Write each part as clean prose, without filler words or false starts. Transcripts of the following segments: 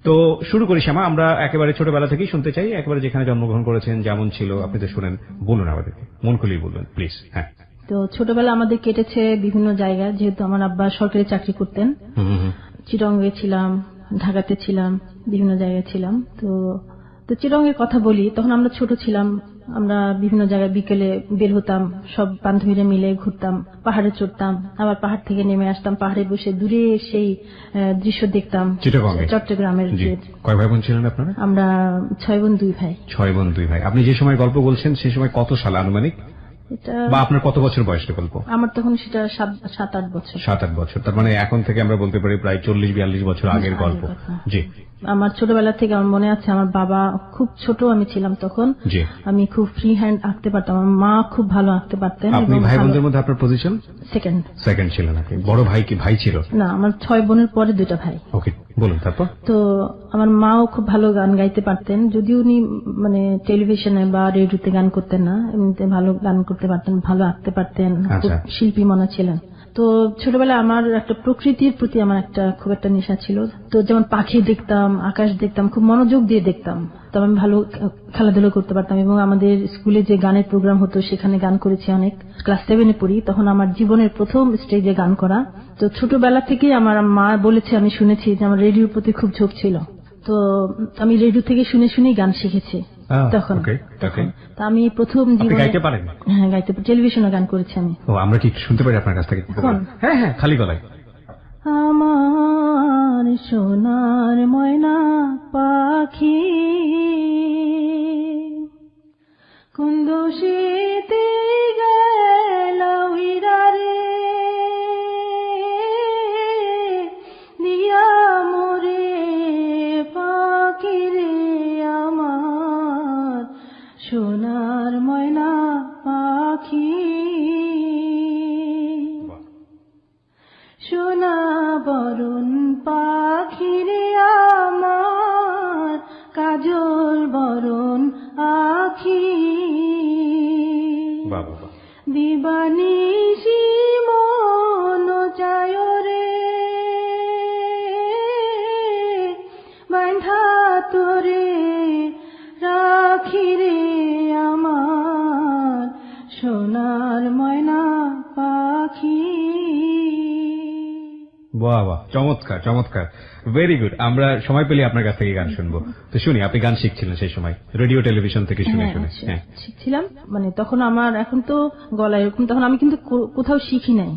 তো শুরু করি শ্যামা, আমরা একেবারে ছোটবেলা থেকেই শুনতে চাই, একেবারে যেখানে জন্মগ্রহণ করেছেন যেমন ছিল আপনি তো শুনেন, বলুন আমাদেরকে, মন খুলেই বলবেন প্লিজ। হ্যাঁ, তো ছোটবেলা আমাদের কেটেছে বিভিন্ন জায়গায়, যেহেতু আমার আব্বা সরকারি চাকরি করতেন। চিটংয়ে ছিলাম, ঢাকাতে ছিলাম, বিভিন্ন জায়গায় ছিলাম। তো চিটংয়ের কথা বলি, তখন আমরা ছোট ছিলাম, আমরা বিভিন্ন জায়গায় বিকেলে বের হতাম, সব বান্ধবীরা মিলে ঘুরতাম, পাহাড়ে চড়তাম, আবার পাহাড় থেকে নেমে আসতাম, পাহাড়ে বসে দূরে সেই দৃশ্য দেখতাম চট্টগ্রামের। কয় ভাই বোন ছিলেন আপনারা? আমরা 6 বোন 2 ভাই। 6 বোন 2 ভাই। আপনি যে সময় গল্প বলছেন সেই সময় কত সাল আনুমানিক, বা আপনার কত বছর বয়সের গল্প? আমার তখন সেটা 7-8 বছর। 7-8 বছর, তার মানে এখন থেকে আমরা বলতে পারি প্রায় 40-42 বছর আগের গল্প। জি, আমার ছোটবেলা থেকে আমার মনে আছে, আমার বাবা খুব ছোট আমি ছিলাম তখন, আমি খুব ফ্রি হ্যান্ড আঁকতে পারতাম, আমার মা খুব ভালো আঁকতে পারতেন। আপনি ভাই বোনদের মধ্যে আপনার পজিশন? সেকেন্ড ছিলেন আপনি। বড় ভাই কি ভাই ছিল? না, আমার 6 বোনের পরে 2টা ভাই। ওকে, বলুন তারপর। তো আমার মাও খুব ভালো গান গাইতে পারতেন, যদিও উনি মানে টেলিভিশনে বা রেডিওতে গান করতেন না, এমনিতে ভালো গান করতে পারতেন, ভালো আঁকতে পারতেন, শিল্পী মনে ছিলেন। তো ছোটবেলায় আমার একটা প্রকৃতির প্রতি আমার খুব একটা নেশা ছিল। তো যেমন পাখি দেখতাম, আকাশ দেখতাম, খুব মনোযোগ দিয়ে দেখতাম। তবে আমি ভালো খেলাধুলা করতে পারতাম, এবং আমাদের স্কুলে যে গানের প্রোগ্রাম হতো সেখানে গান করেছি অনেক। ক্লাস 7-এ পড়ি, তখন আমার জীবনের প্রথম স্টেজে গান করা। তো ছোটবেলা থেকেই আমার মা বলেছে, আমি শুনেছি যে আমার রেডিওর প্রতি খুব ঝোঁক ছিল। তো আমি রেডিও থেকে শুনে শুনেই গান শিখেছি তখন। আমি প্রথম জীবনে গাইতে পারেন? হ্যাঁ, গাইতে, টেলিভিশনে গান করেছি আমি। আমরা কি শুনতে পারি আপনার কাছ থেকে? হ্যাঁ হ্যাঁ, খালি গলায়। আমার সোনার ময়না পাখি কোন দোষেতে গেল উইরারে, দিয়া মোরে পাখি রে আমার সোনার ময়না পাখি, সোনা বরণ পাখি রে আমার কাজল বরণ আখি, দিবানিশি মন চায় রে বাঁধা তোরে রাখি রে আমার সোনার ময়না পাখি। বাহ বাহ, চমৎকার চমৎকার, ভেরি গুড। আমরা সময় পেলে আপনার কাছ থেকে গান শুনবো। তো শুনি, আপনি গান শিখছিলেন সেই সময় রেডিও টেলিভিশন থেকে শুনে শুনে? হ্যাঁ, শিখছিলাম। মানে তখন আমার, এখন তো গলা এরকম, তখন আমি কিন্তু কোথাও শিখি নাই।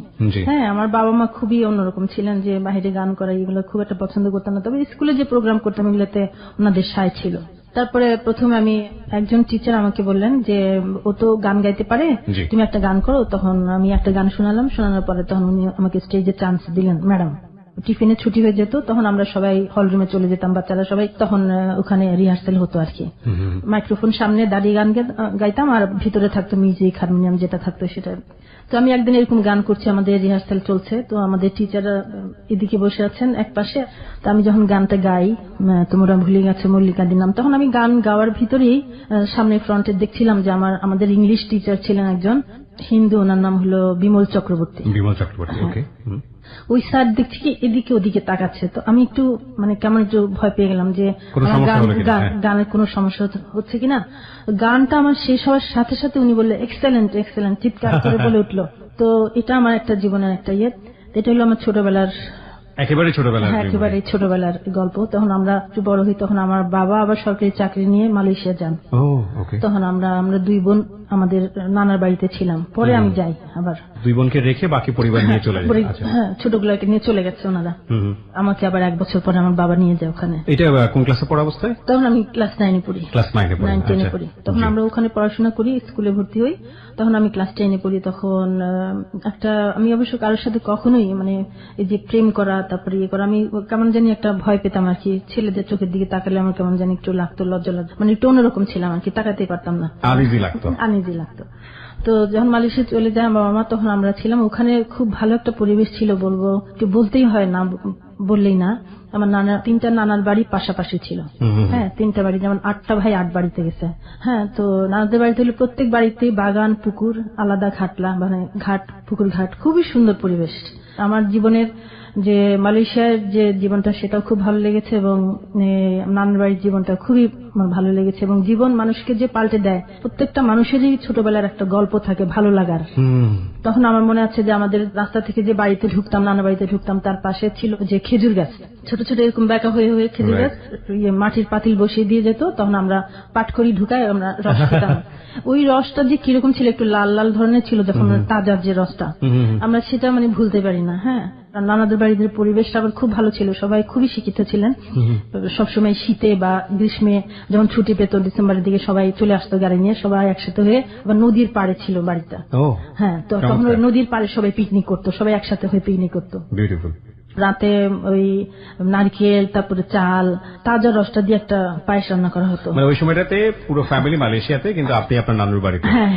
হ্যাঁ, আমার বাবা মা খুবই অন্যরকম ছিলেন, যে বাইরে গান করা এগুলো খুব একটা পছন্দ করতাম না। তবে স্কুলে যে প্রোগ্রাম করতাম এগুলোতে ওনাদের সায় ছিল। তারপরে প্রথমে আমি, একজন টিচার আমাকে বললেন যে ও তো গান গাইতে পারে, তুমি একটা গান করো। তখন আমি একটা গান শোনালাম, শোনানোর পরে তখন উনি আমাকে স্টেজে চান্স দিলেন। ম্যাডাম, টিফিনে ছুটি হয়ে যেত, তখন আমরা সবাই হল রুমে চলে যেতাম, বাচ্চারা সবাই, তখন ওখানে রিহার্সাল হতো আর কি। মাইক্রোফোন সামনে দাঁড়িয়ে গান গাইতাম, আর ভিতরে থাকতো মিউজিক, হারমোনিয়াম যেটা থাকতো সেটা। তো আমি একদিন এরকম গান করছি, আমাদের রিহার্সাল চলছে, তো আমাদের টিচার এদিকে বসে আছেন এক পাশে। তো আমি যখন গানটা গাই, তোমরা ভুলে গেছো মল্লিকাদির নাম, তখন আমি গান গাওয়ার ভিতরেই সামনে ফ্রন্টে দেখছিলাম যে আমাদের ইংলিশ টিচার ছিলেন একজন হিন্দু, ওনার নাম হলো বিমল চক্রবর্তী। ওকে। ওই স্যার দেখছি কি এদিকে ওদিকে তাকাচ্ছে, তো আমি একটু মানে কেমন একটু ভয় পেয়ে গেলাম যে গানের কোনো সমস্যা হচ্ছে কিনা। গানটা আমার শেষ হওয়ার সাথে সাথে উনি বললে এক্সেলেন্ট এক্সেলেন্ট, চিৎকার করে বলে উঠলো। তো এটা আমার একটা জীবনের একটা এটা হলো আমার ছোটবেলার, একেবারে ছোটবেলার গল্প। তখন আমরা একটু বড় হই, তখন আমার বাবা আবার সরকারি চাকরি নিয়ে মালয়েশিয়া যান। তখন আমরা 2 বোন আমাদের নানার বাড়িতে ছিলাম। পরে আমি যাই, আবার 2 বোনকে রেখে বাকি পরিবার নিয়ে চলে যায়। হ্যাঁ, ছোটগুলোকে নিয়ে চলে গেছে ওনারা। আমাকে আবার 1 বছর পরে আমার বাবা নিয়ে যায় ওখানে। এটা কোন ক্লাসে পড়া অবস্থায়? তখন আমি ক্লাস 9-এ পড়ি। ক্লাস 9-10 পড়ি। তখন আমরা ওখানে পড়াশোনা করি, স্কুলে ভর্তি হই। তখন আমি ক্লাস 10-এ পড়ি। তখন আমি অবশ্য কারোর সাথে কখনোই মানে এই যে প্রেম করা, তারপরে ইয়ে করা, আমি কেমন জানি একটা ভয় পেতাম আর কি। ছেলেদের চোখের দিকে তাকালে আমার কেমন জানি একটু লাগতো, লজ্জা, মানে একটু অন্যরকম ছিলাম আর কি, তাকাতেই পারতাম না, আনইজি লাগতো। তো যখন মালয়েশিয়া চলে যায় বাবা মা, তখন আমরা ছিলাম ওখানে, খুব ভালো একটা পরিবেশ ছিল, বলবো একটু বলতেই হয় না, বললেই না। আমার 3টা নানার বাড়ি পাশাপাশি ছিল। হ্যাঁ, 3টা বাড়ি, যেমন 8টা ভাই 8 বাড়িতে গেছে। হ্যাঁ, তো নানাদের বাড়িতে হলে প্রত্যেক বাড়িতে বাগান, পুকুর, আলাদা ঘাটলা, মানে ঘাট, পুকুর ঘাট, খুবই সুন্দর পরিবেশ। আমার জীবনের যে মালয়েশিয়ার যে জীবনটা সেটাও খুব ভালো লেগেছে এবং নানার বাড়ির জীবনটা খুবই আমার ভালো লেগেছে এবং জীবন মানুষকে যে পাল্টে দেয়, প্রত্যেকটা মানুষেরই ছোটবেলার একটা গল্প থাকে ভালো লাগার। তখন আমার মনে আছে যে আমাদের রাস্তা থেকে যে বাড়িতে ঢুকতাম, নানা বাড়িতে ঢুকতাম, তার পাশে ছিল যে খেজুর গাছ, ছোট ছোট এরকম বেঁকা হয়ে হয়ে খেজুর গাছ, মাটির পাতিল বসিয়ে দিয়ে যেত, তখন আমরা পাটখড়ি ঢুকাই আমরা রস খেতাম। ওই রসটা যে কিরকম ছিল, একটু লাল লাল ধরনের ছিল যখন তাজার যে রসটা, আমরা সেটা মানে ভুলতে পারি না। হ্যাঁ, নানাদের বাড়ির পরিবেশটা আবার খুব ভালো ছিল, সবাই খুবই শিক্ষিত ছিলেন। সবসময় শীতে বা গ্রীষ্মে যখন ছুটি পেত ডিসেম্বরের দিকে সবাই চলে আসতো গাড়ি নিয়ে, সবাই একসাথে হয়ে। আবার নদীর পাড়ে ছিল বাড়িটা। হ্যাঁ, তো তখন ওই নদীর পাড়ে সবাই পিকনিক করতো, সবাই একসাথে হয়ে পিকনিক করতো। রাতে ওই নারকেল, তারপরে চাল, তাজা রসটা দিয়ে একটা পায়েস রান্না করা হতো। ওই সময়টাতে পুরো ফ্যামিলি মালয়েশিয়াতে, কিন্তু আপনি আপনার নানুর বাড়িতে। হ্যাঁ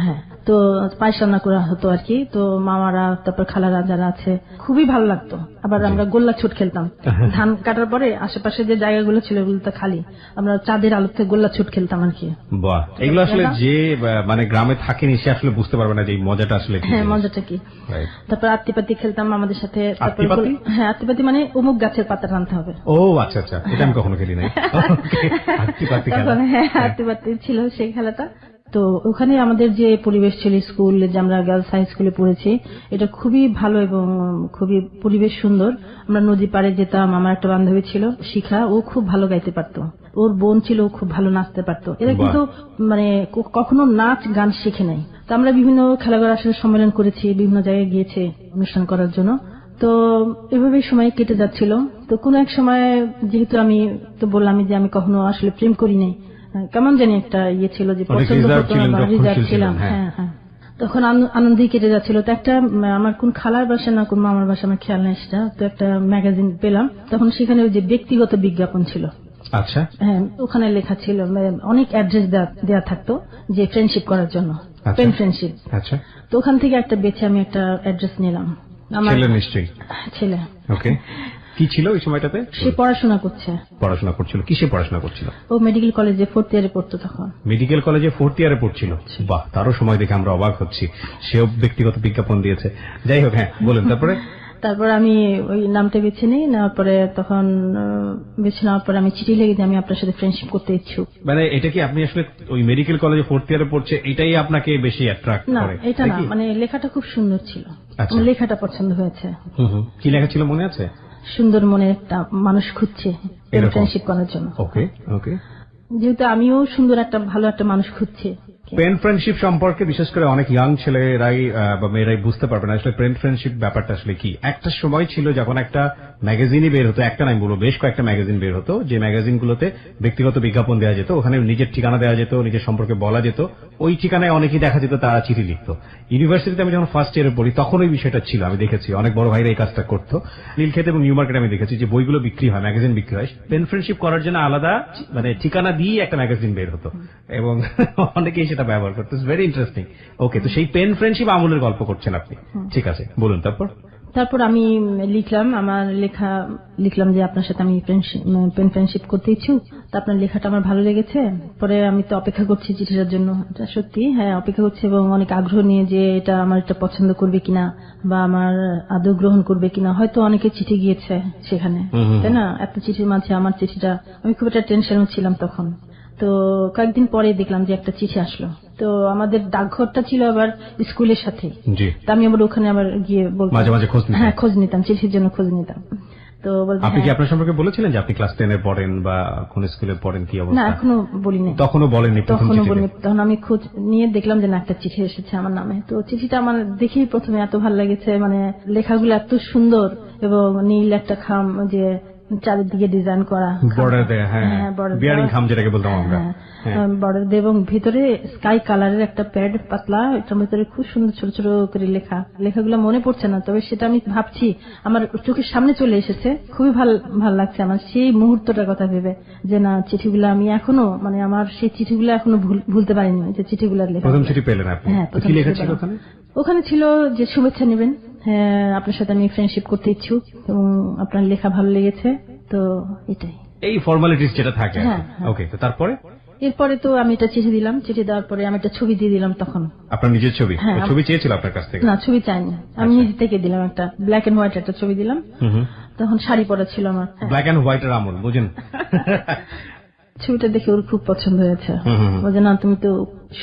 হ্যাঁ, তো পায়েস রান্না করা হতো আর কি। তো মামারা, তারপর খালারা যারা আছে, খুবই ভালো লাগতো। আবার আমরা গোল্লা ছুট খেলতাম, ধান কাটার পরে আশেপাশে যে জায়গাগুলো ছিল ওগুলো তো খালি, আমরা চাঁদের আলোতে গোল্লা ছুট খেলতাম আর কি। বাহ, এগুলো আসলে যে মানে গ্রামে থাকেনি সে আসলে বুঝতে পারবে না যে এই মজাটা আসলে কি। হ্যাঁ, মজাটা কি। তারপর আত্মীপাতি খেলতাম আমাদের সাথে। হ্যাঁ, আত্মীপাতি মানে অমুক গাছের পাতা টানতে হবে। ও আচ্ছা আচ্ছা, এটা আমি কখনো খেলি নাই। হ্যাঁ, আত্মীপাতি ছিল সেই খেলাটা। তো ওখানে আমাদের যে পরিবেশ ছিল, স্কুল যে আমরা গার্লস হাই স্কুলে পড়েছি, এটা খুবই ভালো এবং খুবই পরিবেশ সুন্দর। আমরা নদী পাড়ে যেতাম। আমার একটা বান্ধবী ছিল শিখা, ও খুব ভালো গাইতে পারতো, ওর বোন ছিল, ও খুব ভালো নাচতে পারতো। এরা কিন্তু মানে কখনো নাচ গান শিখে নাই। তো আমরা বিভিন্ন খেলাঘর আসলে সম্মেলন করেছি, বিভিন্ন জায়গায় গিয়েছে অনুষ্ঠান করার জন্য। তো এভাবেই সময় কেটে যাচ্ছিল। তো কোন এক সময়, যেহেতু আমি তো বললাম যে আমি কখনো আসলে প্রেম করি নাই, কেমন জানি একটা ইয়ে ছিল যে পছন্দ হতো না, রিজার্ভ ছিলাম। হ্যাঁ হ্যাঁ, তখন আনন্দেই কেটে যাচ্ছিল। তো একটা আমার কোন খালার বাসা না কোন মামার বাসা আমার খেয়াল নেই সেটা, তো একটা ম্যাগাজিন পেলাম। তখন সেখানে ওই যে ব্যক্তিগত বিজ্ঞাপন ছিল। আচ্ছা। হ্যাঁ, ওখানে লেখা ছিল, অনেক অ্যাড্রেস দেওয়া থাকতো যে ফ্রেন্ডশিপ করার জন্য, পেন ফ্রেন্ডশিপ। আচ্ছা। তো ওখান থেকে একটা বেছে আমি একটা অ্যাড্রেস নিলাম। আমার নিশ্চয়ই ছেলে। ওকে, কি ছিল ওই সময়টাতে? সে পড়াশোনা করছে। পড়াশোনা করছিল? কিসে পড়াশোনা করছিল? ও মেডিকেল কলেজে 4th ইয়ারে পড়তো তখন। মেডিকেল কলেজে 4th ইয়ারে পড়ছিল? বাহ, তারও সময় দেখে আমরা অবাক হচ্ছি। সেও ব্যক্তিগত বিজ্ঞাপন দিয়েছে। যাই হোক, হ্যাঁ বলেন। তারপর আমি ওই নামটা বেছে নিই, নেওয়ার পরে তখন বেছে নেওয়ার পরে আমি চিঠি লিখে দিই আমি আপনার সাথে ফ্রেন্ডশিপ করতে ইচ্ছুক। মানে এটা কি আপনি আসলে ওই মেডিকেল কলেজে 4th ইয়ারে পড়ছে এটাই আপনাকে বেশি অ্যাট্রাক্ট করে? না, এটা না, মানে লেখাটা খুব সুন্দর ছিল। আমার লেখাটা পছন্দ হয়েছে। কি লেখা ছিল মনে আছে? সুন্দর মনে একটা মানুষ খুঁজছে ফ্রেন্ডশিপ করার জন্য। ওকে ওকে, যেহেতু আমিও সুন্দর একটা ভালো একটা মানুষ খুঁজছি। পেন ফ্রেন্ডশিপ সম্পর্কে বিশেষ করে অনেক ইয়াং ছেলেরাই বা মেয়েরাই বুঝতে পারবে না আসলে পেন ফ্রেন্ডশিপ ব্যাপারটা আসলে কি। একটা সময় ছিল যখন একটা ম্যাগাজিনই বের হতো, একটা নাই বলবো বেশ কয়েকটা ম্যাগাজিন বের হতো, যে ম্যাগাজিনগুলোতে ব্যক্তিগত বিজ্ঞাপন দেওয়া যেত, ওখানে নিজের ঠিকানা দেওয়া যেত, নিজের সম্পর্কে বলা যেত, ওই ঠিকানায় অনেকেই দেখা যেত তারা চিঠি লিখতো। ইউনিভার্সিটিতে আমি যখন ফার্স্ট ইয়ারে পড়ি তখন ওই বিষয়টা ছিল, আমি দেখেছি অনেক বড় ভাইরা এই কাজটা করতো। নীলক্ষেত এবং নিউ মার্কেটে আমি দেখেছি যে বইগুলো বিক্রি হয়, ম্যাগাজিন বিক্রি হয়, পেন ফ্রেন্ডশিপ করার জন্য আলাদা মানে ঠিকানা দিয়ে একটা ম্যাগাজিন বের হতো এবং অনেকেই সেটা ব্যবহার করতো। Very interesting. ওকে, তো সেই পেন ফ্রেন্ডশিপ আমলের গল্প করছেন আপনি, ঠিক আছে, বলুন। তারপর আমি লিখলাম, আমার লেখা লিখলাম যে আপনার সাথে আমি পেন ফ্রেন্ডশিপ করতে ইচ্ছুক। তা আপনার লেখাটা আমার ভালো লেগেছে। পরে আমি তো অপেক্ষা করছি চিঠিটার জন্য। এটা সত্যি, হ্যাঁ অপেক্ষা করছি এবং অনেক আগ্রহ নিয়ে যে এটা আমার এটা পছন্দ করবে কিনা বা আমার আদৌ গ্রহণ করবে কিনা। হয়তো অনেকে চিঠি গিয়েছে সেখানে, তাই না? এত চিঠির মাঝে আমার চিঠিটা, আমি খুব একটা টেনশনও ছিলাম তখন। তো কয়েকদিন পরে দেখলাম যে একটা চিঠি আসলো। তো আমাদের ডাকঘরটা ছিল আবার স্কুলের সাথে, তা আমি আবার ওখানে আবার গিয়ে বলতাম, মাঝে মাঝে খোঁজ নিতাম, চিঠির জন্য খোঁজ নিতাম। তো আপনি কি আপনার সম্পর্কে বলেছিলেন যে আপনি ক্লাস 10 এ পড়েন বা কোন স্কুলে পড়েন, কি অবস্থা? না, এখনো বলিনি। তখনও বলেননি? তখন আমি খোঁজ নিয়ে দেখলাম যে না, একটা চিঠি এসেছে আমার নামে। তো চিঠিটা আমার দেখেই প্রথমে এত ভালো লেগেছে, মানে লেখাগুলো এত সুন্দর এবং নীল একটা খাম যে চারিদিকে ডিজাইন করা, বর্ডার দেয়া, হ্যাঁ বিয়ারিং খাম যেটাকে বলতাম আমরা, বর্ডার দিয়ে, এবং ভিতরে স্কাই কালারের একটা প্যাড পাতলা, এটার ভিতরে খুব সুন্দর ছোট ছোট করে লেখাগুলো মনে পড়ছে না, তবে সেটা আমি ভাবছি আমার চোখের সামনে চলে এসেছে। খুবই ভালো লাগছে আমার সেই মুহূর্তটার কথা ভেবে যে না, চিঠিগুলো আমি এখনো মানে আমার সেই চিঠিগুলো এখনো ভুলতে পারিনি। যে চিঠিগুলোর লেখা, প্রথম চিঠি পেলেন আপনি? হ্যাঁ, কি লেখা ছিল ওখানে? ছিল যে শুভেচ্ছা নেবেন, হ্যাঁ আপনার সাথে আমি ফ্রেন্ডশিপ করতে ইচ্ছুক এবং আপনার লেখা ভালো লেগেছে। তো এটাই, এই ফর্মালিটিস যেটা থাকে। ওকে, তো তারপরে? এরপরে তো আমি এটা চিঠি দিলাম, চিঠি দেওয়ার পরে আমি একটা ছবি দিয়ে দিলাম। তখন আপনার নিজের ছবি? হ্যাঁ, ছবি চেয়েছিল আপনার কাছ থেকে? না, ছবি চাইনি, আমি নিজে থেকে দিলাম, একটা ব্ল্যাক এন্ড হোয়াইট একটা ছবি দিলাম। তখন শাড়ি পরা ছিল আমার। ব্ল্যাক এন্ড হোয়াইট এর আমল, বুঝেন? ছবিটা দেখে ওর খুব পছন্দ হয়েছে, বলছে না তুমি তো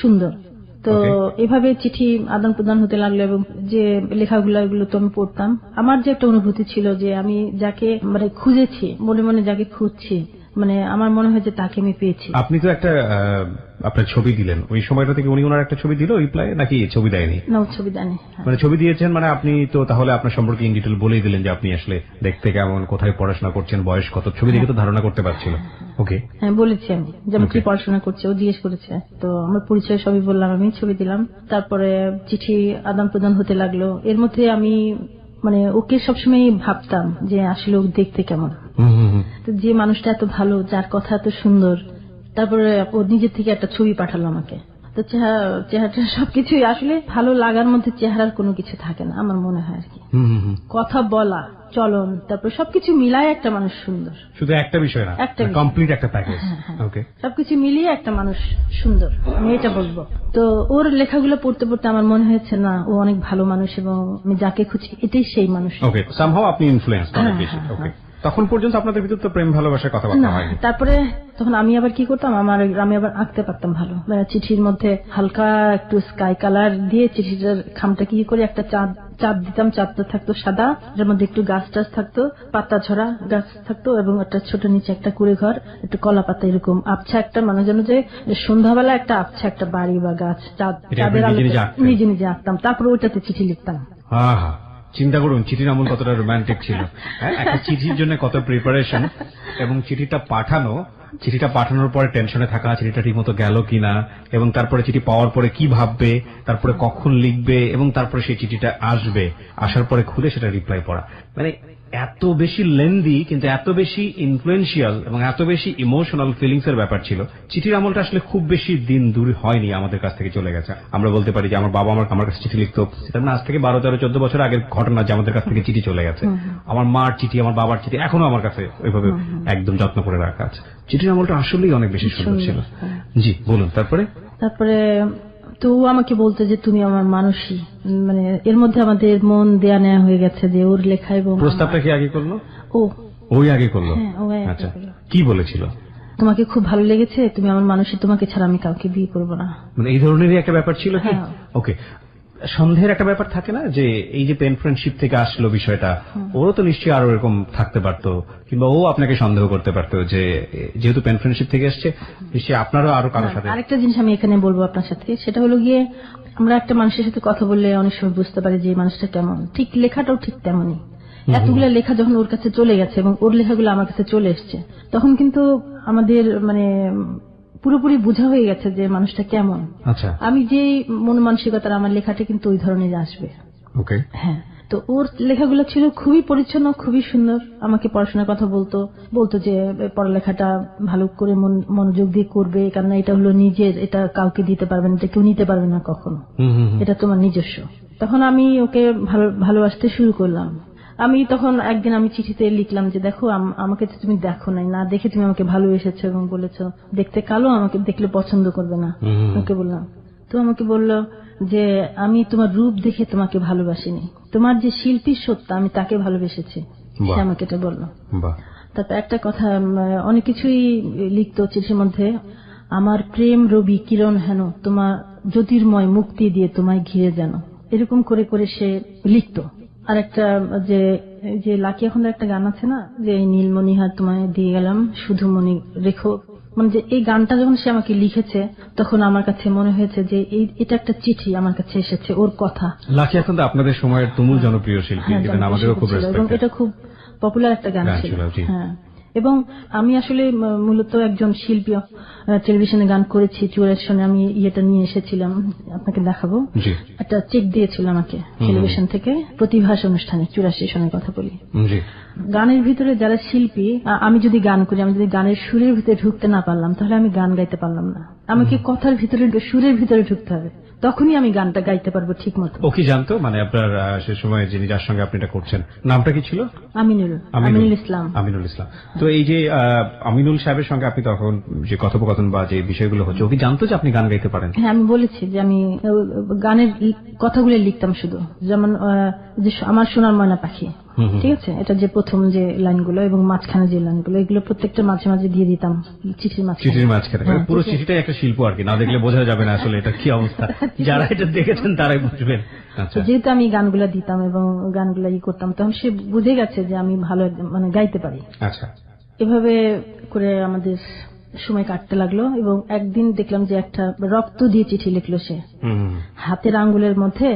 সুন্দর। তো এভাবে চিঠি আদান প্রদান হতে লাগলো এবং যে লেখাগুলো এগুলো তো আমি পড়তাম। আমার যে একটা অনুভূতি ছিল যে আমি যাকে মানে খুঁজেছি, মনে মনে যাকে খুঁজছি, মানে আমার মনে হয় যে তাকে আমি পেয়েছি। আপনি তো একটা আপনার ছবি দিলেন, ওই সময়টা থেকে উনি ওনার একটা ছবি দিল রিপ্লাই, নাকি ছবি দেয়নি? না, ছবি দেয়নি। মানে ছবি দিয়েছেন, মানে আপনি তো তাহলে আপনার সম্পর্কে ইন ডিটেল বলেই দিলেন যে আপনি আসলে দেখতে কেমন, কোথায় পড়াশোনা করছেন, বয়স কত, ছবি দেখে তো ধারণা করতে পারছিল। ওকে, হ্যাঁ বলেছি আমি যে আমি কি পড়াশোনা করছি, ও জিজ্ঞেস করেছে, তো আমার পরিচয় সবই বললাম, আমি ছবি দিলাম। তারপরে চিঠি আদান প্রদান হতে লাগলো। এর মধ্যে আমি মানে ওকে সবসময় ভাবতাম যে আসলে ও দেখতে কেমন, তো যে মানুষটা এত ভালো, যার কথা এত সুন্দর, তারপরে ও নিজের থেকে একটা ছবি পাঠালো আমাকে। তো চেহারাটা সবকিছুই আসলে ভালো লাগার মধ্যে চেহারার কোনো কিছু থাকে না আমার মনে হয় আর কি। কথা বলা, চলন, তারপর সবকিছু মিলায় একটা মানুষ সুন্দর। শুধু একটা বিষয় না, কমপ্লিট একটা প্যাকেজ। ওকে, সবকিছু মিলিয়ে একটা মানুষ সুন্দর, আমি এটা বলবো। তো ওর লেখাগুলো পড়তে পড়তে আমার মনে হয়েছে না, ও অনেক ভালো মানুষ এবং আমি যাকে খুঁজি এটাই সেই মানুষ। ওকে, সামহাউ আপনি ইনফ্লুয়েন্স অনেক বেশি। ওকে, তখন পর্যন্ত আপনাদের ভিতর তো প্রেম ভালোবাসার কথাবার্তা হয়নি? তারপরে তখন আমি আবার কি করতাম, আমি আবার আঁকতে পারতাম ভালো। চিঠির মধ্যে হালকা একটু স্কাই কালার দিয়ে চিঠিটার খামটা কি করে একটা চাঁদ দিতাম, চাঁদটা থাকতো সাদা, এর মধ্যে একটু গাছ টাছ থাকতো, পাতা ঝরা গাছ থাকতো এবং একটা ছোট নিচে একটা কুড়ে ঘর, একটু কলা পাতা, এরকম আবছা একটা, মানে যেন যে সন্ধ্যাবেলা একটা আবছা একটা বাড়ি বা গাছ, চাঁদের আলো, নিজে নিজে আঁকতাম। তারপরে ওইটাতে চিঠি লিখতাম। চিন্তা করুন চিঠির আমল কতটা রোমান্টিক ছিল। একটা চিঠির জন্য কত প্রিপারেশন, এবং চিঠিটা পাঠানোর পরে টেনশনে থাকা, চিঠিটা ঠিক মতো গেল কিনা, এবং তারপরে চিঠি পাওয়ার পরে কি ভাববে, তারপরে কখন লিখবে, এবং তারপরে সেই চিঠিটা আসবে, আসার পরে খুলে সেটা রিপ্লাই পড়া, মানে এত বেশি লেন্দি কিন্তু এত বেশি ইনফ্লুয়েন্সিয়াল এবং এত বেশি ইমোশনাল ফিলিংস এর ব্যাপার ছিল। চিঠির আমলটা আসলে খুব বেশি দিন দূর হয়নি, আমাদের কাছ থেকে চলে গেছে। আমরা বলতে পারি যে আমার বাবা আমার কাছে চিঠি লিখতো, সেটা আজ থেকে 12-13-14 বছর আগের ঘটনা যে আমাদের কাছ থেকে চিঠি চলে গেছে। আমার মার চিঠি, আমার বাবার চিঠি এখনো আমার কাছে ওইভাবে একদম যত্ন করে রাখা আছে। চিঠির আমলটা আসলেই অনেক বেশি সুন্দর ছিল। জি বলুন। তারপরে তো আমাকে বলতে যে তুমি আমার মানুষই, মানে এর মধ্যে আমাদের মন দেয়া নেওয়া হয়ে গেছে যে ওর লেখা। এবং প্রস্তাবটা কি আগে করলো? ওই আগে করলো? আচ্ছা, কি বলেছিল? তোমাকে খুব ভালো লেগেছে, তুমি আমার মানুষই, তোমাকে ছাড়া আমি কাউকে বিয়ে করবো না, মানে এই ধরনেরই একটা ব্যাপার ছিল কি? ওকে, সন্দেহের একটা ব্যাপার থাকে না যে এই যে পেন ফ্রেন্ডশিপ থেকে আসলো বিষয়টা, ওরও তো নিশ্চয়ই আরো এরকম থাকতে পারতো, কিংবা ও আপনাকে সন্দেহ করতে পারতো যে যেহেতু পেন ফ্রেন্ডশিপ থেকে আসছে নিশ্চয়ই আপনারও আরো কারোর সাথে। আরেকটা জিনিস আমি এখানে বলবো আপনার সাথে, সেটা হলো গিয়ে আমরা একটা মানুষের সাথে কথা বললে অনেক সময় বুঝতে পারি যে মানুষটা কেমন, ঠিক লেখাটাও ঠিক তেমনই। এতগুলা লেখা যখন ওর কাছে চলে গেছে এবং ওর লেখাগুলো আমার কাছে চলে এসছে, তখন কিন্তু আমাদের মানে পুরোপুরি বোঝা হয়ে গেছে যে মানুষটা কেমন। আচ্ছা, আমি যে মন মানসিকতার, আমার লেখাটা কিন্তু ওই ধরনের আসবে। ওকে, হ্যাঁ। তো ওর লেখাগুলো ছিল খুবই পরিচ্ছন্ন, খুবই সুন্দর। আমাকে পড়াশোনার কথা বলতো যে পড়ালেখাটা ভালো করে মনোযোগ দিয়ে করবে, কারণ এটা হলো নিজের, এটা কাউকে দিতে পারবে না, এটা কেউ নিতে পারবে না কখনো, এটা তোমার নিজস্ব। তখন আমি ওকে ভালোবাসতে শুরু করলাম। আমি তখন একদিন আমি চিঠিতে লিখলাম যে দেখো, আমাকে তো তুমি দেখো নাই, না দেখে তুমি আমাকে ভালোবেসেছো এবং বলেছো দেখতে কালো, আমাকে দেখলে পছন্দ করবে না, ওকে বললাম। তো আমাকে বললো যে আমি তোমার রূপ দেখে তোমাকে ভালোবাসিনি, তোমার যে শিল্পীর সত্তা আমি তাকে ভালোবেসেছি, সে আমাকে এটা বললো। তারপর একটা কথা, অনেক কিছুই লিখতো চিঠির মধ্যে, আমার প্রেম রবি কিরণ হেন, তোমার জ্যোতির্ময় মুক্তি দিয়ে তোমায় ঘিরে যেন, এরকম করে করে সে লিখতো। আর একটা যে লাকি এখন একটা গান আছে না, যে নীলমণিহার তোমায় দিয়ে গেলাম শুধু মনি রেখো, মানে যে এই গানটা যখন সে আমাকে লিখেছে তখন আমার কাছে মনে হয়েছে যে এটা একটা চিঠি আমার কাছে এসেছে, ওর কথা। লাকি এখন তো আপনাদের সময়ের তুমুল জনপ্রিয় শিল্পী, আমাদেরও খুব রেসপেক্ট, এবং এটা খুব পপুলার একটা গান ছিল। হ্যাঁ, এবং আমি আসলে মূলত একজন শিল্পী, টেলিভিশনে গান করেছি, 84 সনে আমি ইয়েটা নিয়ে এসেছিলাম, আপনাকে দেখাবো। একটা চেক দিয়েছিল আমাকে টেলিভিশন থেকে, প্রতিভাস অনুষ্ঠানে, 84 সনের কথা বলি। গানের ভিতরে যারা শিল্পী, আমি যদি গান করি, আমি যদি গানের সুরের ভিতরে ঢুকতে না পারলাম তাহলে আমি গান গাইতে পারলাম না। আমাকে কথার ভিতরে, সুরের ভিতরে ঢুকতে হবে, তখনই আমি গানটা গাইতে পারবো ঠিক মতো। ও কি জানতো, মানে আপনার সে সময় যিনি যার সঙ্গে আপনি এটা করছেন, নামটা কি ছিল? আমিনুল ইসলাম। আমিনুল ইসলাম। তো এই যে আমিনুল সাহেবের সঙ্গে আপনি তখন যে কথোপকথন বা যে বিষয়গুলো হচ্ছে, ও কি জানতো যে আপনি গান গাইতে পারেন? হ্যাঁ, আমি বলেছি যে আমি গানের কথাগুলো লিখতাম শুধু, যেমন যে আমার সোনার ময়না পাখি, ঠিক আছে, এটা যে প্রথম যে লাইনগুলো এবং মাঝখানে যে লাইনগুলো, এগুলো প্রত্যেকটা মাঝে মাঝে দিয়ে দিতাম চিঠির মাঝখানে। পুরো চিঠিটাই একটা শিল্প আর কি, না দেখলে বোঝা যাবে না আসলে এটা কি অবস্থা, যারা এটা দেখেছেন তারাই বুঝবেন। আচ্ছা, যেহেতু আমি গানগুলা দিতাম এবং গানগুলা করতাম, তখন সে বুঝে গেছে যে আমি ভালো মানে গাইতে পারি। আচ্ছা, এভাবে করে আমাদের সময় কাটতে লাগলো এবং একদিন দেখলাম যে একটা রক্ত দিয়ে চিঠি লিখলো সে, হাতের আঙ্গুলের মধ্যে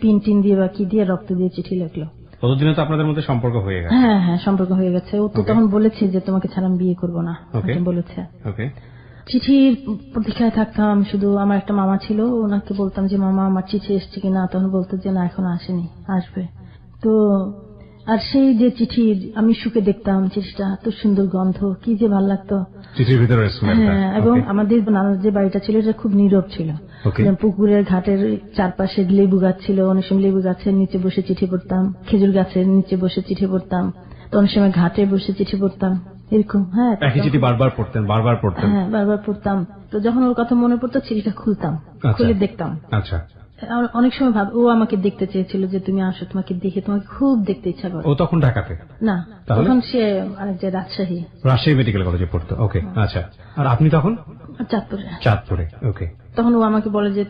পিন টিন দিয়ে বা কি দিয়ে রক্ত দিয়ে চিঠি লিখলো। ততদিনে তো আপনাদের মধ্যে সম্পর্ক হয়ে গেছে? হ্যাঁ হ্যাঁ, সম্পর্ক হয়ে গেছে। ও তো তখন বলেছে যে তোমাকে ছাড়া আমি বিয়ে করবো না, বলেছে। চিঠির প্রতীক্ষায় থাকতাম শুধু। আমার একটা মামা ছিল, ওনাকে বলতাম যে মামা আমার চিঠি এসছে কিনা, তখন বলতো যে না এখনো আসেনি, আসবে। তো আর সেই যে চিঠি আমি শুকে দেখতাম, চিঠিটা এত সুন্দর গন্ধ, কি যে ভালো লাগতো চিঠির ভিতরে। হ্যাঁ, এবং আমাদের নানার যে বাড়িটা ছিল এটা খুব নীরব ছিল। পুকুরের ঘাটের চারপাশে লেবু গাছ ছিল, অনেক সময় লেবু গাছের নিচে বসে চিঠি পড়তাম, খেজুর গাছের নিচে বসে চিঠি পড়তাম, তো অনেক সময় ঘাটে বসে চিঠি পড়তাম, এরকম। হ্যাঁ, একই চিঠি বারবার পড়তেন? হ্যাঁ, বারবার পড়তাম। তো যখন ওর কথা মনে পড়তো চিঠিটা খুলতাম, খুলে দেখতাম। আচ্ছা, অনেক সময় ও আমাকে দেখতে চেয়েছিল যে তুমি আসো, তোমাকে দেখে তোমাকে খুব দেখতে ইচ্ছা করে। ও তখন ঢাকাতে না, তখন সে যে রাজশাহী মেডিকেল কলেজে পড়তো। ওকে, আচ্ছা। আর আপনি তখন? চাঁদপুরে। ওকে। তখন ও আমাকে বলে যে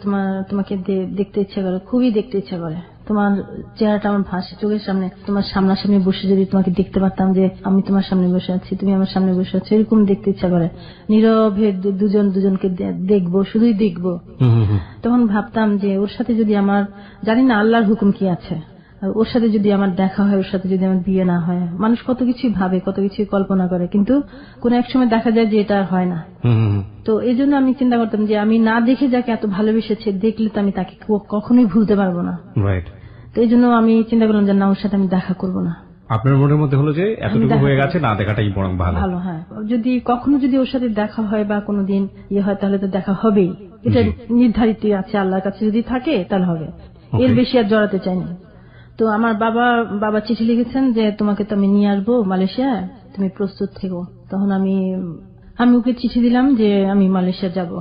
তোমাকে দেখতে ইচ্ছা করে, খুবই দেখতে ইচ্ছা করে, তোমার চেহারাটা আমার ভাসে চোখের সামনে, তোমার সামনাসামনি বসে যদি তোমাকে দেখতে পারতাম যে আমি তোমার সামনে বসে আছি, তুমি আমার সামনে বসে আছো, এরকম দেখতে ইচ্ছা করে। নীরবে দুজনকে দেখবো, শুধুই দেখবো। তখন ভাবতাম যে ওর সাথে যদি আমার, জানি না আল্লাহর হুকুম কি আছে, ওর সাথে যদি আমার দেখা হয়, ওর সাথে যদি আমার বিয়ে না হয়, মানুষ কত কিছুই ভাবে, কত কিছুই কল্পনা করে, কিন্তু কোন এক সময় দেখা যায় যে এটা হয় না। তো এই জন্য আমি চিন্তা করতাম যে আমি না দেখে যাকে এত ভালোবেসেছে, দেখলে তো আমি তাকে কখনোই ভুলতে পারবো না। তো এই জন্য আমি চিন্তা করলাম যে না, ওর সাথে আমি দেখা করবো না। আপনার মনের মধ্যে হলো যে এতটুকু হয়ে গেছে, না দেখাটাই বরং ভালো। হ্যাঁ, যদি কখনো যদি ওর সাথে দেখা হয় বা কোনোদিন হয়, তাহলে তো দেখা হবেই, এটা নির্ধারিত আছে, আল্লাহর কাছে যদি থাকে তাহলে হবে, এর বেশি আর জড়াতে চাইনি। তো আমার বাবা চিঠি লিখেছেন যে তোমাকে তো আমি নিয়ে আসবো মালয়েশিয়া, তুমি প্রস্তুত থেকো। তখন আমি ওকে চিঠি দিলাম যে আমি মালয়েশিয়া যাব,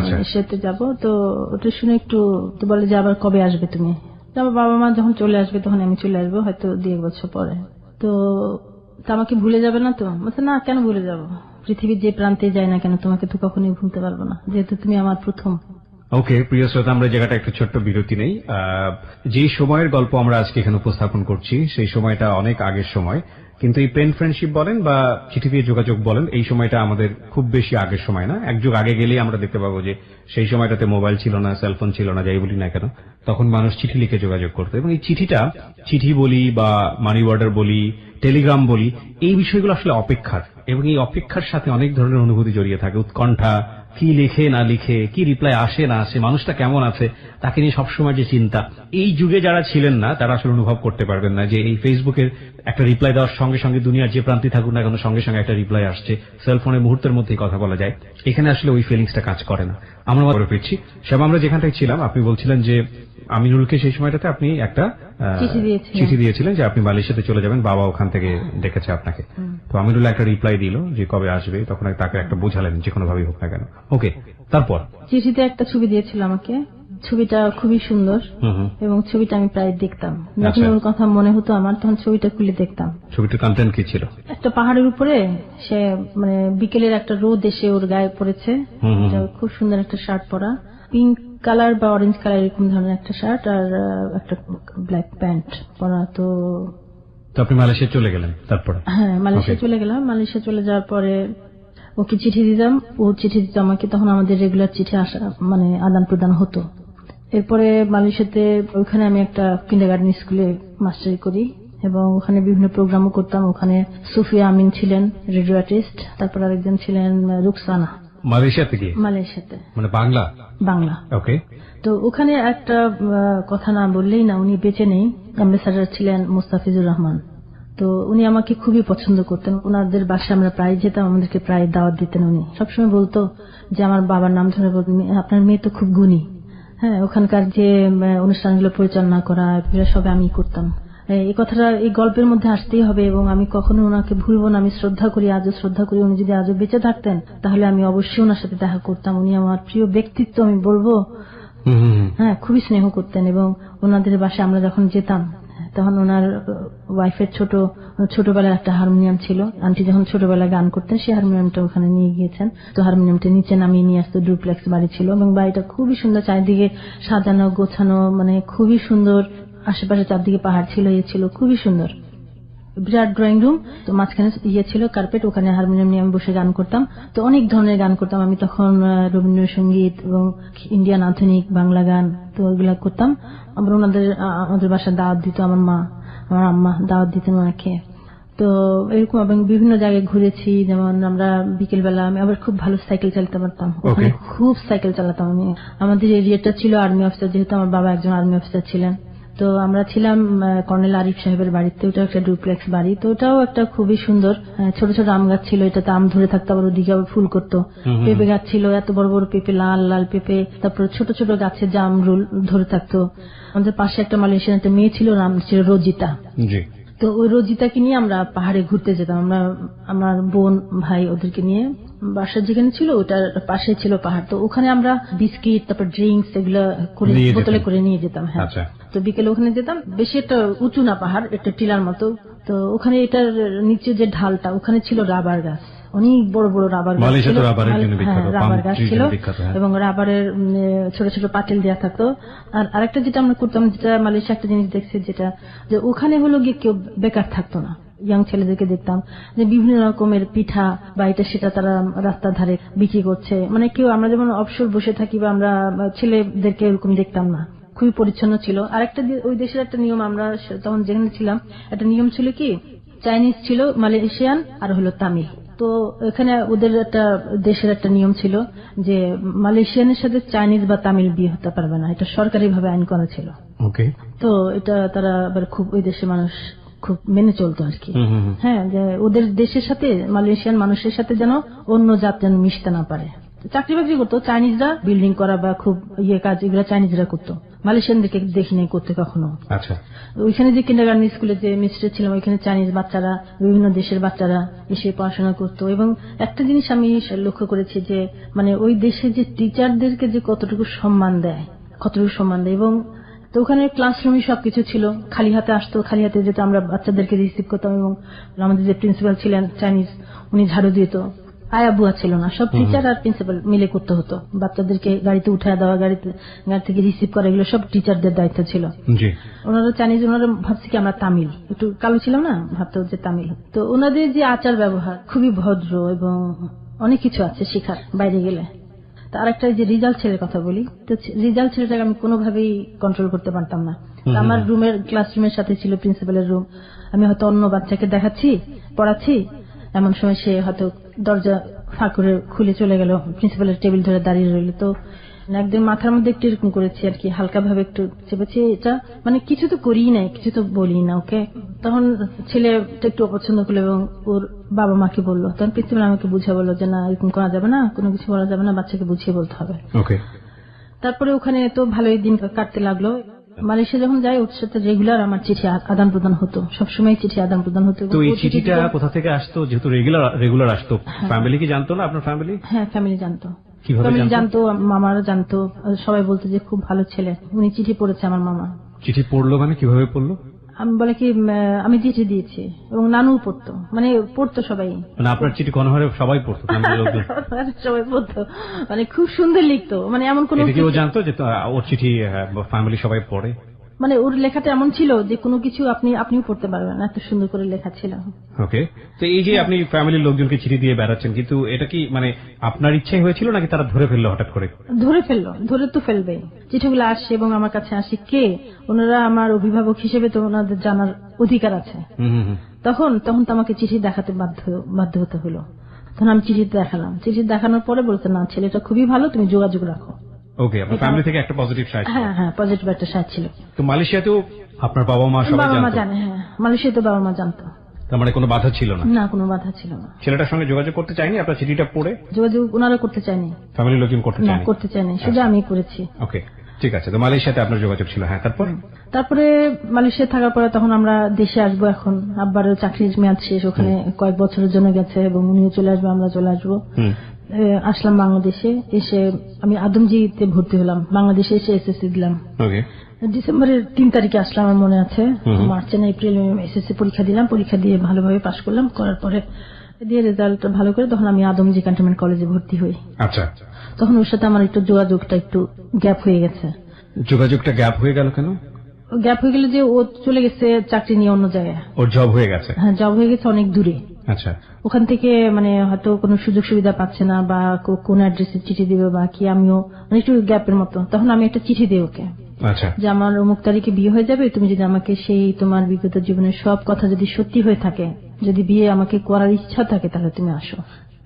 মালয়েশিয়াতে যাব। তো ওটা শুনে একটু তো বলে যে আবার কবে আসবে তুমি? আমার বাবা মা যখন চলে আসবে তখন আমি চলে আসবো, হয়তো 2 বছর পরে। তো আমাকে ভুলে যাবে না? তো বলছে না, কেন ভুলে যাব, পৃথিবীর যে প্রান্তে যাই না কেন তোমাকে তো কখনোই ভুলতে পারবো না, যেহেতু তুমি আমার প্রথম। ওকে, প্রিয় শ্রোতা, আমরা জায়গাটা একটু ছোট্ট বিরতি নেই। যে সময়ের গল্প আমরা আজকে এখানে উপস্থাপন করছি সেই সময়টা অনেক আগের সময়, কিন্তু এই পেন ফ্রেন্ডশিপ বলেন বা চিঠি দিয়ে যোগাযোগ বলেন, এই সময়টা আমাদের খুব বেশি আগের সময় না। এক যুগ আগে গেলেই আমরা দেখতে পাবো যে সেই সময়টাতে মোবাইল ছিল না, সেলফোন ছিল না, যাই বলি না কেন, তখন মানুষ চিঠি লিখে যোগাযোগ করতো। এবং এই চিঠি বলি বা মানি অর্ডার বলি, টেলিগ্রাম বলি, এই বিষয়গুলো আসলে অপেক্ষার, এবং এই অপেক্ষার সাথে অনেক ধরনের অনুভূতি জড়িয়ে থাকে। উৎকণ্ঠা, কি লিখে না লিখে, কি রিপ্লাই আসে না আসে, মানুষটা কেমন আছে তাকে নিয়ে সবসময় যে চিন্তা। এই যুগে যারা ছিলেন না তারা আসলে অনুভব করতে পারবেন না যে এই ফেসবুকের একটা রিপ্লাই দেওয়ার সঙ্গে সঙ্গে দুনিয়ার যে প্রান্তে থাকুক না কেন সঙ্গে সঙ্গে একটা রিপ্লাই আসছে, সেলফোনে মুহূর্তের মধ্যেই কথা বলা যায়। এখানে আসলে ওই ফিলিংসটা কাজ করে না। আমরা মনে পেয়েছি সেবা, আমরা যেখান থেকে ছিলাম, আপনি বলছিলেন যে আমিনুলকে সেই সময়টাতে আপনি একটা চিঠি দিয়েছিলেন যে আপনি মালয়েশিয়াতে চলে যাবেন, বাবা ওখান থেকে ডেকেছে আপনাকে। তো আমিনুল একটা রিপ্লাই দিল যে কবে আসবে, তখন তাকে একটা বোঝালেন যে কোনো ভাবেই হোক না কেন। ওকে, তারপর চিঠিতে একটা ছবি দিয়েছিল আমাকে, ছবিটা খুবই সুন্দর এবং ছবিটা আমি প্রায় দেখতাম, যখন ওর কথা মনে হতো আমার তখন ছবিটা খুলে দেখতাম। ছবিটার কন্টেন্ট কি ছিল? একটা পাহাড়ের উপরে সে মানে বিকেলের একটা রোদ এসে ওর গায়ে পড়েছে, খুব সুন্দর একটা শার্ট পরা, পিঙ্ক কালার বা অরেঞ্জ কালার এরকম ধরনের একটা শার্ট আর একটা ব্ল্যাক প্যান্ট পরা। তো আপনি মালয়েশিয়া চলে গেলেন? তারপরে? হ্যাঁ, মালয়েশিয়া চলে গেলাম। মালয়েশিয়া চলে যাওয়ার পরে ওকে চিঠি দিতাম, ও চিঠি দিত আমাকে, তখন আমাদের রেগুলার চিঠি আসা মানে আদান প্রদান হতো। এরপরে মালয়েশিয়াতে ওখানে আমি একটা কিন্ডারগার্টেন স্কুলে মাস্টারি করি এবং ওখানে বিভিন্ন প্রোগ্রামও করতাম। ওখানে সুফিয়া আমিন ছিলেন রেডিও আর্টিস্ট, তারপর আরেকজন ছিলেন রুকসানা। মালয়েশিয়াতে মানে বাংলা। ওকে। তো ওখানে একটা কথা না বললেই না, উনি বেঁচে নেই, অ্যাম্বাসাডার ছিলেন মুস্তাফিজুর রহমান। তো উনি আমাকে খুবই পছন্দ করতেন, ওনাদের বাসায় আমরা প্রায় যেতাম, আমাদেরকে প্রায় দাওয়াত দিতেন। উনি সবসময় বলতো যে আমার বাবার নাম ধরে বলতেন, আপনার মেয়ে তো খুব গুণী। হ্যাঁ, ওখানকার যে অনুষ্ঠানগুলো পরিচালনা করা সব আমি করতাম। এই কথাটা এই গল্পের মধ্যে আসতেই হবে, এবং আমি কখনো ওনাকে ভুলবো না। আমি শ্রদ্ধা করি, আজও শ্রদ্ধা করি। উনি যদি আজও বেঁচে থাকতেন তাহলে আমি অবশ্যই ওনার সাথে দেখা করতাম। উনি আমার প্রিয় ব্যক্তিত্ব আমি বলবো। হ্যাঁ, খুবই স্নেহ করতেন। এবং ওনাদের বাসায় আমরা যখন যেতাম তখন ওনার ওয়াইফের ছোটবেলার একটা হারমোনিয়াম ছিল। আন্টি যখন ছোটবেলায় গান করতেন সেই হারমোনিয়ামটা ওখানে নিয়ে গিয়েছেন। তো হারমোনিয়ামটা নিচে নামিয়ে নিয়ে আসতো। ডুপ্লেক্স বাড়ি ছিল এবং বাড়িটা খুবই সুন্দর, চারিদিকে সাজানো গোছানো, মানে খুবই সুন্দর। আশেপাশে চারদিকে পাহাড় ছিল, ছিল খুবই সুন্দর। বিরাট ড্রয়িং রুম, তো মাঝখানে ছিল কার্পেট, ওখানে হারমোনিয়াম নিয়ে আমি বসে গান করতাম। তো অনেক ধরনের গান করতাম আমি তখন, রবীন্দ্রসঙ্গীত এবং ইন্ডিয়ান আধুনিক বাংলা গান, তো ওইগুলা করতাম। আবার আমাদের বাসায় দাওয়াত দিত আমার মা, আমার আম্মা দাওয়াত দিতেন ওনাকে। তো এরকম এবং বিভিন্ন জায়গায় ঘুরেছি। যেমন আমরা বিকেল বেলা, আমি আবার খুব ভালো সাইকেল চালাতে পারতাম, ওখানে খুব সাইকেল চালাতাম আমি। আমাদের এরিয়াটা ছিল আর্মি অফিসার, যেহেতু আমার বাবা একজন আর্মি অফিসার ছিলেন। তো আমরা ছিলাম কর্নেল আরিফ সাহেবের বাড়িতে, ওটা একটা ডুপ্লেক্স বাড়ি। তো ওটাও একটা খুবই সুন্দর, ছোট ছোট আম গাছ ছিল, এটাতে আম ধরে থাকতো, আবার ওদিকে আবার ফুল করতো। পেঁপে গাছ ছিল, এত বড় বড় পেঁপে, লাল লাল পেঁপে। তারপর ছোট ছোট গাছে জাম ধরে থাকতো। আমাদের পাশে একটা মালয়েশিয়ান একটা মেয়ে ছিল, নাম ছিল রোজিতা। তো ওই রোজিতাকে নিয়ে আমরা পাহাড়ে ঘুরতে যেতাম। আমরা আমার বোন ভাই ওদেরকে নিয়ে, বাসা যেখানে ছিল ওটার পাশে ছিল পাহাড়। তো ওখানে আমরা বিস্কিট, তারপর ড্রিঙ্কস এগুলো করে বোতলে করে নিয়ে যেতাম। হ্যাঁ, তো বিকেলে ওখানে যেতাম। বেশি একটা উঁচু না পাহাড়, একটা টিলার মতো। তো ওখানে এটার নিচে যে ঢালটা, ওখানে ছিল রাবার গাছ, অনেক বড় বড় রাবার গাছ ছিল। রাবার গাছ ছিল এবং রাবারের ছোট ছোট পাতিল দেওয়া থাকতো। আর আরেকটা যেটা আমরা করতাম, যেটা মালয়েশিয়া একটা জিনিস দেখছি, যেটা যে ওখানে হলো গিয়ে কেউ বেকার থাকতো না। ইয়াং ছেলেদেরকে দেখতাম যে বিভিন্ন রকমের পিঠা বা এটা সেটা তারা রাস্তার ধারে বিক্রি করছে। মানে কেউ, আমরা যেমন অবসর বসে থাকি বা আমরা ছেলেদেরকে এরকম দেখতাম না, খুবই পরিচ্ছন্ন ছিল। আরেকটা ওই দেশের একটা নিয়ম, আমরা তখন যেখানে ছিলাম একটা নিয়ম ছিল কি, চাইনিজ ছিল, মালয়েশিয়ান আর হলো তামিল। তো এখানে ওদের একটা দেশের একটা নিয়ম ছিল যে মালয়েশিয়ানের সাথে চাইনিজ বা তামিল বিয়ে হতে পারবে না, এটা সরকারি ভাবে আইন করা ছিল। তো এটা তারা খুব, ওই দেশের মানুষ খুব মেনে চলতো আর কি। হ্যাঁ, যে ওদের দেশের সাথে মালয়েশিয়ান মানুষের সাথে যেন অন্য জাত যেন মিশতে না পারে। চাকরি বাকরি করতো চাইনিজরা, বিল্ডিং করা বা খুব কাজ, এগুলো চাইনিজরা করতো, মালয়েশিয়ানদেরকে দেখিনি করতে কখনো। আচ্ছা, ওইখানে যে কিন্ডারগার্টেন স্কুলে যে মিস্টার ছিলাম, ওইখানে চাইনিজ বাচ্চারা, বিভিন্ন দেশের বাচ্চারা এসে পড়াশোনা করতো। এবং একটা জিনিস আমি লক্ষ্য করেছি যে মানে ওই দেশে যে টিচারদেরকে যে কতটুকু সম্মান দেয়। এবং তো ওখানে ক্লাসরুমে সবকিছু ছিল, খালি হাতে আসতো, খালি হাতে যেত, আমরা বাচ্চাদেরকে রিসিভ করতাম। এবং আমাদের যে প্রিন্সিপাল ছিলেন চাইনিজ, উনি ঝাড়ু দিত, আয়া বুয়া ছিল না, সব টিচার আর প্রিন্সিপাল মিলে করতে হতো। বাচ্চাদেরকে গাড়িতে উঠায় দেওয়া, গাড়ি থেকে রিসিভ করা, এগুলো সব টিচারদের দায়িত্ব ছিল। ওনারা চাইনিজ, ওনারা ভাবছে কি আমরা তামিল, একটু কালো ছিলাম না, ভাবতো যে তামিল। তো ওনাদের যে আচার ব্যবহার খুবই ভদ্র এবং অনেক কিছু আছে শেখার বাইরে গেলে। আর একটা যে রিজাল্ট ছেলের কথা বলি, তো রিজাল্ট ছেলেটাকে আমি কোনোভাবেই কন্ট্রোল করতে পারতাম না। আমার রুমের, ক্লাসরুমের সাথে ছিল প্রিন্সিপালের রুম। আমি হয়তো অন্য বাচ্চাকে দেখাচ্ছি, পড়াচ্ছি, এমন সময় সে হয়তো দরজা ফাঁক করে খুলে চলে গেল, প্রিন্সিপালের টেবিল ধরে দাঁড়িয়ে রইল। তো একদিন মাথার মধ্যে একটু এরকম করেছি আর কি, হালকা ভাবে একটু চেপেছি, এটা মানে কিছু তো করিই নাই, কিছু তো বলি না ওকে। তখন ছেলেটা একটু অপছন্দ করলো এবং ওর বাবা মাকে বললো। তখন প্রিন্সিপাল আমাকে বুঝিয়ে বললো যে না, এরকম করা যাবে না, কোনো কিছু বলা যাবে না, বাচ্চাকে বুঝিয়ে বলতে হবে। তারপরে ওখানে তো ভালোই দিন কাটতে লাগলো। মালয়েশিয়া যখন যাই, ওর সাথে রেগুলার আমার চিঠি আদান প্রদান হতো, সবসময় চিঠি আদান প্রদান হতো। তো এই চিঠিটা কোথা থেকে আসতো, যেহেতু রেগুলার আসতো? ফ্যামিলি কি জানতো না, আপনার ফ্যামিলি? হ্যাঁ, ফ্যামিলি জানতো, ফ্যামিলি জানতো, মামারা জানতো, সবাই বলতো যে খুব ভালো ছেলে, উনি চিঠি পড়েছে। আমার মামা চিঠি পড়লো, মানে কিভাবে পড়লো? আমি বলে কি, আমি চিঠি দিয়েছি এবং নানু পড়তো, মানে পড়তো সবাই। মানে আপনার চিঠি গণহারে সবাই পড়তো? সবাই পড়তো, মানে খুব সুন্দর লিখতো, মানে এমন কোন কেউ জানতো যে ওর চিঠি ফ্যামিলি সবাই পড়ে? মানে ওর লেখাটা এমন ছিল যে কোনো কিছু আপনিও পড়তে পারবেন, এত সুন্দর করে লেখা ছিল। ওকে, তো এই যে আপনি ফ্যামিলির লোকজনকে চিঠি দিয়ে বেড়াচ্ছেন, কিন্তু এটা কি মানে আপনার ইচ্ছাই হয়েছিল নাকি তারা ধরে ফেললো হঠাৎ করে? ধরে তো ফেলবে, চিঠিগুলো আসছে এবং আমার কাছে আসে কে, ওনারা আমার অভিভাবক হিসেবে তো ওনাদের জানার অধিকার আছে। তখন তো আমাকে চিঠি দেখাতে বাধ্য হতে হলো। তখন আমি চিঠি দেখালাম, চিঠি দেখানোর পরে বলতে না, ছেলেটা খুবই ভালো, তুমি যোগাযোগ রাখো। ওকে, আপনার ফ্যামিলি থেকে একটা পজিটিভ সাইড? হ্যাঁ, পজিটিভ একটা সাইড ছিল। তো মালয়েশিয়াতেও আপনার বাবা মা সবাই জানে? হ্যাঁ, মালয়েশিয়াতে বাবা মা জানতো। তার মানে কোনো বাধা ছিল না? না, কোনো বাধা ছিল না। ছেলেটার সঙ্গে যোগাযোগ করতে চাইনি আপনার চিঠিটা পড়ে? যোগাযোগ ওনারা করতে চাইনি, ফ্যামিলির লোকজন করতে চায়নি? করতে চাইনি, শুধু আমি করেছি। ওকে, ঠিক আছে, তো মালয়েশিয়াতে আপনার যোগাযোগ ছিল। হ্যাঁ, তারপরে মালয়েশিয়া থাকার পরে তখন আমরা দেশে আসবো। এখন আব্বারও চাকরির মেয়াদ শেষ, ওখানে কয়েক বছরের জন্য গেছে এবং উনিও চলে আসবে, আমরা চলে আসবো। আসলাম বাংলাদেশে, এসে আমি আদমজিতে ভর্তি হলাম। বাংলাদেশে এসে এসএসসি দিলাম। ডিসেম্বরের 3 তারিখে আসলাম, আমার মনে আছে। মার্চে না এপ্রিলে এসএসসি পরীক্ষা দিলাম, পরীক্ষা দিয়ে ভালোভাবে পাশ করলাম। করার পরে দিয়ে রেজাল্ট ভালো করে তখন আমি আদমজি ক্যান্টনমেন্ট কলেজে ভর্তি হই। আচ্ছা, তখন ওর সাথে আমার একটু যোগাযোগটা একটু গ্যাপ হয়ে গেছে। যোগাযোগটা গ্যাপ হয়ে গেল কেন? গ্যাপ হয়ে গেল যে ও চলে গেছে চাকরি নিয়ে অন্য জায়গায়। ওর জব হয়ে গেছে? হ্যাঁ, জব হয়ে গেছে অনেক দূরে। আচ্ছা, ওখান থেকে মানে হয়তো কোনো সুযোগ সুবিধা পাচ্ছে না, বা কোন অ্যাড্রেসে চিঠি দিবে বা কি, আমিও একটু গ্যাপের মতো। তখন আমি একটা চিঠি দিই ওকে, আচ্ছা, যে আমার অমুক তারিখে বিয়ে হয়ে যাবে, তুমি যদি আমাকে সেই তোমার বিগত জীবনের সব কথা যদি সত্যি হয়ে থাকে, যদি বিয়ে আমাকে করার ইচ্ছা থাকে, তাহলে তুমি আসো।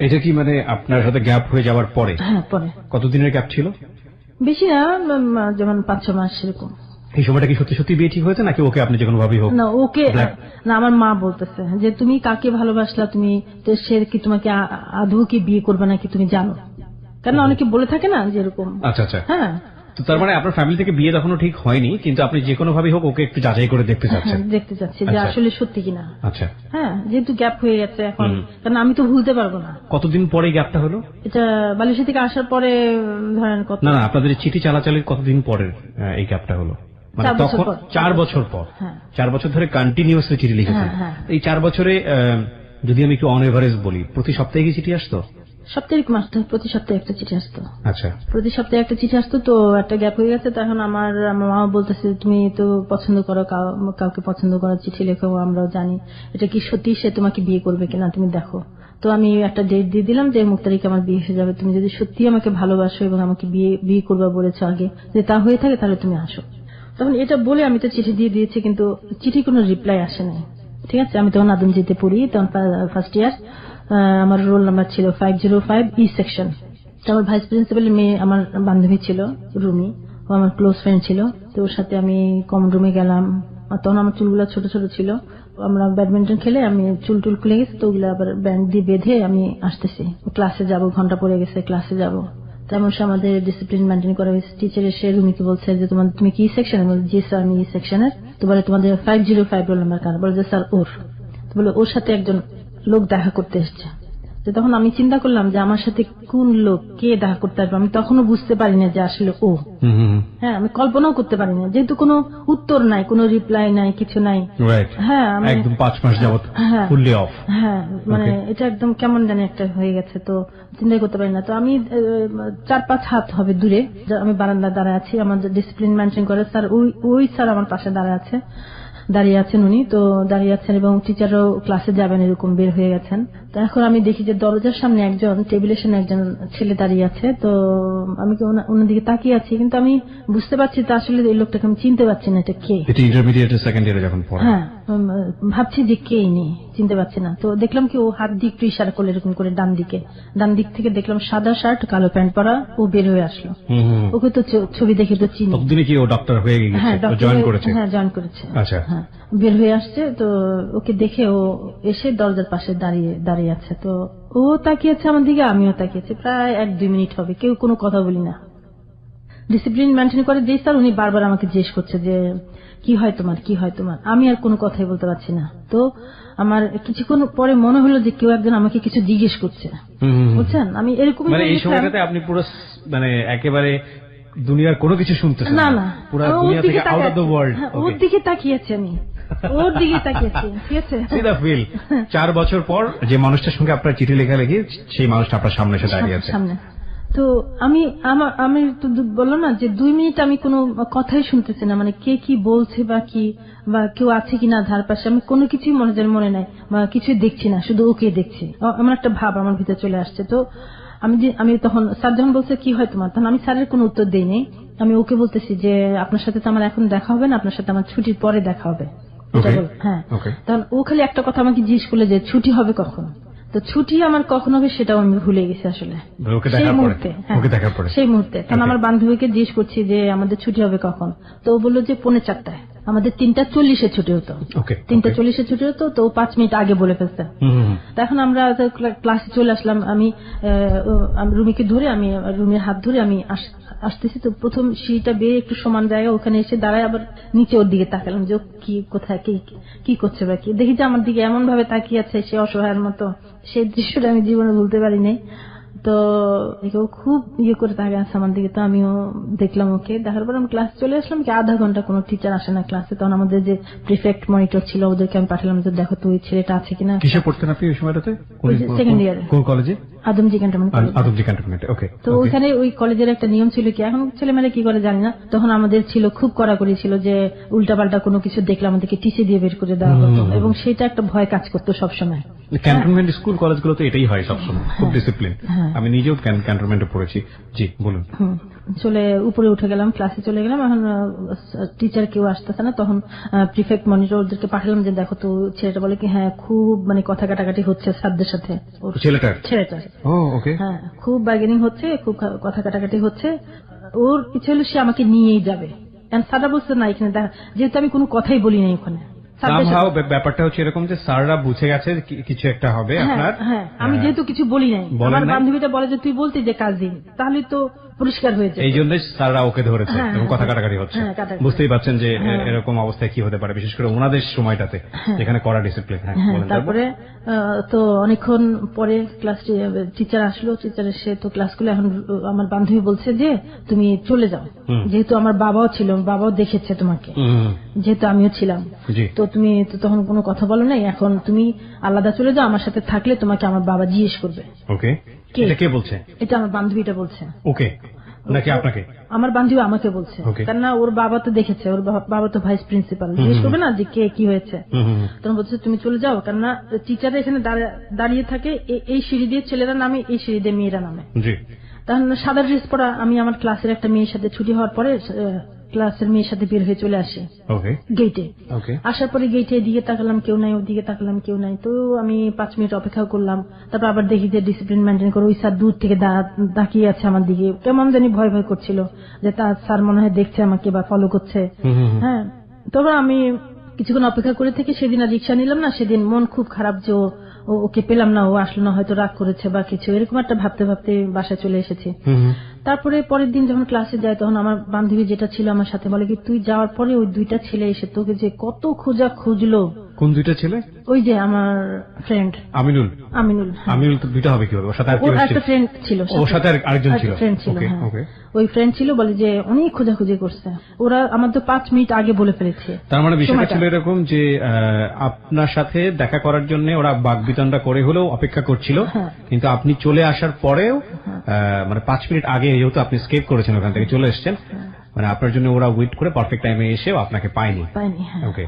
এটা কি মানে আপনার সাথে গ্যাপ হয়ে যাওয়ার পরে? হ্যাঁ, পরে। কতদিনের গ্যাপ ছিল? বেশি না, যেমন 5-6 মাস এরকম। এই সময়টা কি সত্যি সত্যি বিয়ে ঠিক হয়েছে নাকি ওকে আপনি যে কোনো ভাবেই হোক? না, ওকে না, আমার মা বলতেছে যে তুমি কাকে ভালোবাসলা, তুমি তো সে কি তোমাকে আদৌ কি বিয়ে করবে নাকি তুমি জানো, কেন অনেকে বলে থাকে না যেরকম। আচ্ছা আচ্ছা, হ্যাঁ। তো তার মানে আপনার ফ্যামিলি থেকে বিয়ে তখনও ঠিক হয়নি, কিন্তু আপনি যে কোনো ভাবেই হোক ওকে একটু যাচাই করে দেখতে চাচ্ছেন? দেখতে চাচ্ছি যে আসলে সত্যি কিনা। আচ্ছা, হ্যাঁ, যেহেতু গ্যাপ হয়ে গেছে এখন, কারণ আমি তো ভুলতে পারবো না। কতদিন পরে গ্যাপটা হলো? এটা মালয়েশিয়া থেকে আসার পরে ধরেন কত না, আপনাদের চিঠি চালাচালির কতদিন পরের এই গ্যাপটা হলো? মানে তখন 4 বছর পর। 4 বছর ধরে কন্টিনিউয়াসলি চিঠি লিখেছেন। এই 4 বছরে যদি আমি একটু অন এভারেজ বলি, প্রতি সপ্তাহে কি চিঠি আসতো? সাপ্তাহিক মাসটা প্রতি সপ্তাহে একটা চিঠি আসতো। আচ্ছা, প্রতি সপ্তাহে একটা চিঠি আসতো। তো একটা গ্যাপ হয়ে গেছে। তখন আমার মা বলতেছে তুমি তো পছন্দ করো, কাউকে পছন্দ করার চিঠি লেখো, আমরাও জানি এটা কি সত্যি সে তোমাকে বিয়ে করবে কিনা তুমি দেখো। তো আমি একটা ডেট দিয়ে দিলাম যে অমুক তারিখে আমার বিয়ে হয়ে যাবে, তুমি যদি সত্যি আমাকে ভালোবাসো এবং আমাকে বিয়ে করবা বলেছো আগে, যদি তা হয়ে থাকে তাহলে তুমি আসো। তখন এটা বলে আমি তো চিঠি দিয়ে দিয়েছি, কিন্তু চিঠি কোনো রিপ্লাই আসে নাই। ঠিক আছে, আমি তখন আদমজিতে পড়ি, তখন ফার্স্ট ইয়ার। আমার রোল নাম্বার ছিল 505 ই সেকশন। আমার ভাইস প্রিন্সিপালের মেয়ে আমার বান্ধবী ছিল, রুমি, ও আমার ক্লোজ ফ্রেন্ড ছিল। তো ওর সাথে আমি কমন রুমে গেলাম। তখন আমার চুলগুলো ছোট ছোট ছিল, আমরা ব্যাডমিন্টন খেলে আমি চুল খুলে গেছে, তো ওগুলো আবার ব্যান্ড দিয়ে বেঁধে আমি আসতেছি, ক্লাসে যাব, ঘন্টা পড়ে গেছে, ক্লাসে যাব। তেমন সে আমাদের ডিসিপ্লিন মেনটেন করা হয়েছে। টিচার এসে রুমিকে বলছে যে তুমি কি সেকশন? জি স্যার, আমি এই সেকশনের। তো বলে তোমাদের 505 রোল নাম্বার কার? বলে যে স্যার ওর। তো বলে ওর সাথে একজন লোক দেখা করতে এসছে। তো তখন আমি চিন্তা করলাম যে আমার সাথে কোন লোক, কে দেখা করতে আসবে। আমি তখনও বুঝতে পারি না যে আসলে ও। হ্যাঁ, আমি কল্পনাও করতে পারি না, যেহেতু কোনো উত্তর নাই, কোনো রিপ্লাই নাই, কিছু নাই। হ্যাঁ, একদম 5 মাস যাবত ফুললি অফ। হ্যাঁ, মানে এটা একদম কেমন জানি একটা হয়ে গেছে। তো চিন্তাই করতে পারি না। তো আমি 4-5 হাত হবে দূরে আমি বারান্দা দাঁড়ায় আছি। আমার ডিসিপ্লিন মেনটেন করে স্যার, ওই স্যার আমার পাশে দাঁড়িয়ে আছেন উনি। তো দাঁড়িয়ে আছেন এবং টিচারও ক্লাসে যাবেন এরকম বের হয়ে গেছেন। তো এখন আমি দেখি যে দরজার সামনে একজন, টেবিলের সামনে একজন ছেলে দাঁড়িয়ে আছে। তো আমি ওনার দিকে তাকিয়ে আছি, কিন্তু আমি বুঝতে পারছি তো আসলে এই লোকটাকে আমি চিনতে পারছি না এটা কে। এটা ইন্টারমিডিয়েট সেকেন্ড ইয়ারে যখন পড়ে। হ্যাঁ, ভাবছি যে কে ইনি, চিনতে পারছি না। তো দেখলাম কি ও হাত দিয়ে একটু ইশারা করলো এরকম করে ডান দিক থেকে দেখলাম সাদা শার্ট কালো প্যান্ট পরা, ও বের হয়ে আসলো। ওকে তো ছবি দেখে তো চিনি। ততদিনে কি ও ডক্টর হয়ে গেছে? হ্যাঁ, জয়েন করেছে। হ্যাঁ, জয়েন করেছে। আচ্ছা, হ্যাঁ, বের হয়ে আসছে। তো ওকে দেখে ও এসে দরজার পাশে দাঁড়িয়ে আছে। তো ও তাকিয়েছে আমার দিকে, আমিও তাকিয়েছি। প্রায় 1-2 মিনিট হবে, কেউ কোনো কথা বলি না। ডিসিপ্লিন মেনটেন করে যে স্যার, উনি বারবার আমাকে জিজ্ঞেস করছে যে কি হয় তোমার। আমি আর কোনো কথাই বলতে পারছি না। তো আমার কিছুক্ষণ পরে মনে হলো যে কেউ একজন আমাকে কিছু জিজ্ঞেস করছে, বুঝছেন। আমি এরকম মানে এই সময়টাতে আপনি পুরো মানে একেবারে দুনিয়ার কোনো কিছু শুনতেছেন না, পুরো দুনিয়া থেকে আউট অফ দ্য ওয়ার্ল্ড। ওর দিকে তাকিয়েছি আমি, ওর দিকে তাকিয়েছি। ঠিক আছে, সি দা ফিল। 4 বছর পর যে মানুষটার সঙ্গে আপনার চিঠি লেখালেখি, সেই মানুষটা আপনার সামনে এসে দাঁড়িয়ে আছে। তো আমি তো বললো না যে 2 মিনিট আমি কোনো কথাই শুনতেছি না, মানে কে কি বলছে বা কেউ আছে কিনা ধার পাশে, আমি কোনো কিছুই মনে নাই বা কিছুই দেখছি না, শুধু ওকে দেখছি। এমন একটা ভাব আমার ভিতরে চলে আসছে। তো আমি তখন স্যার যখন বলছে কি হয় তোমার, তখন আমি স্যারের কোনো উত্তর দেইনি। আমি ওকে বলতেছি যে আপনার সাথে তো আমার এখন দেখা হবে না, আপনার সাথে আমার ছুটির পরে দেখা হবে। হ্যাঁ, তখন ও খালি একটা কথা আমাকে জিজ্ঞেস করলে যে ছুটি হবে কখন। তো ছুটি আমার কখন হবে সেটাও আমি ভুলে গেছি আসলে সেই মুহূর্তে। কারণ আমার বান্ধবীকে জিজ্ঞেস করছি যে আমাদের ছুটি হবে কখন, তো ও বললো যে 4:45। আমাদের 3:40 ছুটি হতো। 3:40 ছুটি হতো, তো 5 মিনিট আগে বলে ফেলছে। তখন আমরা ক্লাসে চলে আসলাম। আমি রুমিকে ধরে, আমি রুমের হাত ধরে আমি আসতেছি, তো প্রথম সিঁড়িটা বেয়ে একটু সমান জায়গা, ওখানে এসে দাঁড়ায় আবার নিচে ওর দিকে তাকালাম যে কি কোথায় কি করছে বা কি, দেখি যে আমার দিকে এমন ভাবে তাকিয়ে আছে সে অসহায়ের মতো। সেই দৃশ্যটা আমি জীবনে ভুলতে পারিনি। তো খুব করে তাকিয়ে আছে আমার দিকে, তো আমিও দেখলাম ওকে। দেখার পর আমি ক্লাস চলে আসলাম। কি আধা ঘন্টা কোনো টিচার আসে না ক্লাসে। তখন আমাদের যে প্রিফেক্ট মনিটর ছিল ওদেরকে আমি পাঠালাম যে দেখো তো ওই ছেলেটা আছে কিনা। কিসে পড়তেন আপনি ওই সময়টাতে? সেকেন্ড ইয়ারে। কোন কলেজে? আদমজি ক্যান্টনমেন্ট। ওকে। তো ওইখানে ওই কলেজের একটা নিয়ম ছিল কি, এখন ছেলেমেয়েরা কি করে জানি না, তখন আমাদের ছিল খুব কড়াকড়ি ছিল যে উল্টাপাল্টা কোনো কিছু দেখলে আমাদেরকে টিসি দিয়ে বের করে দেওয়া হতো, এবং সেটা একটা ভয় কাজ করতো সবসময়। ক্যান্টনমেন্ট স্কুল কলেজগুলো তো এটাই হয় সবসময়, খুব ডিসিপ্লিন। আমি নিজেও ক্যান্টনমেন্টে পড়েছি। জি বলুন। চলে উপরে উঠে গেলাম, ক্লাসে চলে গেলাম। এখন টিচার কেউ আসতেছে না, তখন প্রিফেক্ট মনিটর ওদেরকে পাঠালাম যে দেখো তো ছেলেটা বলে কি হ্যাঁ খুব কথা কাটাকাটি হচ্ছে স্যারদের সাথে। ছেলেটার হ্যাঁ খুব বার্গেনিং হচ্ছে, খুব কথা কাটাকাটি হচ্ছে। ওর ইচ্ছে হলো সে আমাকে নিয়েই যাবে। স্যাররা বলছে না এখানে, যেহেতু আমি কোনো কথাই বলি নাই ওখানে। ব্যাপারটা হচ্ছে এরকম যে স্যাররা বুঝে গেছে কিছু একটা হবে আপনার। হ্যাঁ আমি যেহেতু কিছু বলি নাই, আমার বান্ধবীটা বলে যে তুই বলতি যে কাজিন, তাহলে তো পরিষ্কার হয়ে যায়। এই জন্য স্যাররা ওকে ধরেছে এবং কথা কাটাকাটি হচ্ছে। বুঝতেই পারছেন যে এরকম অবস্থায় কি হতে পারে, বিশেষ করে ওনাদের সময়টাতে যেখানে কড়া ডিসিপ্লিন। তারপরে তো অনেকক্ষণ পরে ক্লাস টিচার আসলো। টিচার এসে তো ক্লাসগুলো, এখন আমার বান্ধবী বলছে যে তুমি চলে যাও, যেহেতু আমার বাবাও ছিল, বাবাও দেখেছে তোমাকে, যেহেতু আমিও ছিলাম, তো তুমি তো তখন কোনো কথা বলো নাই, এখন তুমি আলাদা চলে যাও, আমার সাথে থাকলে তোমাকে আমার বাবা জিজ্ঞেস করবে। ওকে, কে বলছে? এটা আমার বান্ধবীটা বলছে। ওকে, নাকি আপনাকে? আমার বান্ধবী আমাকে বলছে, কেননা ওর বাবা তো দেখেছে, ওর বাবা তো ভাইস প্রিন্সিপাল, জিজ্ঞেস করবে না যে কে কি হয়েছে। তখন বলছে তুমি চলে যাও, কেননা টিচার এখানে দাঁড়িয়ে থাকে, এই সিঁড়ি দিয়ে ছেলেরা নামে, এই সিঁড়ি দিয়ে মেয়েরা নামে। তখন সাদা ড্রেস পরা আমি আমার ক্লাসের একটা মেয়ের সাথে ছুটি হওয়ার পরে ক্লাসের মেয়ের সাথে বের হয়ে চলে আসে গেটে। আসার পরে গেটে এদিকে তাকালাম কেউ নাই, ওদিকে তাকালাম কেউ নাই। তো আমি 5 মিনিট অপেক্ষা করলাম। তারপর আবার দেখি যে ডিসিপ্লিন মেনটেন করে ওই স্যার দূর থেকে তাকিয়ে আছে আমার দিকে, কেমন জানি ভয় ভয় করছিল যে তার স্যার মনে হয় দেখছে আমাকে বা ফলো করছে। হ্যাঁ, তবে আমি কিছুক্ষণ অপেক্ষা করে থেকে সেদিন আর রিক্সা নিলাম না। সেদিন মন খুব খারাপ যে ওকে পেলাম না, ও আসলো না, হয়তো রাগ করেছে বা কিছু, এরকম একটা ভাবতে ভাবতে বাসায় চলে এসেছি। তারপরে পরের দিন যখন ক্লাসে যাই, তখন আমার বান্ধবী যেটা ছিল আমার সাথে বলে কি তুই যাওয়ার পরে ওই 2টা ছেলে এসে তোকে যে কত খুঁজলো। কোন 2টা ছেলে? ওই যে আমার ফ্রেন্ড আমিনুল। আমিনুল তো 2টা হবে কিভাবে? ওর সাথে আরেকটা ফ্রেন্ড ছিল, ওর সাথে আরেকজন ছিল, ফ্রেন্ড ছিল। ওই ফ্রেন্ড ছিল, বলে যে অনেক খোঁজাখুঁজি করছে ওরা, আমার তো 5 মিনিট আগে বলে ফেলেছে। তার মানে বিষয়টা ছিল এরকম যে আপনার সাথে দেখা করার জন্য ওরা বাকবিতণ্ডা করে হলেও অপেক্ষা করছিল, কিন্তু আপনি চলে আসার পরেও মানে 5 মিনিট আগে, যেহেতু আপনি স্কেপ করেছেন ওখান থেকে চলে এসেছেন, মানে আপনার জন্য ওরা ওয়েট করে পারফেক্ট টাইমে এসেও আপনাকে পায়নি। ওকে,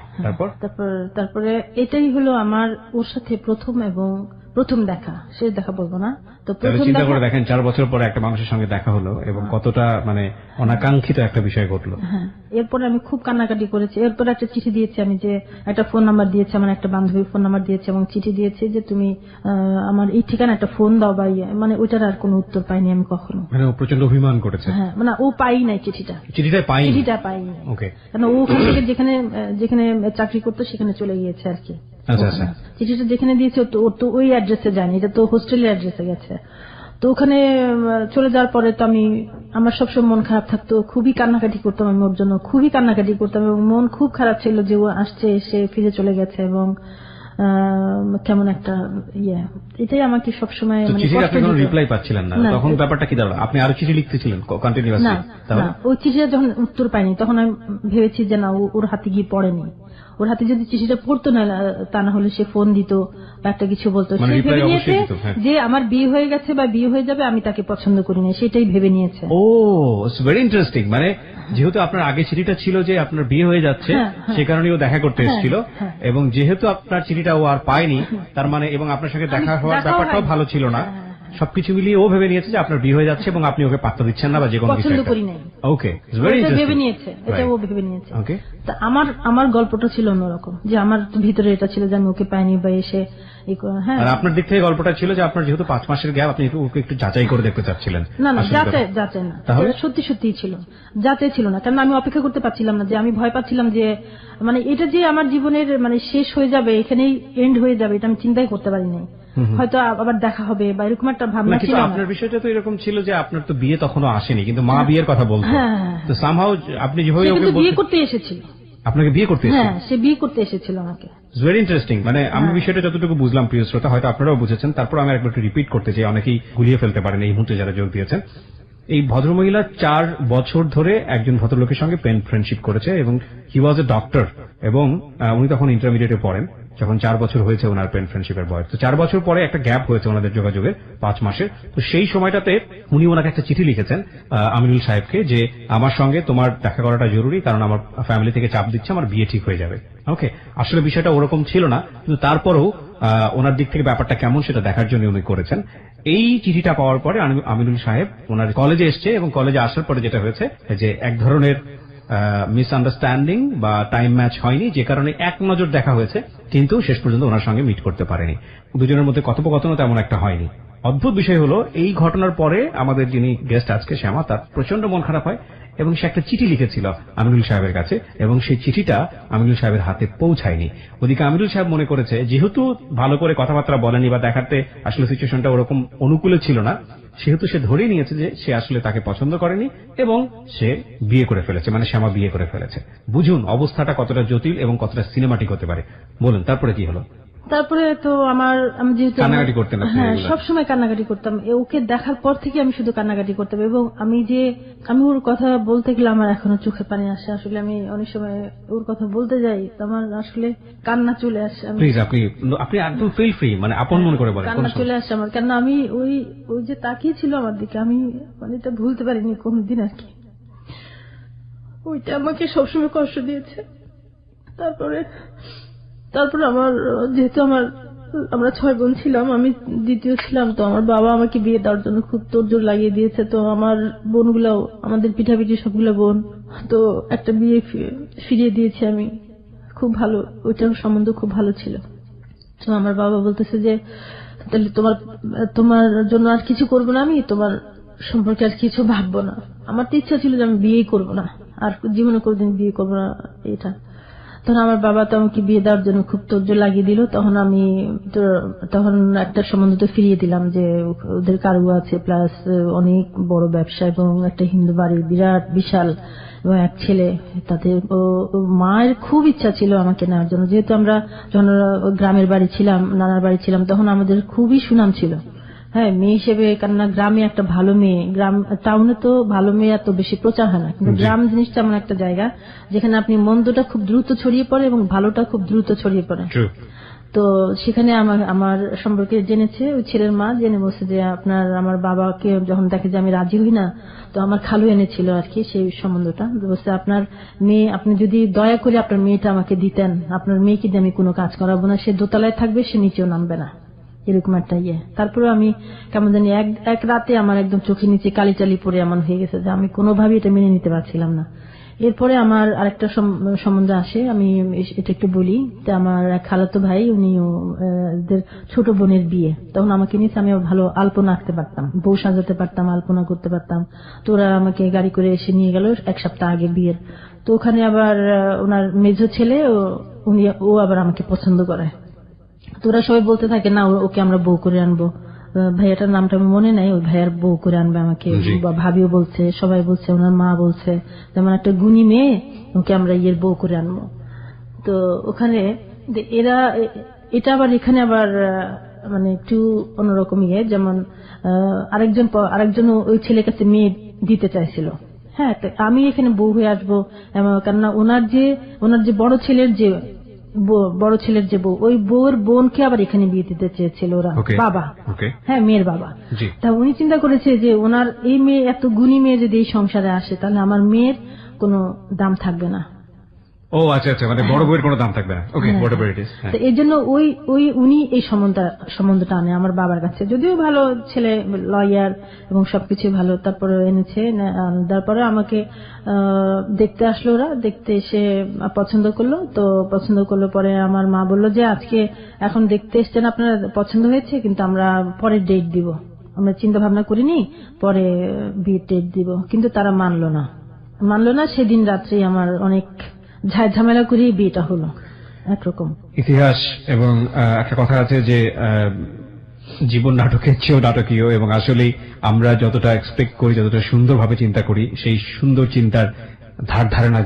তারপরে এটাই হলো আমার ওর সাথে প্রথম দেখা, শেষ দেখা বলবো না। তো চিন্তা করে দেখেন 4 বছর পরে একটা মানুষের সঙ্গে দেখা হলো এবং কতটা মানে অনাকাঙ্ক্ষিত একটা বিষয় ঘটলো। এরপরে আমি খুব কান্নাকাটি করেছি। এরপরে একটা চিঠি দিয়েছি আমি, যে একটা ফোন নাম্বার দিয়েছি, আমার একটা বান্ধবীর ফোন নাম্বার দিয়েছি এবং চিঠি দিয়েছি যে তুমি আমার এই ঠিকানা একটা ফোন দাও বা মানে ওইটার আর কোনো উত্তর পাইনি আমি কখনো। মানে ও প্রচন্ড অভিমান করেছে। হ্যাঁ, মানে ও পাই নাই চিঠিটা পাইনি। ওকে, কারণ ও ওখান থেকে যেখানে চাকরি করতো সেখানে চলে গিয়েছে আর কি। আচ্ছা, চিঠিটা যেখানে দিয়েছে ওর তো ওই অ্যাড্রেসে যায়নি, এটা তো হোস্টেলের অ্যাড্রেসে গেছে। তো ওখানে চলে যাওয়ার পরে তো আমার সবসময় মন খারাপ থাকতো, খুবই কান্নাকাটি করতাম আমি ওর জন্য, খুবই কান্নাকাটি করতাম এবং মন খুব খারাপ ছিল যে ও আসছে, এসে ফিরে চলে গেছে এবং কেমন একটা এটাই আমাকে সবসময় রিপ্লাই পাচ্ছিলেন না। তখন ব্যাপারটা কি দাঁড়ালো? আপনি আরো চিঠি লিখতেছিলেন কন্টিনিউয়াসলি? না, ওই চিঠিটা যখন উত্তর পাইনি তখন আমি ভেবেছি যে না, ওর হাতে গিয়ে পড়েনি। ওর হাতে যদি চিঠিটা পড়তো না, তা না হলে সে ফোন দিত বা একটা কিছু বলতো। সে ভেবে নিয়েছে যে আমার বিয়ে হয়ে গেছে বা বিয়ে হয়ে যাবে, আমি তাকে পছন্দ করি না, সেটাই ভেবে নিয়েছে। ও, ইটস ভেরি ইন্টারেস্টিং। মানে যেহেতু আপনার আগে চিঠিটা ছিল যে আপনার বিয়ে হয়ে যাচ্ছে, সে কারণে ও দেখা করতে এসেছিল, এবং যেহেতু আপনার চিঠিটা ও আর পায়নি, তার মানে এবং আপনার সঙ্গে দেখা হওয়ার ব্যাপারটাও ভালো ছিল না, সবকিছু মিলিয়ে ও ভেবে নিয়েছে যে আপনার বিয়ে হয়ে যাচ্ছে এবং আপনি ওকে পাত্তা দিচ্ছেন না বা যে কোনো পছন্দ করি নাই। ওকে, ভেবে নিয়েছে, এটা ও ভেবে নিয়েছে। ওকে, তা আমার গল্পটা ছিল অন্যরকম, যে আমার ভিতরে এটা ছিল যে আমি ওকে পাইনি বা এসে হ্যাঁ। আর আপনার দিক থেকে গল্পটা ছিল যে আপনার যেহেতু 5 মাসের গ্যাপ, আপনি ওকে একটু যাচাই করে দেখতে চাচ্ছিলেন। না না, যাচাই না, তাহলে সত্যি সত্যিই ছিল, যাচাই ছিল না, কারণ আমি অপেক্ষা করতে পারছিলাম না, যে আমি ভয় পাচ্ছিলাম যে মানে এটা যে আমার জীবনের মানে শেষ হয়ে যাবে, এখানেই এন্ড হয়ে যাবে, এটা আমি চিন্তাই করতে পারি নাই। হয়তো আবার দেখা হবে বা এরকম একটা ভাবনা ছিল। আপনার বিষয়টা তো এরকম ছিল যে আপনার তো বিয়ে তখনও আসেনি, কিন্তু মা বিয়ের কথা বলতো, তো সামহাউ আপনি যেভাবে ওকে বিয়ে করতে এসেছিল, আপনাকে বিয়ে করতে এসেছিল। হ্যাঁ, সে বিয়ে করতে এসেছিল আমাকে। Very interesting. মানে আমি বিষয়টা যতটুকু বুঝলাম, প্রিয় শ্রোতা, হয়তো আপনারাও বুঝেছেন, তারপর আমি একবার একটু রিপিট করতে চাই, অনেকেই গুলিয়ে ফেলতে পারেন এই মুহূর্তে যারা যোগ দিয়েছেন। এই ভদ্রমহিলা 4 বছর ধরে একজন ভদ্রলোকের সঙ্গে পেন ফ্রেন্ডশিপ করেছে, এবং হি ওয়াজ এ ডক্টর, এবং উনি তখন ইন্টারমিডিয়েটে পড়েন যখন 4 বছর হয়েছে ওনার পেন ফ্রেন্ডশিপের বয়স। তো 4 বছর পরে একটা গ্যাপ হয়েছে ওনাদের যোগাযোগের 5 মাসের। তো সেই সময়টাতে উনি ওনাকে একটা চিঠি লিখেছেন আমিনুল সাহেবকে, যে আমার সঙ্গে তোমার দেখা করাটা জরুরি, কারণ আমার ফ্যামিলি থেকে চাপ দিচ্ছে, আমার বিয়ে ঠিক হয়ে যাবে। ওকে, আসলে বিষয়টা ওরকম ছিল না, কিন্তু তারপরেও ওনার দিক থেকে ব্যাপারটা কেমন সেটা দেখার জন্য উনি করেছেন। এই চিঠিটা পাওয়ার পরে আমিনুল সাহেব ওনার কলেজে এসছে, এবং কলেজে আসার পরে যেটা হয়েছে যে এক ধরনের মিসআন্ডারস্ট্যান্ডিং বা টাইম ম্যাচ হয়নি, যে কারণে এক নজর দেখা হয়েছে, কিন্তু শেষ পর্যন্ত ওনার সঙ্গে মিট করতে পারেনি। দুজনের মধ্যে কথোপকথনও তেমন একটা হয়নি। অদ্ভুত বিষয় হলো, এই ঘটনার পরে আমাদের যিনি গেস্ট আজকে শ্যামা, তার প্রচন্ড মন খারাপ হয়, এবং সে একটা চিঠি লিখেছিল আমিনুল সাহেবের কাছে, এবং সেই চিঠিটা আমিনুল সাহেবের হাতে পৌঁছায়নি। ওদিকে আমিনুল সাহেব মনে করেছে যেহেতু ভালো করে কথাবার্তা বলেনি বা দেখাতে আসলে সিচুয়েশনটা ওরকম অনুকূলে ছিল না, সেহেতু সে ধরেই নিয়েছে যে সে আসলে তাকে পছন্দ করেনি, এবং সে বিয়ে করে ফেলেছে, মানে শ্যামা বিয়ে করে ফেলেছে। বুঝুন অবস্থাটা কতটা জটিল এবং কতটা সিনেমাটিক হতে পারে। বলুন তারপরে কি হলো? তারপরে তো আমি যেহেতু কান্নাকাটি করতেন, হ্যাঁ, সবসময় কান্নাকাটি করতাম। ওকে দেখার পর থেকে আমি শুধু কান্নাকাটি করতাম, এবং আমি ওর কথা বলতে গেলে আমার এখনো চোখে পানি আসে। আসলে আমি অনেক সময় ওর কথা বলতে যাই তো আমার আসলে কান্না চলে আসে। প্লিজ আপনি একদম ফিল ফ্রি, মানে আপন মনে করে বলেন। কান্না চলে আসে আমার, কেন আমি ওই যে তাকিয়ে ছিল আমার দিকে, আমি মানে এটা ভুলতে পারিনি কোনদিন আর কি। ওইটা আমাকে সবসময় কষ্ট দিয়েছে। তারপরে আমার যেহেতু আমরা 6 বোন ছিলাম, আমি দ্বিতীয় ছিলাম, তো আমার বাবা আমাকে বিয়ে দেওয়ার জন্য খুব তোড়জোড় লাগিয়ে দিয়েছে। তো আমার বোনগুলাও, আমাদের পিঠাপিঠি সবগুলো বোন, তো একটা বিয়ে ফিরিয়ে দিয়েছি আমি। খুব ভালো, ওইটার সম্বন্ধ খুব ভালো ছিল। তো আমার বাবা বলতেছে যে তাহলে তোমার জন্য আর কিছু করবো না, আমি তোমার সম্পর্কে আর কিছু ভাববো না। আমার তো ইচ্ছা ছিল যে আমি বিয়েই করবো না, আর জীবনে কোনদিন বিয়ে করবো না এটা। তখন আমার বাবা তো আমাকে বিয়ে দেওয়ার জন্য খুব তোড়জোড় লাগিয়ে দিল। তখন একটা সম্বন্ধ তো ফিরিয়ে দিলাম, যে ওদের কারু আছে, প্লাস অনেক বড় ব্যবসা, এবং একটা হিন্দু বাড়ি, বিরাট বিশাল, এবং এক ছেলে। তাতে মায়ের খুব ইচ্ছা ছিল আমাকে নেওয়ার জন্য, যেহেতু আমরা যখন গ্রামের বাড়ি ছিলাম, নানার বাড়ি ছিলাম, তখন আমাদের খুবই সুনাম ছিল। হ্যাঁ, মেয়ে হিসেবে, কেননা গ্রামে একটা ভালো মেয়ে, টাউনে তো ভালো মেয়ে এত বেশি প্রচার হয় না, কিন্তু গ্রাম জিনিসটা এমন একটা জায়গা যেখানে আপনি মন্দটা খুব দ্রুত ছড়িয়ে পড়ে এবং ভালোটা খুব দ্রুত ছড়িয়ে পড়ে। তো সেখানে আমার সম্পর্কে জেনেছে ওই ছেলের মা, জেনে বলছে যে আমার বাবাকে যখন দেখে যে আমি রাজি হই না, তো আমার খালু এনেছিল আর কি সেই সম্বন্ধটা, বলছে আপনার মেয়ে, আপনি যদি দয়া করে আপনার মেয়েটা আমাকে দিতেন, আপনার মেয়েকে দিয়ে আমি কোনো কাজ করাবো না, সে দোতলায় থাকবে, সে নিচেও নামবে না, এরকম একটা ইয়ে। তারপরে আমি কেমন জানি এক রাতে আমার একদম চোখের নিচে কালিচালি পড়ে এমন হয়ে গেছে যে আমি কোনোভাবেই এটা মেনে নিতে পারছিলাম না। এরপরে আমার আরেকটা সম্বন্ধ আসে, আমি এটা একটু বলি। আমার এক খালাতো ভাই, উনি ছোট বোনের বিয়ে, তখন আমাকে নিয়েছে, আমি ভালো আলপনা আঁকতে পারতাম, বউ সাজাতে পারতাম, আলপনা করতে পারতাম। তো ওরা আমাকে গাড়ি করে এসে নিয়ে গেল 1 সপ্তাহ আগে বিয়ের। তো ওখানে আবার ওনার মেজো ছেলে, ও আবার আমাকে পছন্দ করে। তো ওরা সবাই বলতে থাকে না, ওকে আমরা বউ করে আনবো, ভাইয়াটার নামটা আমি মনে নাই, ওই ভাইয়ার বউ করে আনবে আমাকে, ভাবিও বলছে, সবাই বলছে, ওনার মা বলছে, যেমন একটা গুণী মেয়ে, ওকে আমরা বউ করে আনবো। তো ওখানে এটা আবার এখানে আবার মানে একটু অন্যরকম যেমন আরেকজন ওই ছেলের কাছে মেয়ে দিতে চাইছিল। হ্যাঁ, আমি এখানে বউ হয়ে আসবো, কেননা ওনার যে বড় ছেলের যে বউ, ওই বউয়ের বোনকে আবার এখানে বিয়ে দিতে চেয়েছিল ওরা, বাবা, হ্যাঁ, মেয়ের বাবা। তা উনি চিন্তা করেছে যে ওনার এই মেয়ে, এত গুণী মেয়ে যদি এই সংসারে আসে, তাহলে আমার মেয়ের কোনো দাম থাকবে না। ও আচ্ছা আচ্ছা, মানে বড় বউয়ের কোনো দাম থাকবে না। ওকে, হোয়াটএভার ইট ইজ। তো এই জন্য উনি এই সম্বন্ধটা আনে আমার বাবার কাছে, যদিও ভালো ছেলে, লয়ার এবং সবকিছু ভালো, তারপরে এনেছে। তারপরে আমাকে দেখতে আসলো ওরা, দেখতে এসে পছন্দ করলো। তো পছন্দ করলো পরে আমার মা বললো যে আজকে এখন দেখতে এসছেন, আপনার পছন্দ হয়েছে, কিন্তু আমরা পরে ডেট দিব, আমরা চিন্তা ভাবনা করিনি, পরে বিয়ের ডেট দিব। কিন্তু তারা মানলো না। সেদিন রাত্রে আমার অনেক ঝামেলা করে বিয়েটা হলো একরকম। ইতিহাস এবং একটা কথা আছে যে জীবন নাটকের চেয়েও নাটকীয়, এবং আসলে আমরা যতটা এক্সপেক্ট করি, যতটা সুন্দরভাবে চিন্তা করি, সেই সুন্দর চিন্তার ধারণা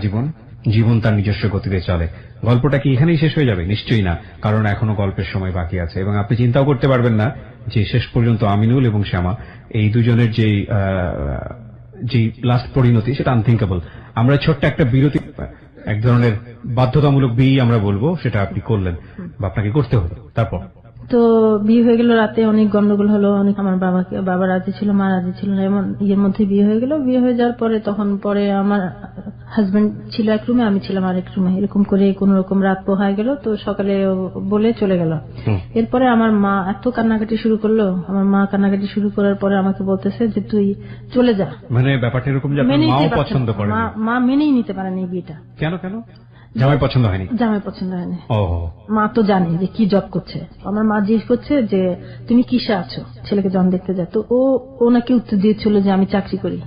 জীবন তার নিজস্ব গতিতে চলে। গল্পটা কি এখানেই শেষ হয়ে যাবে? নিশ্চয়ই না, কারণ এখনো গল্পের সময় বাকি আছে, এবং আপনি চিন্তাও করতে পারবেন না যে শেষ পর্যন্ত আমিনুল এবং শ্যামা এই দুজনের যে লাস্ট পরিণতি, সেটা আনথিঙ্কেবল। আমরা ছোট্ট একটা বিরতি, এক ধরনের বাধ্যতামূলক বিয়ে আমরা বলবো, সেটা আপনি করলেন বা আপনাকে করতে হলো। তারপর তো বিয়ে হয়ে গেল, রাতে অনেক গন্ডগোল হলো, অনেক, আমার বাবা রাজি ছিল, মা রাজি ছিল না, এমন ইয়ের মধ্যে বিয়ে হয়ে গেল। বিয়ে হয়ে যাওয়ার পরে তখন পরে আমার হাজবেন্ড ছিল এক রুমে, আমি ছিলাম আরেক রুমে, এরকম করে কোন রকম রাত পোহায় গেল। তো সকালে বলে চলে গেল। এরপরে আমার মা এত কান্নাকাটি শুরু করলো। আমার মা কান্নাকাটি শুরু করার পরে আমাকে বলতেছে যে তুই চলে যা। মানে ব্যাপারটা এরকম যে মাও পছন্দ করে, মা মেনেই নিতে পারেনি বিয়েটা। কেন? জামাই পছন্দ হয়নি? জামাই পছন্দ হয়নি। মা তো জানে যে কি জব করছে। আমার মা জিজ্ঞেস করছে যে তুমি কিসে আছো, ছেলেকে জন দেখতে যায়। তো ও নাকি উত্তর দিয়েছিল যে আমি চাকরি করি।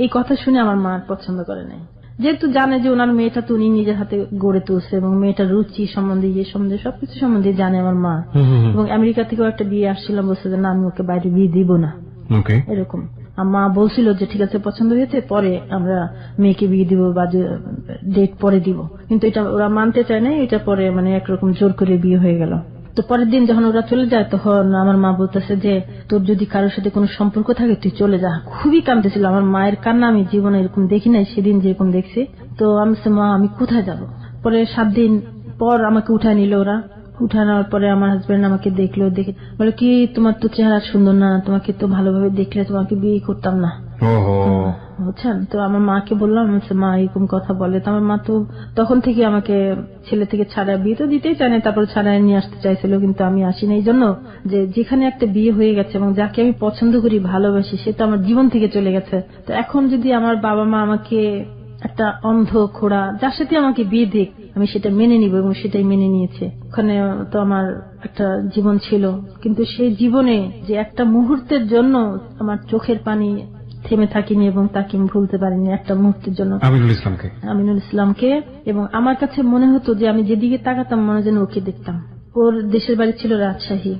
এই কথা শুনে আমার মা পছন্দ করে নাই, যেহেতু জানে যে ওনার মেয়েটা তো উনি নিজের হাতে গড়ে তুলছে, এবং মেয়েটার রুচি সম্বন্ধে, ইয়ে সম্বন্ধে, সবকিছু সম্বন্ধে জানে আমার মা। এবং আমেরিকা থেকেও একটা বিয়ে আসছিল, বলছে যে না, আমি ওকে বাইরে বিয়ে দিব না, এরকম। মা বলছিল যে ঠিক আছে, পছন্দ হয়েছে, পরে আমরা মেয়েকে বিয়ে দিব বা ডেট পরে দিব। কিন্তু এটা ওরা মানতে চায় না। এটা পরে মানে একরকম জোর করে বিয়ে হয়ে গেল। তো পরের দিন যখন ওরা চলে যায়, তখন আমার মা বলতেছে যে তোর যদি কারোর সাথে কোনো সম্পর্ক থাকে তুই চলে যা। খুবই কাঁদতেছিল। আমার মায়ের কান্না আমি জীবনে এরকম দেখি নাই, সেদিন যেরকম দেখছি। তো আমি মা, আমি কোথায় যাব? পরে 7 দিন পর আমাকে উঠায় নিল ওরা। উঠানোর পরে আমার হাজবেন্ড আমাকে দেখলো, দেখে বলে কি তোমার তো চেহারা সুন্দর না, তোমাকে তো ভালোভাবে দেখলে তোমাকে বিয়ে করতাম না, বুঝছেন? তো আমার মাকে বললাম, মা এরকম কথা বলে। তো আমার মা তো তখন থেকে আমাকে ছেলে থেকে ছাড়া, বিয়ে তো দিতেই চায় না, তারপর ছাড়াই নিয়ে আসতে চাইছিল, কিন্তু আমি আসি না। এই জন্য যে যেখানে একটা বিয়ে হয়ে গেছে এবং যাকে আমি পছন্দ করি, ভালোবাসি, সে তো আমার জীবন থেকে চলে গেছে। তো এখন যদি আমার বাবা মা আমাকে একটা অন্ধ খোড়া যার সাথে আমাকে বিয়ে দিক, আমি সেটা মেনে নিব, এবং সেটাই মেনে নিয়েছে। ওখানে তো আমার একটা জীবন ছিল, কিন্তু সেই জীবনে যে একটা মুহূর্তের জন্য আমার চোখের পানি থেমে থাকিনি, এবং তাকে আমি ভুলতে পারিনি একটা মুহূর্তের জন্য, আমিনুল ইসলামকে। এবং আমার কাছে মনে হতো যে আমি যেদিকে তাকাতাম মনে যেন ওকে দেখতাম। ওর দেশের বাড়ি ছিল রাজশাহী।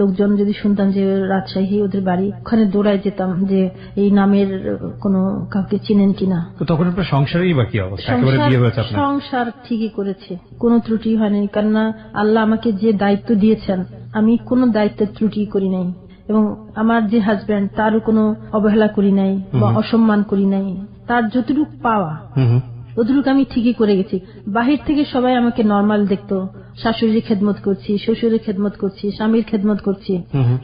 লোকজন যদি শুনতাম যে রাজশাহী ওদের বাড়ি, ওখানে দৌড়ায় যেতাম যে এই নামের কোন কাউকে চিনেন কিনা। তো তখন আপনার সংসারেই বাকি অবস্থা, সংসার ঠিকই করেছে, কোনো ত্রুটি হয়নি। কেননা আল্লাহ আমাকে যে দায়িত্ব দিয়েছেন, আমি কোনো দায়িত্বের ত্রুটি করি নাই, এবং আমার যে হাজবেন্ড তারও কোনো অবহেলা করি নাই বা অসম্মান করি নাই। তার যতটুকু পাওয়া ততটুকু আমি ঠিকই করে গেছি। বাহির থেকে সবাই আমাকে নর্মাল দেখতো, শাশুড়ির খেদমত করছি, শ্বশুরের খেদমত করছি, স্বামীর খেদমত করছি,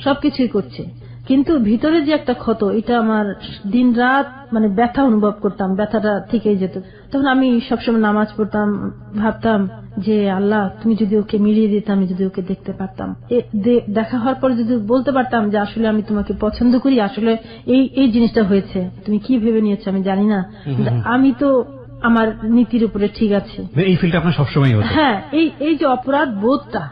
সবকিছুই করছে। কিন্তু ভিতরে যে একটা ক্ষত, এটা আমার দিন রাত মানে ব্যথা অনুভব করতাম, ব্যথাটা থেকেই যেত। তখন আমি সবসময় নামাজ পড়তাম, ভাবতাম যে আল্লাহ তুমি যদি ওকে মিলিয়ে দিতে, আমি যদি ওকে দেখতে পারতাম, দেখা হওয়ার পর যদি বলতে পারতাম যে আসলে আমি তোমাকে পছন্দ করি, আসলে এই জিনিসটা হয়েছে, তুমি কি ভেবে নিয়েছো আমি জানি না, আমি তো আমার নীতির উপরে ঠিক আছে। এই ফিলটা আপনার সবসময় হতো? হ্যাঁ, এই যে অপরাধ বোধটা,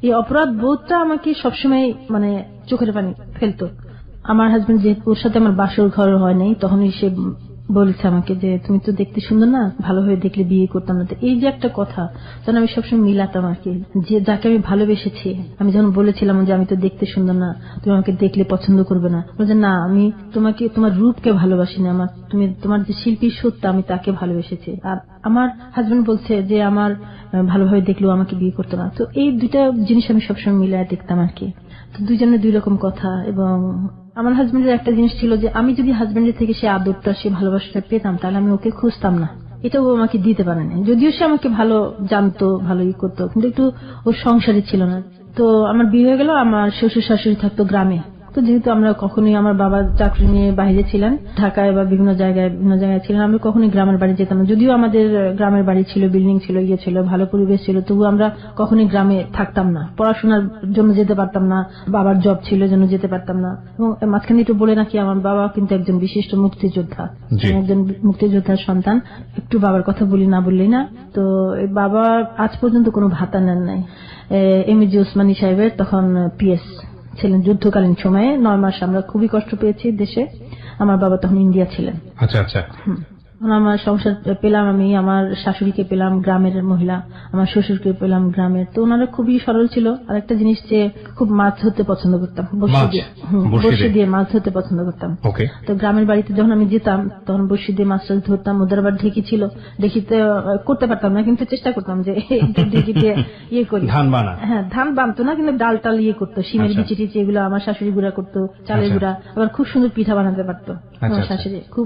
এই অপরাধ বোধটা আমাকে সবসময় মানে চোখের পানি ফেলতো। আমার হাজবেন্ড যে ওর সাথে আমার বাসর ঘর হয় নাই, তখনই সে বলেছে আমাকে যে তুমি তো দেখতে সুন্দর না, ভালোভাবে দেখলে বিয়ে করতাম না। এই যে একটা কথা, তখন আমি সবসময় মিলাতাম আর কি, যে যাকে আমি ভালোবেসেছি, আমি যখন বলেছিলাম যে আমি তো দেখতে সুন্দর না, তুমি আমাকে দেখলে পছন্দ করবে না, বলছে না, আমি তোমাকে তোমার রূপকে ভালোবাসি না, তোমার যে শিল্পী সত্তা, আমি তাকে ভালোবেসেছি। আর আমার হাজবেন্ড বলছে যে আমার ভালোভাবে দেখলেও আমাকে বিয়ে করতো না। তো এই দুইটা জিনিস আমি সবসময় মিলাই দেখতাম আর কি। তো দুইজনের দুই রকম কথা। এবং আমার হাজবেন্ডের একটা জিনিস ছিল যে আমি যদি হাজবেন্ডের থেকে সে আদরটা, সে ভালোবাসাটা পেতাম, তাহলে আমি ওকে খুঁজতাম না। এটাও আমাকে দিতে পারে না, যদিও সে আমাকে ভালো জানতো, ভালো করতো, কিন্তু একটু ওর সংসারে ছিল না। তো আমার বিয়ে হয়ে গেল। আমার শ্বশুর শাশুড়ি থাকতো গ্রামে, তো যেহেতু আমরা কখনোই আমার বাবা চাকরি নিয়ে বাইরে ছিলেন, ঢাকায় বা বিভিন্ন জায়গায় ছিলেন, আমরা কখনোই গ্রামের বাড়ি যেতাম না। যদিও আমাদের গ্রামের বাড়ি ছিল, বিল্ডিং ছিল, ইয়ে ছিল, ভালো পরিবেশ ছিল, তবু আমরা কখনোই গ্রামে থাকতাম না। পড়াশোনার জন্য যেতে পারতাম না, বাবার জব ছিল জন্য যেতে পারতাম না। এবং মাঝখানে একটু বলে নাকি আমার বাবা কিন্তু একজন বিশিষ্ট মুক্তিযোদ্ধা, একজন মুক্তিযোদ্ধার সন্তান। একটু বাবার কথা বলি না বললেই না। তো বাবা আজ পর্যন্ত কোনো ভাতা নেন নাই। এমএজি ওসমানী সাহেবের তখন পিএস ছিলেন যুদ্ধকালীন সময়ে। 9 মাস আমরা খুবই কষ্ট পেয়েছি দেশে। আমার বাবা তখন ইন্ডিয়া ছিলেন। আচ্ছা আচ্ছা। আমার সংসার পেলাম আমি, আমার শাশুড়িকে পেলাম গ্রামের মহিলা, আমার শ্বশুরকে পেলাম গ্রামের। তো ওনারা খুবই সরল ছিল। আর একটা জিনিস যে খুব মাছ ধরতে পছন্দ করতাম, বড়শি দিয়ে মাছ ধরতে পছন্দ করতাম। তো গ্রামের বাড়িতে যখন আমি যেতাম তখন বড়শি দিয়ে মাছ ধরতাম। ওদের আবার ঢেকি ছিল, ঢেকিতে করতে পারতাম না, কিন্তু চেষ্টা করতাম যে ঢেকি দিয়ে ইয়ে করি। হ্যাঁ, ধান বানতো না, কিন্তু ডাল টাল ইয়ে করতো, শিমের বিচি টিচি এগুলো আমার শাশুড়ি গুঁড়া করতো, চালের গুঁড়া। আবার খুব সুন্দর পিঠা বানাতে পারতো আমার শাশুড়ি। খুব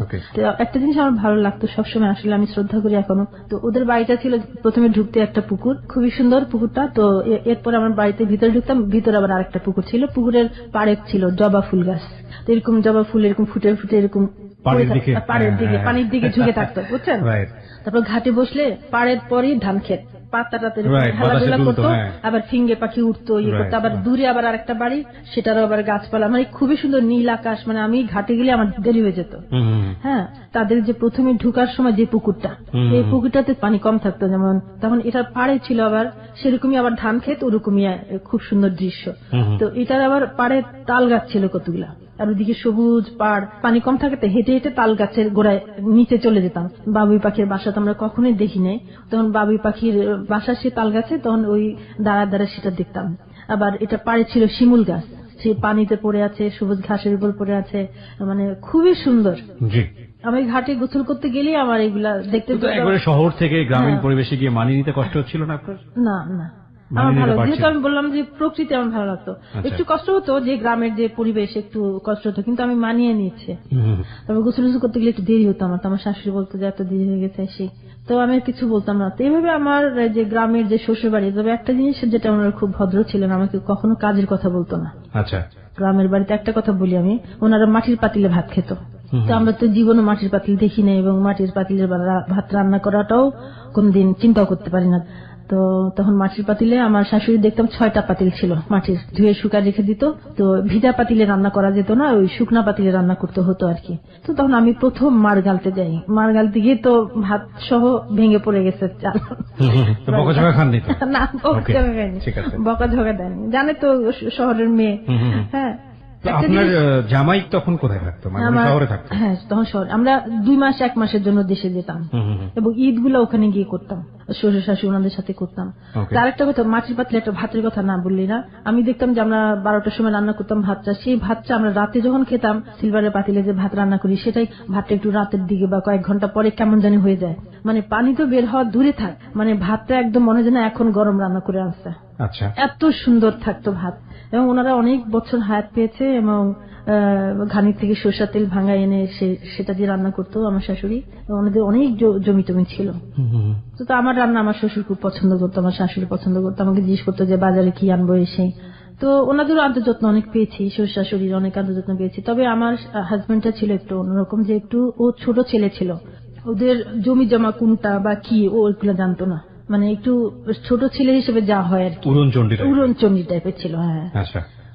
একটা জিনিস আমার ভালো লাগতো সবসময়, আসলে আমি শ্রদ্ধা করি এখনো। তো ওদের বাড়িটা ছিল প্রথমে ঢুকতে একটা পুকুর, খুবই সুন্দর পুকুরটা। তো এরপর আমার বাড়িতে ভিতরে ঢুকতাম, ভিতরে আবার আরেকটা পুকুর ছিল। পুকুরের পাড়ে ছিল জবা ফুল গাছ। তো এরকম জবা ফুল এরকম ফুটে ফুটে এরকম পানির দিকে ঝুঁকে থাকতো, বুঝছেন। তারপর ঘাটে বসলে পাড়ের পরই ধান ক্ষেত, পাতাটাতে খেলাধুলা করতো, আবার ফিঙ্গে পাখি উঠতো, ইয়ে করতো। আবার দূরে আবার আরেকটা বাড়ি, সেটারও আবার গাছপালা, মানে খুবই সুন্দর নীল আকাশ। মানে আমি ঘাটে গেলে আমার দেরি হয়ে যেত। হ্যাঁ, তাদের যে প্রথমে ঢুকার সময় যে পুকুরটা, এই পুকুরটাতে পানি কম থাকতো, যেমন তখন এটার পাড়ে ছিল আবার সেরকমই আবার ধান ক্ষেত, ওরকমই খুব সুন্দর দৃশ্য। তো এটার আবার পাড়ে তাল গাছ ছিল কতগুলা, আর ওদিকে সবুজ পাড়, পানি কম থাকতে হেঁটে হেঁটে তাল গাছের গোড়ায় নিচে চলে যেতাম। বাবুই পাখির বাসা তো আমরা কখনোই দেখি নাই, তখন বাবুই পাখির বাসা সে তাল গাছে, তখন ওই দাঁড়া দাঁড়া সেটা দেখতাম। আবার এটা পাড়ে ছিল শিমুল গাছ, সে পানিতে পড়ে আছে, সবুজ ঘাসের উপর পড়ে আছে, মানে খুবই সুন্দর। আমি ঘাটে গোসল করতে গেলে আমার এগুলা দেখতে। একবারে শহর থেকে গ্রামীণ পরিবেশে গিয়ে মানিয়ে নিতে কষ্ট হচ্ছিল না আপনার? না না, আমার ভালো, যেহেতু আমি বললাম যে প্রকৃতি আমার ভালো লাগতো। একটু কষ্ট হতো যে গ্রামের যে পরিবেশ, একটু কষ্ট হতো, কিন্তু আমি মানিয়ে নিচ্ছে। তবে গোসল করতে গেলে একটু দেরি হতো আমার, তো আমার শাশুড়ি বলতো যে এত দেরি হয়ে গেছে এসে, তো আমি কিছু বলতাম না। তো এইভাবে আমার যে গ্রামের যে শ্বশুর বাড়ি, তবে একটা জিনিস যেটা ওনারা খুব ভদ্র ছিলেন, আমাকে কখনো কাজের কথা বলতো না। আচ্ছা, গ্রামের বাড়িতে একটা কথা বলি আমি, ওনারা মাটির পাতিলে ভাত খেত। তো আমরা তো জীবনে মাটির পাতিল দেখি না, এবং মাটির পাতিলের ভাত রান্না করাটাও কোনদিন চিন্তাও করতে পারি না। তো তখন মাটির পাতিলে আমার শাশুড়ি দেখতাম 6টা পাতিল ছিল মাটির, ধুয়ে শুকা রেখে দিত। তো ভিজা পাতিলে রান্না করা যেত না, ওই শুকনা পাতিলে রান্না করতে হতো আর কি। তো তখন আমি প্রথম মার গালতে যাই, মার গালতে গিয়ে তো ভাত সহ ভেঙে পড়ে গেছে চাল। বকাঝকা খাননি? না, বকাঝকা খাইনি, বকাঝকা দেয়নি, জানে তো শহরের মেয়ে। হ্যাঁ, আপনার জামাই তখন কোথায় থাকতো? শহরে থাকতো? হ্যাঁ, তখন শহরে। আমরা 2 মাস 1 মাসের জন্য দেশে যেতাম, এবং ঈদ গুলো ওখানে গিয়ে করতাম, শ্বশুর শাশুড়ি ওনাদের সাথে করতাম। আরেকটা কথা, মাটির পাতিলে একটা ভাতের কথা না বললি না, আমি দেখতাম যে আমরা 12টার সময় রান্না করতাম ভাতটা, সেই ভাতটা আমরা রাতে যখন খেতাম সিলভারের পাতিলে যে ভাত রান্না করি, সেটাই ভাতটা একটু রাতের দিকে বা কয়েক ঘন্টা পরে কেমন জানি হয়ে যায়, মানে পানি তো বের হওয়া দূরে থাক, মানে ভাতটা একদম মনে হয় না এখন গরম রান্না করে আসছে। আচ্ছা, এত সুন্দর থাকতো ভাত। এবং ওনারা অনেক বছর হায়াত পেয়েছে, এবং ঘানি থেকে সরষের তেল ভাঙা এনে সেটা দিয়ে রান্না করতো আমার শাশুড়ি। ওনাদের অনেক জমি টমি ছিল। তো আমার রান্না আমার শ্বশুর খুব পছন্দ করতো, আমার শাশুড়ি পছন্দ করতো, আমাকে জিজ্ঞেস করতো যে বাজারে কি আনবো এসে। তো ওনাদেরও আন্তর্যত্ন অনেক পেয়েছি, শ্বশুর শাশুড়ির অনেক আন্তর্যত্ন পেয়েছি। তবে আমার হাজবেন্ডটা ছিল একটু অন্যরকম, যে একটু ও ছোট ছেলে ছিল, ওদের জমি জমা কোনটা বা কি ওইগুলো জানতো না, মানে একটু ছোট ছেলে হিসেবে যা হয় আর কি, উড়নচণ্ডী টাইপের ছিল। হ্যাঁ,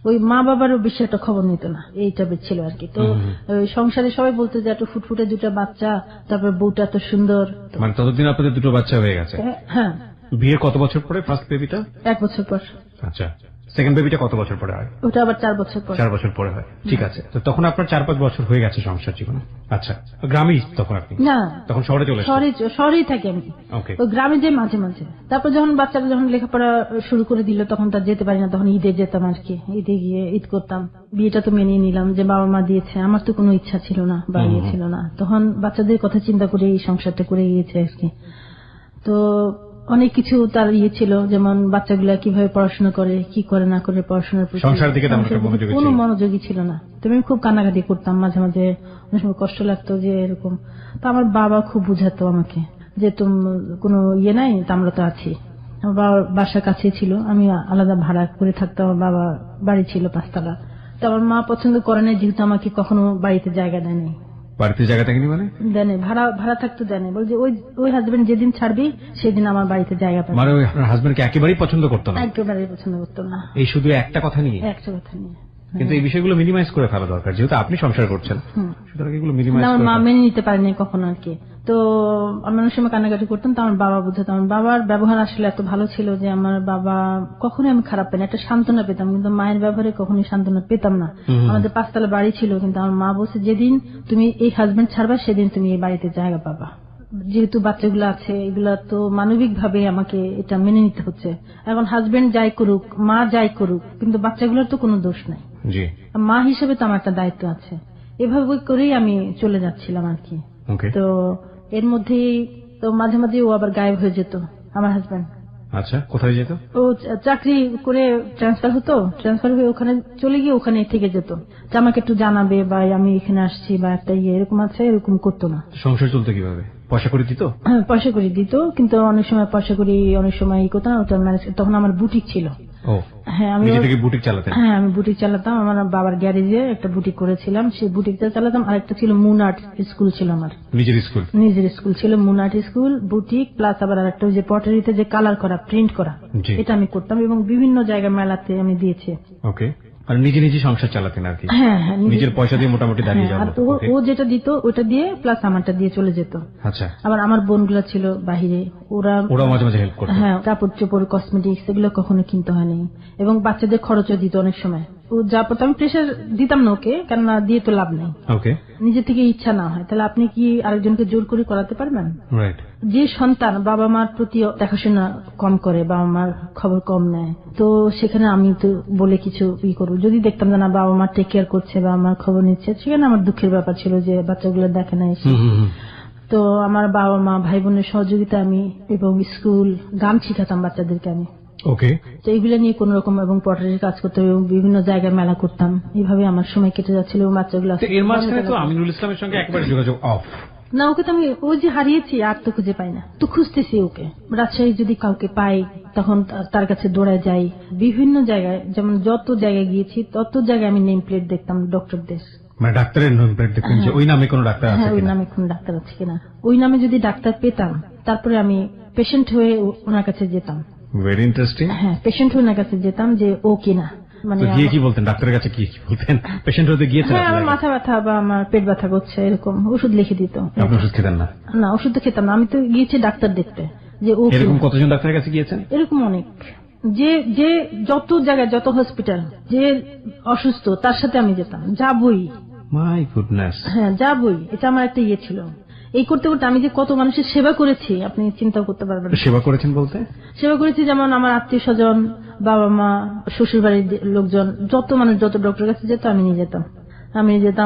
ওই মা বাবারও বেশি একটা খবর নিত না, এই টাইপের ছিল আর কি। তো সংসারে সবাই বলতো যে এত ফুটফুটে 2টা বাচ্চা, তারপর বউটা এত সুন্দর। মানে ততদিন আপনাদের 2টো বাচ্চা হয়ে গেছে? হ্যাঁ। বিয়ের কত বছর পরে ফার্স্ট বেবিটা? 1 বছর পর। আচ্ছা, সেকেন্ড বেবিটা কত বছর পরে হয়? ওটা আবার 4 বছর পর। 4 বছর পরে হয়, ঠিক আছে। তো তখন আপনার 4-5 বছর হয়ে গেছে সংসার জীবনে। আচ্ছা, গ্রামেই তখন আপনি? না, তখন শহরে চলে এসেছেন? শহরেই থাকি আমি। ওই গ্রামে যে মাঝে মাঝে, তারপর যখন বাচ্চারা যখন লেখাপড়া শুরু করে দিল, তখন তার যেতে পারি না, তখন ঈদে যেতাম আর কি, ঈদে গিয়ে ঈদ করতাম। বিয়েটা তো মেনে নিলাম যে বাবা মা দিয়েছে, আমার তো কোনো ইচ্ছা ছিল না বা ইয়ে ছিল না, তখন বাচ্চাদের কথা চিন্তা করে এই সংসারটা করে গিয়েছে আর কি। তো অনেক কিছু তার ইয়ে ছিল, যেমন বাচ্চাগুলা কিভাবে পড়াশোনা করে, কি করে না করে, পড়াশোনার প্রতি কোনো মনোযোগী ছিল না। তবে আমি খুব কান্নাকাটি করতাম, মাঝে মাঝে অনেক সময় কষ্ট লাগতো যে এরকম। তো আমার বাবা খুব বুঝাতো আমাকে যে কোনো ইয়ে নাই, তো আমরা তো আছি। আমার বাবার বাসা কাছে ছিল, আমি আলাদা ভাড়া করে থাকতাম, আমার বাবা বাড়ি ছিল 5 তলা, তো আমার মা পছন্দ করে না, যেহেতু আমাকে কখনো বাড়িতে জায়গা দেয়নি। বাড়িতে জায়গা থাকেনি মানে? দেয়নি, ভাড়া থাকতে দেয়নি। বলছে ওই হাজবেন্ড যেদিন ছাড়বি সেদিন আমার বাড়িতে জায়গা পাবে। মানে ওই আপনার হাজবেন্ডকে একেবারেই পছন্দ করতো না? একেবারেই পছন্দ করতো না। এই শুধু একটা কথা নিয়ে? একটা কথা নিয়ে। কিন্তু এই বিষয়গুলো মিনিমাইজ করে ফেলা দরকার, যেহেতু আপনি সংসার করছেন, সুতরাং এগুলো মিনিমাইজ। আমার মা মেনে নিতে পারেনি কখনো আর কি। তো আমি অনেক সময় কান্নাকাটি করতাম, তো আমার বাবা বুঝতো। আমার বাবার ব্যবহার আসলে এত ভালো ছিল যে আমার বাবা কখনোই আমি খারাপ পাইনি, একটা সান্ত্বনা পেতাম, কিন্তু মায়ের ব্যবহারে কখনোই সান্ত্বনা পেতাম না। আমাদের 5 তলা বাড়ি ছিল, কিন্তু আমার মা বলছে যেদিন তুমি এই হাজবেন্ড ছাড়বা সেদিন তুমি এই বাড়িতে জায়গা পাবা। যেহেতু বাচ্চাগুলো আছে, এগুলা তো মানবিক ভাবে আমাকে এটা মেনে নিতে হচ্ছে। এখন হাজবেন্ড যাই করুক, মা যাই করুক, কিন্তু বাচ্চাগুলোর তো কোনো দোষ নাই। মা হিসেবে তো আমার একটা দায়িত্ব আছে। এভাবে করেই আমি চলে যাচ্ছিলাম আর কি। তো এর মধ্যেই তো মাঝে মাঝে ও আবার গায়েব হয়ে যেত, আমার হাজবেন্ড। আচ্ছা, কোথায় যেত? ও চাকরি করে ট্রান্সফার হতো, ট্রান্সফার হয়ে ওখানে চলে গিয়ে ওখানে থেকে যেত, যে আমাকে একটু জানাবে বা আমি এখানে আসছি বা একটা এরকম আছে, এরকম করতো না। সংসার চলতো কিভাবে? পয়সা করে দিত? হ্যাঁ, পয়সা করে দিত, কিন্তু অনেক সময় পয়সা করি, অনেক সময় ই করতো না। ওটা তখন আমার বুটিক ছিল। হ্যাঁ, আমি বুটিক চালাতাম। হ্যাঁ, আমি বুটিক চালাতাম। আমার বাবার গ্যারেজে একটা বুটিক করেছিলাম, সেই বুটিকটা চালাতাম। আরেকটা ছিল মুন আর্ট স্কুল ছিল আমার, নিজের স্কুল ছিল, moon art school, boutique, plus আবার আরেকটা যে পটারিতে যে কালার করা, প্রিন্ট করা, এটা আমি করতাম এবং বিভিন্ন জায়গায় মেলাতে আমি দিয়েছি। ওকে। আর নিজে সংসার চালাতেন আর কি? হ্যাঁ, নিজের পয়সা দিয়ে মোটামুটি দাঁড়িয়ে যাওয়া। আর ও যেটা দিত ওটা দিয়ে প্লাস আমারটা দিয়ে চলে যেত। আচ্ছা। আবার আমার বোনগুলো ছিল বাহিরে, ওরা মাঝে মাঝে হেল্প করত। হ্যাঁ, কাপড় চোপড়, কসমেটিক্স এগুলো কখনো কিনতে হয়নি, এবং বাচ্চাদের খরচও দিত অনেক সময়। ও যা পড়তো আমি প্রেশার দিতাম না ওকে, কেননা দিয়ে তো লাভ নেই। নিজে থেকে ইচ্ছা না হয় তাহলে আপনি কি আরেকজনকে জোর করে করাতে পারবেন? যে সন্তান বাবা মার প্রতি দেখাশোনা কম করে, বাবা মার খবর কম নেয়, তো সেখানে আমি তো বলে কিছু করবো? যদি দেখতাম যে না বাবা মা টেক কেয়ার করছে বা আমার খবর নিচ্ছে, সেখানে আমার দুঃখের ব্যাপার ছিল যে বাচ্চাগুলো দেখে না এসে। তো আমার বাবা মা ভাই বোনের সহযোগিতা আমি, এবং স্কুল, গান শিখাতাম বাচ্চাদেরকে আমি। তো এইগুলো নিয়ে কোন রকম, এবং পটারির কাজ করতাম এবং বিভিন্ন জায়গায় মেলা করতাম। এইভাবে আমার সময় কেটে যাচ্ছিল এবং বাচ্চাগুলো। এর মাঝখানে তো আমিনুল ইসলামের সঙ্গে একবার যোগাযোগ অফ না, ওকে তো আমি ওই যে হারিয়েছি, আর তো খুঁজে পাই না, তো খুঁজতেছি ওকে। রাজশাহী যদি কাউকে পাই তখন তার কাছে দৌড়ায় যাই। বিভিন্ন জায়গায়, যেমন যত জায়গায় গিয়েছি তত জায়গায় আমি নেম প্লেট দেখতাম ডক্টরদের, মানে ডাক্তারের নেম প্লেট দেখতেন যে ওই নামে কোনো ডাক্তার আছে কিনা। ওই নামে কোনো ডাক্তার আছে কিনা, ওই নামে যদি ডাক্তার পেতাম তারপরে আমি পেশেন্ট হয়ে ওনার কাছে যেতাম। Very interesting. হ্যাঁ, পেশেন্ট হয়ে ওনার কাছে যেতাম যে ও কিনা। মানে গিয়ে কি বলতেন ডাক্তারের কাছে? কি বলতেন? পেশেন্ট হতে গিয়েছেন? আমার মাথা ব্যথা বা আমার পেট ব্যথা করছে, এরকম ওষুধ লিখে দিত। আপনি ওষুধ খেতেন না? না, ওষুধ তো খেতাম না, আমি তো গিয়েছি ডাক্তার দেখতে। যে ও এরকম কতজন ডাক্তারের কাছে গিয়েছেন? এরকম অনেক, যে যত জায়গায়, যত হসপিটাল, যে অসুস্থ তার সাথে আমি যেতাম, যাবই। My goodness. হ্যাঁ, যাবই। এটা আমার একটা ছিল। এই করতে করতে আমি যে কত মানুষের সেবা করেছি আপনি চিন্তা করতে পারবেন। সেবা করেছেন বলতে? সেবা করেছি যেমন আমার আত্মীয় স্বজন, বাবা মা, শ্বশুর বাড়ির লোকজন, যত মানুষ যত ডক্টর কাছে যেত আমি নিয়ে যেতাম।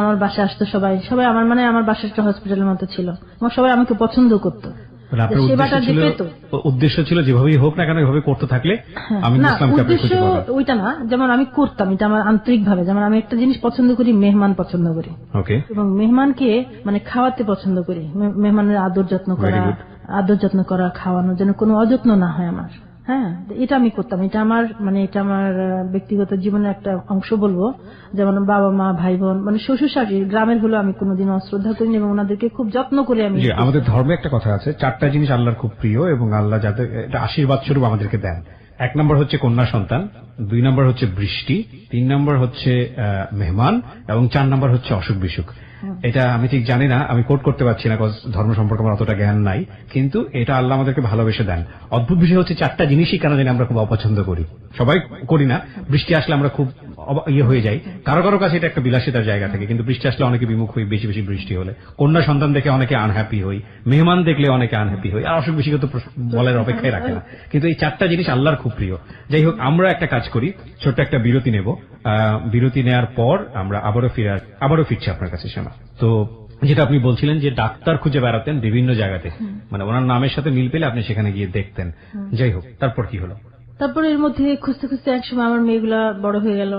আমার বাসায় আসতো সবাই আমার, মানে আমার বাসাটা হসপিটালের মতো ছিল, এবং সবাই আমাকে পছন্দ করতো। উদ্দেশ্য ছিল যেভাবেই হোক না কেন এভাবে করতে থাকলে আমি ওইটা না, যেমন আমি করতাম এটা আমার আন্তরিক ভাবে। যেমন আমি একটা জিনিস পছন্দ করি, মেহমান পছন্দ করি, এবং মেহমানকে মানে খাওয়াতে পছন্দ করি। মেহমানের আদর যত্ন করা, খাওয়ানো, যেন কোনো অযত্ন না হয় আমার। হ্যাঁ, এটা আমি করতাম। এটা আমার ব্যক্তিগত জীবনের একটা অংশ বলবো। যেমন বাবা মা, ভাই বোন, মানে শ্বশুর শাশুড়ি, গ্রামের হলো আমি কোনোদিন অশ্রদ্ধা করিনি এবং ওনাদেরকে খুব যত্ন করে আমি। আমাদের ধর্মে একটা কথা আছে, 4টা জিনিস আল্লাহর খুব প্রিয় এবং আল্লাহ যাদের এটা আশীর্বাদ স্বরূপ আমাদেরকে দেন। 1 নম্বর হচ্ছে কন্যা সন্তান, 2 নম্বর হচ্ছে বৃষ্টি, 3 নম্বর হচ্ছে মেহমান, এবং 4 নম্বর হচ্ছে অসুখ বিসুখ। এটা আমি ঠিক জানি না, আমি কোট করতে পারছি না, ধর্ম সম্পর্কে আমার অতটা জ্ঞান নাই, কিন্তু এটা আল্লাহ আমাদেরকে ভালোবেসে দেন। অদ্ভুত বিষয় হচ্ছে 4টা জিনিসই কেন জানি আমরা খুব অপছন্দ করি, সবাই করি না। বৃষ্টি আসলে আমরা খুব হয়ে যাই, কারো কারো কাছে এটা একটা বিলাসিতার জায়গা থেকে, কিন্তু বৃষ্টি আসলে অনেকে বিমুখ হই, বেশি বেশি বৃষ্টি হলে। কন্যা সন্তান দেখে অনেকে আনহ্যাপি হই, মেহমান দেখলে অনেকে আনহ্যাপি হই, আর অসুখ বিসুখ তো বলার অপেক্ষায় রাখে না। কিন্তু এই 4টা জিনিস আল্লাহর খুব প্রিয়। যাই হোক, আমরা একটা কাজ করি, ছোট্ট একটা বিরতি নেব। বিরতি নেওয়ার পর আমরা আবারও ফিরছি আপনার কাছে। শোনা তো যেটা আপনি বলছিলেন যে ডাক্তার খুঁজে বেড়াতেন বিভিন্ন জায়গাতে, মানে ওনার নামের সাথে মিল পেলে আপনি সেখানে গিয়ে দেখতেন। যাই হোক, তারপর কি হলো? তারপর এর মধ্যে খুঁজতে খুঁজতে একসময় আমার মেয়েগুলা বড় হয়ে গেল।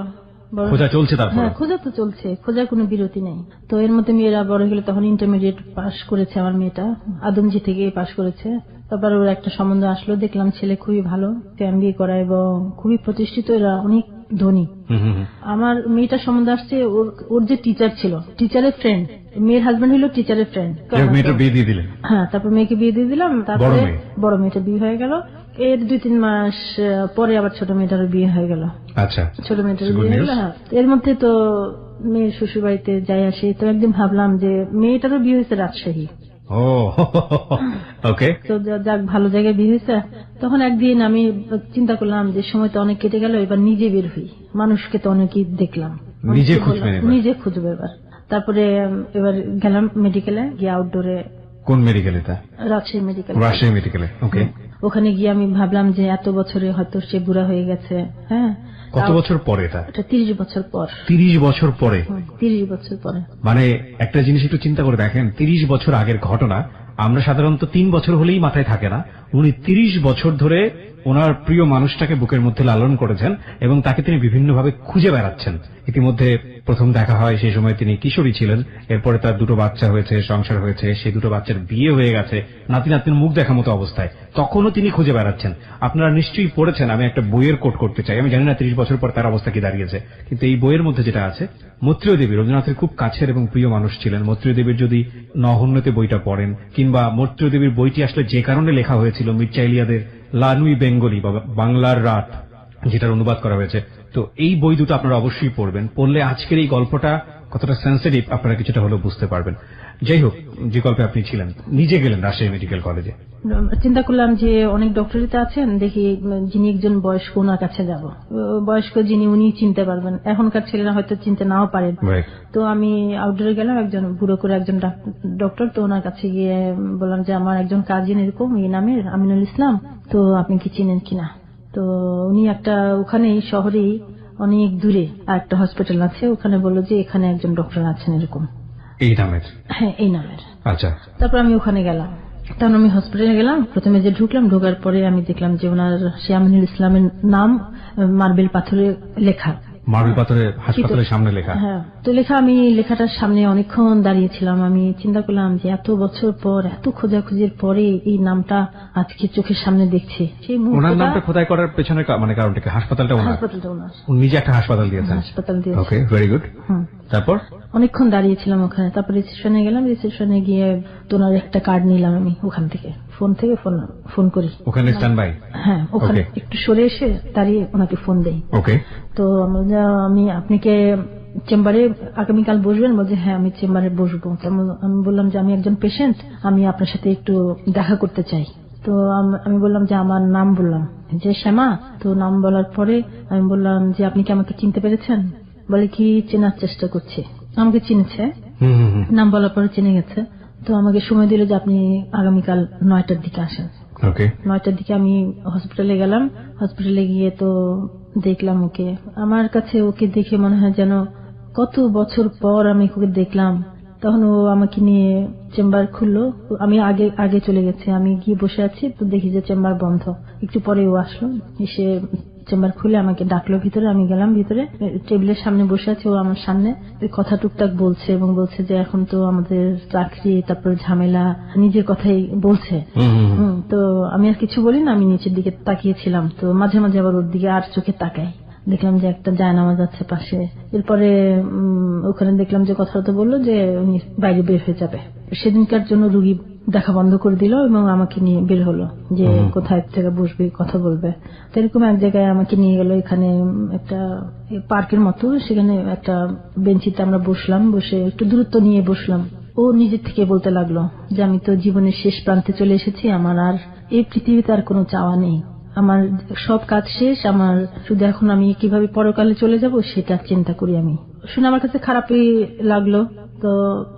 খোঁজা চলছে? তারপর? হ্যাঁ, খোঁজা তো চলছে, খোঁজার কোনো বিরতি নেই। তো এর মধ্যে মেয়েরা বড় হয়ে গেলে তখন ইন্টারমিডিয়েট পাস করেছে আমার মেয়েটা, আদমজি থেকে পাস করেছে। তারপর ওর একটা সম্বন্ধ আসলো, দেখলাম ছেলে খুবই ভালো, এমবিএ করা এবং খুবই প্রতিষ্ঠিত, এরা অনেক ধনী। আমার মেয়েটার সম্বন্ধে আসছে, ওর যে টিচার ছিল, টিচারের ফ্রেন্ড, মেয়ের হাজবেন্ড হলো টিচারের ফ্রেন্ড। মেয়েটা বিয়ে দিয়ে দিলেন? হ্যাঁ, তারপর মেয়েকে বিয়ে দিয়ে দিলাম। তারপরে বড় মেয়েটা বিয়ে হয়ে গেল। এর 2-3 মাস পরে আবার ছোট মেয়েটারও বিয়ে হয়ে গেল। আচ্ছা, ছোট মেয়েটার বিয়ে হয়ে গেল। হ্যাঁ, এর মধ্যে তো মেয়ের শ্বশুর বাড়িতে যাই আসি, তো একদিন ভাবলাম যে মেয়েটারও বিয়ে হয়েছে রাজশাহী। ও ওকে, তো যাক, ভালো জায়গায় বিয়ে হয়েছে। তখন একদিন আমি চিন্তা করলাম যে সময় তো অনেক কেটে গেল, এবার নিজে বের হই, মানুষকে তো অনেকই দেখলাম, নিজে খুঁজবো এবার। তারপরে এবার গেলাম মেডিকেলে, গিয়ে আউটডোরে। কোন মেডিকেলে? রাজশাহী মেডিকেল। রাজশাহী মেডিকেলে, ওকে। ওখানে গিয়ে আমি ভাবলাম যে এত বছরে হয়তো সে বুড়া হয়ে গেছে। হ্যাঁ, কত বছর পরে? এটা 30 বছর পর। 30 বছর পরে? 30 বছর পরে। মানে একটা জিনিস একটু চিন্তা করে দেখেন, 30 বছর আগের ঘটনা। আমরা সাধারণত 3 বছর হলেই মাথায় থাকে না, উনি 30 বছর ধরে ওনার প্রিয় মানুষটাকে বুকের মধ্যে লালন করেছেন এবং তাকে তিনি বিভিন্নভাবে খুঁজে বেড়াচ্ছেন। ইতিমধ্যে প্রথম দেখা হয়, সেই সময় তিনি কিশোরী ছিলেন, এরপরে তার 2টো বাচ্চা হয়েছে, সংসার হয়েছে, সেই 2টো বাচ্চার বিয়ে হয়ে গেছে, নাতি নাতনির মুখ দেখার মতো অবস্থায়, তখনও তিনি খুঁজে বেড়াচ্ছেন। আপনারা নিশ্চয়ই পড়েছেন, আমি একটা বইয়ের কোট করতে চাই, আমি জানি না 30 বছর পর তার অবস্থা কি দাঁড়িয়েছে, কিন্তু এই বইয়ের মধ্যে যেটা আছে, মৈত্রেয় দেবী রবীন্দ্রনাথের খুব কাছের এবং প্রিয় মানুষ ছিলেন। মৈত্রেয় দেবীর যদি নহন্যতে বইটা পড়েন, কিংবা মৈত্রেয় দেবীর বইটি আসলে যে কারণে লেখা হয়েছিল, মির্জা ইলিয়াদের লানুই বেঙ্গলি বা বাংলার রাত, যেটার অনুবাদ করা হয়েছে, তো এই বই দুটো আপনারা অবশ্যই পড়বেন। পড়লে আজকের এই গল্পটা কতটা সেন্সিটিভ আপনারা কিছুটা হলেও বুঝতে পারবেন। যাই হোক, যে গল্পে আপনি ছিলেন, নিজে গেলেন রাজশাহী মেডিকেল কলেজে। চিন্তা করলাম যে অনেক ডক্টরই তো আছেন, দেখি যিনি একজন বয়স্ক, ওনার কাছে যাব। বয়স্ক যিনি, উনি চিনতে পারবেন, এখনকার ছেলেরা হয়তো চিনতে নাও পারেন। তো আমি আউটডোরে গেলাম, একজন বুড়ো করে একজন ডক্টর, তো ওনার কাছে গিয়ে বললাম যে আমার একজন কাজিন এরকম এই নামের, আমিনুল ইসলাম, তো আপনি কি চিনেন কিনা। তো উনি একটা ওখানে শহরেই অনেক দূরে আর একটা হসপিটাল আছে, ওখানে বললো যে এখানে একজন ডক্টর আছেন এরকম এই নামের। হ্যাঁ, এই নামের। আচ্ছা, তারপর আমি ওখানে গেলাম। তখন আমি হসপিটালে গেলাম, প্রথমে যে ঢুকলাম, ঢোকার পরে আমি দেখলাম যে ওনার সে আমিনুল ইসলামের নাম মার্বেল পাথরে লেখা। মার্বেল পাথরে হাসপাতালের সামনে লেখা? হ্যাঁ। তো লেখা, আমি লেখাটার সামনে অনেকক্ষণ দাঁড়িয়েছিলাম। আমি চিন্তা করলাম যে এত বছর পর, এত খোঁজাখুঁজির পরে এই নামটা আজকে চোখের সামনে দেখছি। সেই ওনার নামটা খোদাই করার পেছনে মানে কারণটা কি? হাসপাতালটা ওনার? হাসপাতালটা ওনার, উনি নিজে একটা হাসপাতাল দিয়েছেন? হাসপাতাল দিয়েছেন। ওকে, ভেরি গুড। তারপর অনেকক্ষণ দাঁড়িয়েছিলাম ওখানে। তারপর রিসেপশনে গেলাম, রিসেপশনে গিয়ে তোনার একটা কার্ড নিলাম আমি ওখান থেকে, ফোন করি ওখানে স্ট্যান্ড বাই। হ্যাঁ, ওখানে একটু সরে এসে দাঁড়িয়ে ওনাকে ফোন দেই। ওকে। তো আমি আপনাকে চেম্বারে আগামীকাল বসবেন? বলছে হ্যাঁ, আমি চেম্বারে বসবো। আমি বললাম যে আমি একজন পেশেন্ট, আমি আপনার সাথে একটু দেখা করতে চাই। তো আমি বললাম যে আমার নাম বললাম যে শ্যামা। তো নাম বলার পরে আমি বললাম যে আপনি কি আমাকে চিনতে পেরেছেন? বলে কি চেনার চেষ্টা করছি। আমাকে চিনেছে, নাম বলার পরে চিনে গেছে। তো আমাকে সময় দিল যে আপনি আগামীকাল 9টার দিকে আসেন। 9টার দিকে আমি হসপিটালে গেলাম। হসপিটালে গিয়ে তো দেখলাম ওকে, আমার কাছে ওকে দেখে মনে হয় যেন কত বছর পর আমি ওকে দেখলাম। তখন ও আমাকে নিয়ে চেম্বার খুললো, আমি আগে চলে গেছি, আমি গিয়ে বসে আছি, তো দেখি যে চেম্বার বন্ধ। একটু পরে ও আসলো, এসে চেম্বার খুলে আমাকে ডাকলো ভিতরে। আমি গেলাম ভিতরে, টেবিলের সামনে বসে আছে, ও আমার সামনে কথা টুকটাক বলছে এবং বলছে যে এখন তো আমাদের চাকরি, তারপর ঝামেলা, নিজের কথাই বলছে। তো আমি আর কিছু বলি না, আমি নিচের দিকে তাকিয়েছিলাম। তো মাঝে মাঝে আবার ওর দিকে আর চোখে তাকাই, দেখলাম যে একটা জায়নামাজ আছে পাশে। এরপরে ওখানে দেখলাম যে কথা তো বললো যে উনি বাইরে বের হয়ে যাবে। সেদিনকার জন্য রুগী দেখা বন্ধ করে দিল এবং আমাকে নিয়ে বের হলো যে কোথায় থেকে বসবে, কথা বলবে। তো এরকম এক জায়গায় আমাকে নিয়ে গেল, এখানে একটা পার্কের মতো, সেখানে একটা বেঞ্চিতে আমরা বসলাম, বসে একটু দূরত্ব নিয়ে বসলাম। ও নিজের থেকে বলতে লাগলো যে আমি তো জীবনের শেষ প্রান্তে চলে এসেছি, আমার আর এই পৃথিবীতে আর কোনো চাওয়া নেই, আমার সব কাজ শেষ, আমার শুধু এখন আমি কিভাবে পরকালে চলে যাব সেটা চিন্তা করি। আমি শুনে আমার কাছে খারাপই লাগলো। তো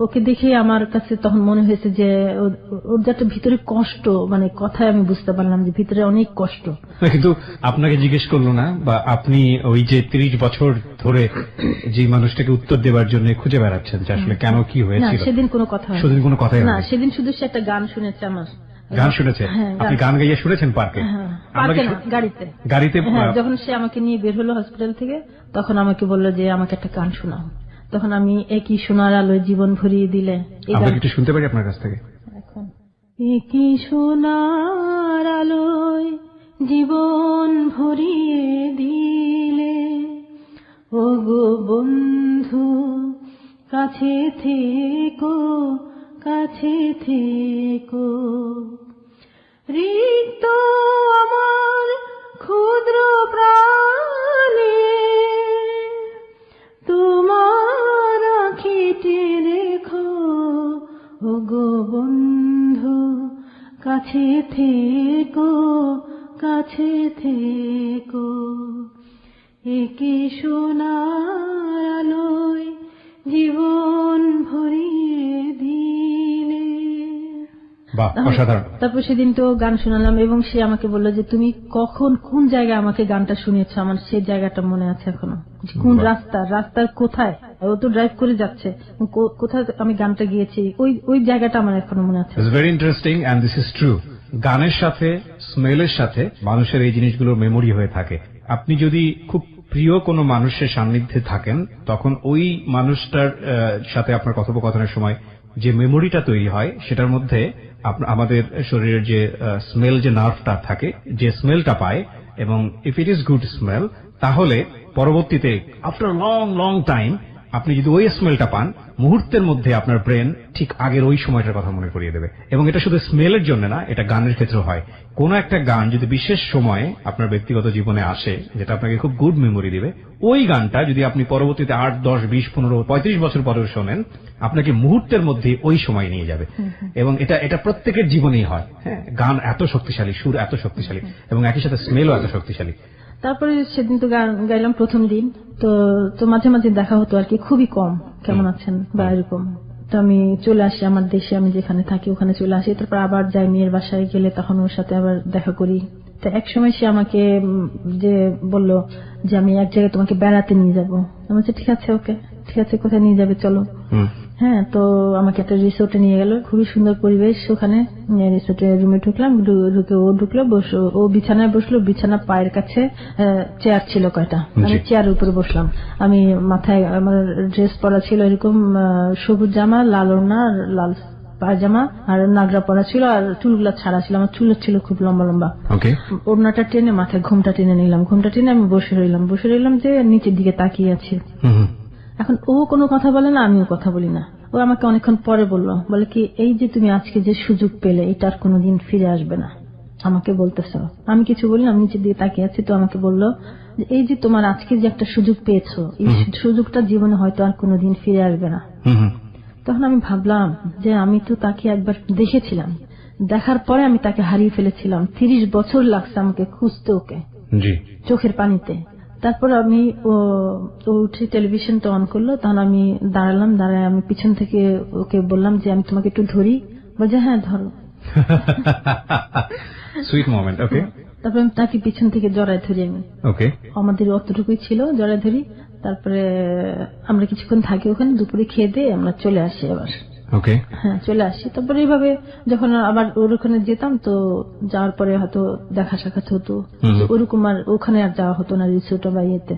ওকে দেখে আমার কাছে তখন মনে হয়েছে যে ওর যে একটা ভিতরে কষ্ট, মানে কথায় আমি বুঝতে পারলাম যে ভিতরে অনেক কষ্ট। কিন্তু আপনাকে জিজ্ঞেস করলো না, বা আপনি ওই যে 30 বছর ধরে যে মানুষটাকে উত্তর দেওয়ার জন্য খুঁজে বেড়াচ্ছেন যে আসলে কেন কি হয়েছিল? সেদিন কোনো কথা না, সেদিন শুধু সে একটা গান শুনেছে আমার। গান শুনেছে? আপনি গান গাইয়ে শুনেছেন পার্কে? গাড়িতে যখন সে আমাকে নিয়ে বের হলো হসপিটাল থেকে, তখন আমাকে বললো যে আমাকে একটা গান শোনাও। তখন আমি একই সোনার আলোয় জীবন ভরিয়ে দিলে, আমরা একটু শুনতে পারি আপনার কাছ থেকে? এখন কি সোনার আলোয় জীবন ভরিয়ে দিলে, ও গো বন্ধু কাছে থেকো, কাছে থেকো। রিক্ত আমার ক্ষুদ্র প্রাণে তোমার আঁখিতে রেখো, ও গো বন্ধু কাছে থেকো, কাছে থেকো। একে সোনার আলোয় জীবন ভরিয়ে দিলে। বাহ, অসাধারণ। তারপর সেদিন তো গান শোনালাম এবং সে আমাকে বললো যে তুমি কখন কোন জায়গায় আমাকে গানটা শুনিয়েছো, আমার সেই জায়গাটা মনে আছে এখনো, কোন রাস্তার কোথায়, ও তো ড্রাইভ করে যাচ্ছে, কোথায় আমি গানটা গিয়েছি, ওই জায়গাটা আমার এখনো মনে আছে। It's very interesting and this is true. গানের সাথে স্মেলের সাথে মানুষের এই জিনিসগুলোর মেমোরি হয়ে থাকে। আপনি যদি খুব প্রিয় কোনো মানুষের সান্নিধ্যে থাকেন, তখন ওই মানুষটার সাথে আপনার কথোপকথনের সময় যে মেমোরিটা তৈরি হয়, সেটার মধ্যে আমাদের শরীরের যে স্মেল, যে নার্ভটা থাকে, যে স্মেলটা পায়, এবং if it is good smell, তাহলে পরবর্তীতে আফটার লং লং টাইম আপনি যদি ওই স্মেলটা পান, মুহূর্তের মধ্যে আপনার ব্রেন ঠিক আগের ওই সময়টার কথা মনে করিয়ে দেবে। এবং এটা শুধু স্মেলের জন্য না, এটা গানের ক্ষেত্রে হয়। কোন একটা গান যদি বিশেষ সময়ে আপনার ব্যক্তিগত জীবনে আসে, যেটা আপনাকে খুব গুড মেমোরি দিবে, ওই গানটা যদি আপনি পরবর্তীতে 8, 10, 20, 15, 35 বছর পরেও শোনেন, আপনাকে মুহূর্তের মধ্যে ওই সময় নিয়ে যাবে। এবং এটা প্রত্যেকের জীবনেই হয়। হ্যাঁ, গান এত শক্তিশালী, সুর এত শক্তিশালী, এবং একই সাথে স্মেলও এত শক্তিশালী। তারপরে সেদিন তো গান গাইলাম প্রথম দিন, তো মাঝে মাঝে দেখা হতো আর কি, খুবই কম, কেমন আছেন বা এরকম। তো আমি চলে আসি আমার দেশে, আমি যেখানে থাকি ওখানে চলে আসি, তারপর আবার যাই মেয়ের বাসায় গেলে তখন ওর সাথে আবার দেখা করি। তো এক সময় সে আমাকে যে বলল যে আমি এক জায়গায় তোমাকে বেড়াতে নিয়ে যাবো। আমি বলছি ঠিক আছে, ওকে ঠিক আছে, কোথায় নিয়ে যাবে চলো। হ্যাঁ, তো আমাকে একটা রিসোর্টে নিয়ে গেল, খুবই সুন্দর পরিবেশ ওখানে। রিসোর্টে রুমে ঢুকলাম, ঢুকে ও ঢুকলো, ও বিছানায় বসলো, বিছানা পায়ের কাছে চেয়ার ছিল কয়টা, আমি চেয়ারের উপরে বসলাম। আমি মাথায় আমার ড্রেস পরা ছিল এরকম সবুজ জামা, লাল ওড়না, লাল পায়জামা, আর নাগরা পরা ছিল, আর চুলগুলা ছাড়া ছিল, আমার চুল ছিল খুব লম্বা লম্বা। ওড়নাটা টেনে মাথায় ঘুমটা টেনে নিলাম, ঘুমটা টেনে আমি বসে রইলাম যে নিচের দিকে তাকিয়ে আছি। এখন ও কোনো কথা বলে না, আমিও কথা বলি না। ও আমাকে অনেকক্ষণ পরে বলে কি, এই যে তুমি আজকে যে সুযোগ পেলে, এটা আর কোনোদিন ফিরে আসবে না, আমাকে বলতেছ। আমি কিছু বলি না, আমি নিচের দিকে তাকিয়ে আছি। তো আমাকে বললো যে এই যে তোমার আজকে যে একটা সুযোগ পেয়েছো, এই সুযোগটা জীবনে হয়তো আর কোনোদিন ফিরে আসবে না। তখন আমি ভাবলাম যে আমি তো তাকে একবার দেখেছিলাম, দেখার পরে আমি তাকে হারিয়ে ফেলেছিলাম। 30 বছর লাগছে আমাকে খুঁজতে ওকে, চোখের পানিতে। তারপর আমি ও উঠে টেলিভিশনটা অন করলো, তখন আমি দাঁড়ায় আমি পিছন থেকে ওকে বললাম যে আমি তোমাকে একটু ধরি। বলছে হ্যাঁ ধরো। Sweet moment. ওকে। তারপরে আমি তাকে পিছন থেকে জড়ায় ধরি। আমি আমাদের অতটুকুই ছিল, জড়ায় ধরি। তারপরে আমরা কিছুক্ষণ থাকি ওখানে, দুপুরে খেয়ে দিয়ে আমরা চলে আসি আবার। হ্যাঁ, চলে আসি। তারপরে এইভাবে যখন আবার ওর ওখানে যেতাম, তো যাওয়ার পরে হয়তো দেখা সাক্ষাৎ হতো, ওরকম আর ওখানে আর যাওয়া হতো না রিসোর্ট বা ইয়েতে।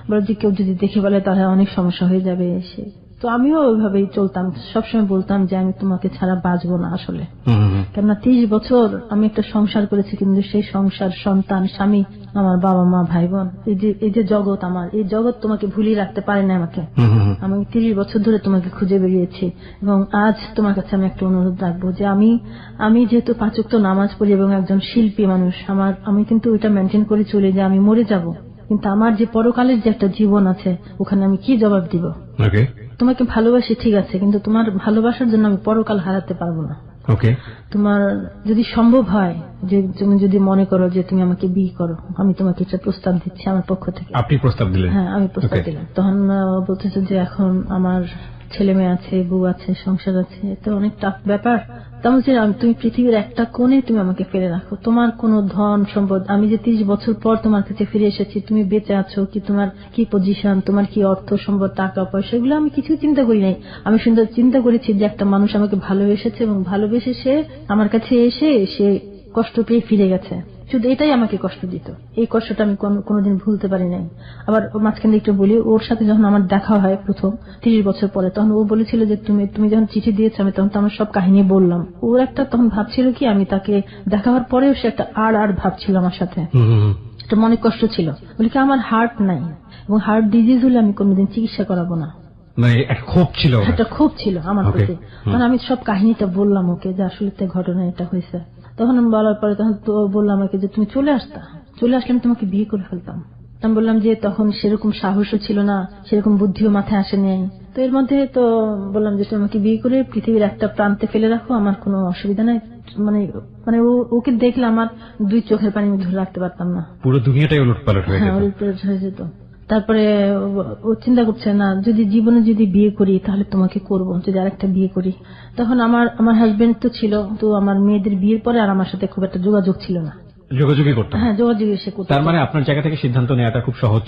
বলে যে কেউ যদি দেখে বলে তাহলে অনেক সমস্যা হয়ে যাবে এসে। তো আমিও ওইভাবেই চলতাম, সবসময় বলতাম যে আমি তোমাকে ছাড়া বাঁচবো না আসলে। কেননা 30 বছর আমি একটা সংসার করেছি, কিন্তু সেই সংসার, সন্তান, স্বামী, আমার বাবা মা, ভাই বোন, এই যে জগৎ, আমার এই জগৎ তোমাকে ভুলিয়ে রাখতে পারে না আমাকে। আমি 30 বছর ধরে তোমাকে খুঁজে বেরিয়েছি, এবং আজ তোমার কাছে আমি একটা অনুরোধ রাখবো যে আমি যেহেতু 5 ওয়াক্ত নামাজ পড়ি এবং একজন শিল্পী মানুষ, আমি কিন্তু ওইটা মেনটেন করে চলি যে আমি মরে যাব, কিন্তু আমার যে পরকালের যে একটা জীবন আছে, ওখানে আমি কি জবাব দিব? তোমাকে ভালোবাসি ঠিক আছে, কিন্তু তোমার ভালোবাসার জন্য আমি পরকাল হারাতে পারবো না। তোমার যদি সম্ভব হয় যে তুমি যদি মনে করো যে তুমি আমাকে বিয়ে করো, আমি তোমাকে একটা প্রস্তাব দিচ্ছি আমার পক্ষ থেকে। আপনি প্রস্তাব দিলেন? হ্যাঁ, আমি প্রস্তাব দিলাম। তখন বলতেছে যে এখন আমার ছেলে মেয়ে আছে, বউ আছে, সংসার আছে, তো অনেক টাফ ব্যাপার। তুমি পৃথিবীর একটা কোণে তুমি আমাকে ফেলে রাখো, তোমার কোনো ধন সম্পদ, আমি যে 30 বছর পর তোমার কাছে ফিরে এসেছি, তুমি বেঁচে আছো কি, তোমার কি পজিশন, তোমার কি অর্থ সম্পদ, টাকা পয়সা, এগুলো আমি কিছু চিন্তা করি নাই। আমি সুন্দর চিন্তা করেছি যে একটা মানুষ আমাকে ভালোবেসেছে, এবং ভালোবেসে সে আমার কাছে এসে সে কষ্ট পেয়ে ফিরে গেছে, শুধু এটাই আমাকে কষ্ট দিত। এই কষ্টটা আমি কোনোদিন ভুলতে পারি নাই। আবার মাঝখানে একটু বলি, ওর সাথে যখন আমার দেখা হয় প্রথম 30 বছর পরে, তখন ও বলেছিল যে তুমি যখন চিঠি দিয়েছো, আমি তখন তো আমার সব কাহিনী বললাম। ওর একটা তখন ভাবছিল কি, আমি তাকে দেখা হওয়ার পরেও সে একটা আর ভাবছিল আমার সাথে, একটা মনে কষ্ট ছিল। বলি কি, আমার হার্ট নাই এবং হার্ট ডিজিজ হলে আমি কোনোদিন চিকিৎসা করাবো না। একটা ক্ষোভ ছিল আমার প্রতি। তখন আমি সব কাহিনীটা বললাম ওকে, যে আসলে ঘটনা এটা হয়েছে। তখন আমি বলার পরে তখন তো বললাম আমাকে যে তুমি চলে আসলে আমি তোমাকে বিয়ে করে ফেলতাম। আমি বললাম যে তখন সেরকম সাহসও ছিল না, সেরকম বুদ্ধিও মাথায় আসে নেই। তো এর মধ্যে তো বললাম যে তুমি আমাকে বিয়ে করে পৃথিবীর একটা প্রান্তে ফেলে রাখো, আমার কোনো অসুবিধা নাই। মানে ওকে দেখলে আমার 2 চোখের পানি ধরে রাখতে পারতাম না, পুরো দুনিয়াটাই উলটপালট হয়ে যেত। তারপরে ও চিন্তা করছে না, জীবনে যদি বিয়ে করি তাহলে তোমাকে করব, যদি আরেকটা বিয়ে করি। তখন আমার হাজবেন্ড তো ছিল, তো আমার মেয়েদের বিয়ের পরে আর আমার সাথে খুব একটা যোগাযোগ ছিল না। যোগাযোগই করতাম। হ্যাঁ, যোগাযোগই সে করত। তার মানে আপনার জায়গা থেকে সিদ্ধান্ত নেওয়াটা খুব সহজ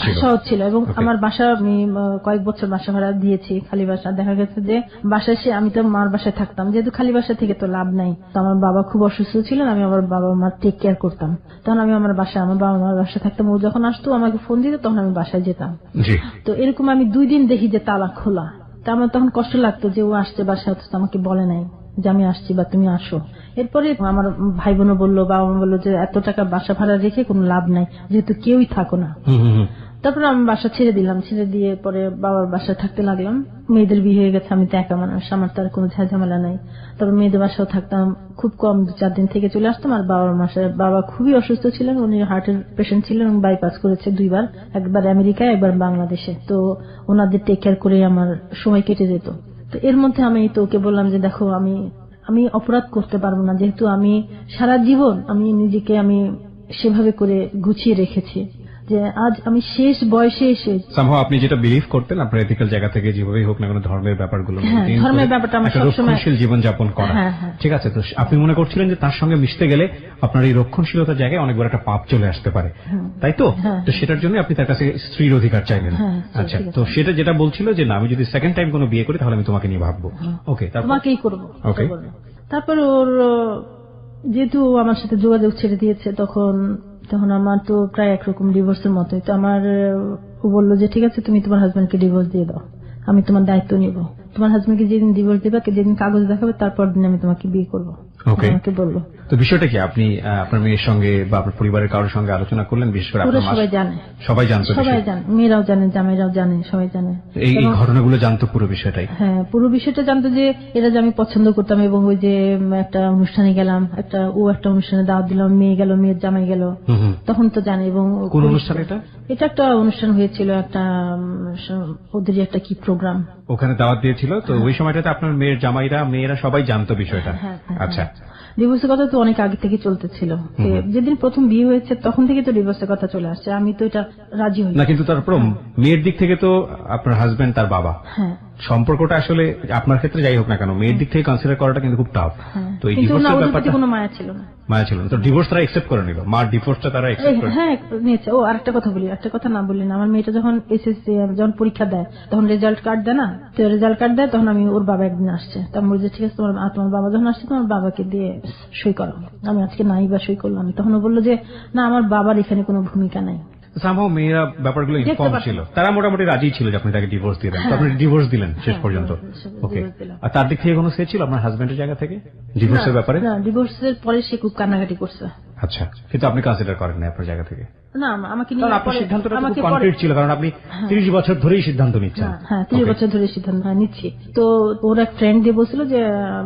ছিল। এবং আমার বাসা, আমি কয়েক বছর বাসা ভাড়া দিয়েছি, খালি বাসা। দেখা গেছে যে বাসায় আমি তো মার বাসায় থাকতাম, যেহেতু খালি বাসা থেকে তো লাভ নাই। তো আমার বাবা খুব অসুস্থ ছিলেন, আমি আমার বাবা মার টেক কেয়ার করতাম। তখন আমি আমার বাবা মার বাসায় থাকতাম। ও যখন আসতো আমাকে ফোন দিত, তখন আমি বাসায় যেতাম। তো এরকম আমি 2 দিন দেখি যে তালা খোলা। তা আমার তখন কষ্ট লাগতো যে ও আসছে বাসায়, অথচ আমাকে বলে নাই যে আমি আসছি বা তুমি আসো। এরপরে আমার ভাই বোনও বললো, বাবা মা বললো যে এত টাকা বাসা ভাড়া রেখে কোনো লাভ নাই, যেহেতু কেউই থাকো না। তারপরে আমি বাসা ছেড়ে দিলাম। ছেড়ে দিয়ে পরে বাবার বাসায় থাকতে লাগলাম। মেয়েদের বিয়ে হয়ে গেছে, আমি তো একা মানুষ, আমার তো আর কোনো ঝামেলা নাই। তারপর মেয়েদের বাসাও থাকতাম, খুব কম 2-4 দিন থেকে চলে আসতাম। আর বাবার বাসায় বাবা খুবই অসুস্থ ছিলেন, উনি হার্টের পেশেন্ট ছিলেন এবং বাইপাস করেছে 2 বার, একবার আমেরিকায় একবার বাংলাদেশে। তো ওনাদের টেক কেয়ার করে আমার সময় কেটে যেত। তো এর মধ্যে আমি তো ওকে বললাম যে দেখো, আমি অপরাধ করতে পারবো না, যেহেতু আমি সারা জীবন আমি নিজেকে সেভাবে করে গুছিয়ে রেখেছি যে আজ আমি শেষ বয়সে এসে আপনি যেটা বিলিভ করতেন আপনার এথিক্যাল জায়গা থেকে, যেভাবেই হোক না কোনো ধর্মের ব্যাপারগুলো, ধর্মের ব্যাপারটা আমার সবসময় রক্ষণশীল জীবনযাপন করা, ঠিক আছে। তো আপনি মনে করছিলেন যে তার সঙ্গে মিশতে গেলে আপনার এই রক্ষণশীলতার জায়গায় অনেক বড় একটা পাপ চলে আসতে পারে, তাই তো? তো সেটার জন্য আপনি তার কাছে স্ত্রীর অধিকার চাইলেন। আচ্ছা, তো সেটা যেটা বলছিল যে না, আমি যদি সেকেন্ড টাইম কোনো বিয়ে করি তাহলে আমি তোমাকে নিয়ে ভাববো। ওকে, তোমাকেই করবো। তারপর ওর যেহেতু আমার সাথে যোগাযোগ ছেড়ে দিয়েছে, তখন আমার তো প্রায় একরকম ডিভোর্সের মতোই। তো ও বললো যে ঠিক আছে, তুমি তোমার হাজবেন্ডকে ডিভোর্স দিয়ে দাও, আমি তোমার দায়িত্ব নিব। তোমার হাজবেন্ডকে যেদিন ডিভোর্স দেবে, যেদিন কাগজ দেখাবে, তারপর দিন আমি তোমাকে বিয়ে করবো, আমাকে বললো। তো বিষয়টা কি আপনি আপনার মেয়ের সঙ্গে বা আপনার পরিবারের কারোর সঙ্গে আলোচনা করলেন? বিশেষ করে সবাই জানে, সবাই জানতো, মেয়েরাও জানে, জামাইরাও জানে, সবাই জানে। এই ঘটনাগুলো জানতো পুরো বিষয়টাই? হ্যাঁ, পুরো বিষয়টা জানতো যে এরা যে আমি পছন্দ করতাম। এবং ওই যে একটা অনুষ্ঠানে গেলাম, একটা অনুষ্ঠানে দাওয়াত দিলাম, মেয়ে গেল, মেয়ের জামাই গেল, তখন তো জানে। এবং কোন অনুষ্ঠান এটা একটা অনুষ্ঠান হয়েছিল, একটা ওদেরই একটা কি প্রোগ্রাম, ওখানে দাওয়াত দিয়েছিল। তো ওই সময়টাতে আপনার মেয়ের জামাইরা, মেয়েরা সবাই জানতো বিষয়টা? আচ্ছা। ডিভোর্সের কথা তো অনেক আগে থেকে চলতেছিল, যেদিন প্রথম বিয়ে হয়েছে তখন থেকে তো ডিভোর্সের কথা চলে আসছে। আমি তো এটা রাজি হই না। কিন্তু তারপর মেয়ের দিক থেকে তো আপনার হাজবেন্ড তার বাবা, সম্পর্কটা আসলে আপনার ক্ষেত্রে যাই হোক না কেন, মেয়ের দিক থেকে কনসিডার করাটা কিন্তু খুব টাফ। তো এই ডিভোর্সের ব্যাপারটা কোনো মায়া ছিল না। তো ডিভোর্স তারা অ্যাকসেপ্ট করে নিল, মার ডিভোর্সটা তারা অ্যাকসেপ্ট করে নিয়েছে। ও আরেকটা কথা বলি, একটা কথা না বললি না। আমার মেয়েটা যখন এসএসসি যখন পরীক্ষা দেয়, তখন রেজাল্ট কার্ড দেয় না, তো রেজাল্ট কার্ড দেয়, তখন আমি ওর বাবা একদিন আসছে, তখন বলছে ঠিক আছে, তোমার বাবা যখন আসছে তোমার বাবাকে দিয়ে সই করো। আমি আজকে নাই বা সই করলাম, তখন ও বললো যে না, আমার বাবার এখানে কোনো ভূমিকা নাই। মেয়েরা ব্যাপারগুলো ইনফর্ম ছিল, তারা মোটামুটি রাজি ছিল যে আপনি তাকে ডিভোর্স দিলেন। আপনি ডিভোর্স দিলেন শেষ পর্যন্ত। ওকে, আর তার দিক থেকে কোনো সে ছিল আপনার হাজবেন্ডের জায়গা থেকে ডিভোর্সের ব্যাপারে? না, ডিভোর্সের পরে সে খুব কান্নাকাটি করছে। আচ্ছা, কিন্তু আপনি কনসিডার করেন না আপনার জায়গা থেকে? না, আমাকে আপনার সিদ্ধান্তটা খুব কনক্রিট ছিল, কারণ আপনি 30 বছর ধরেই সিদ্ধান্ত নিচ্ছেন। হ্যাঁ, 30 বছর ধরে সিদ্ধান্ত নিচ্ছি। তো ওর এক ফ্রেন্ড দিয়ে বলছিল যে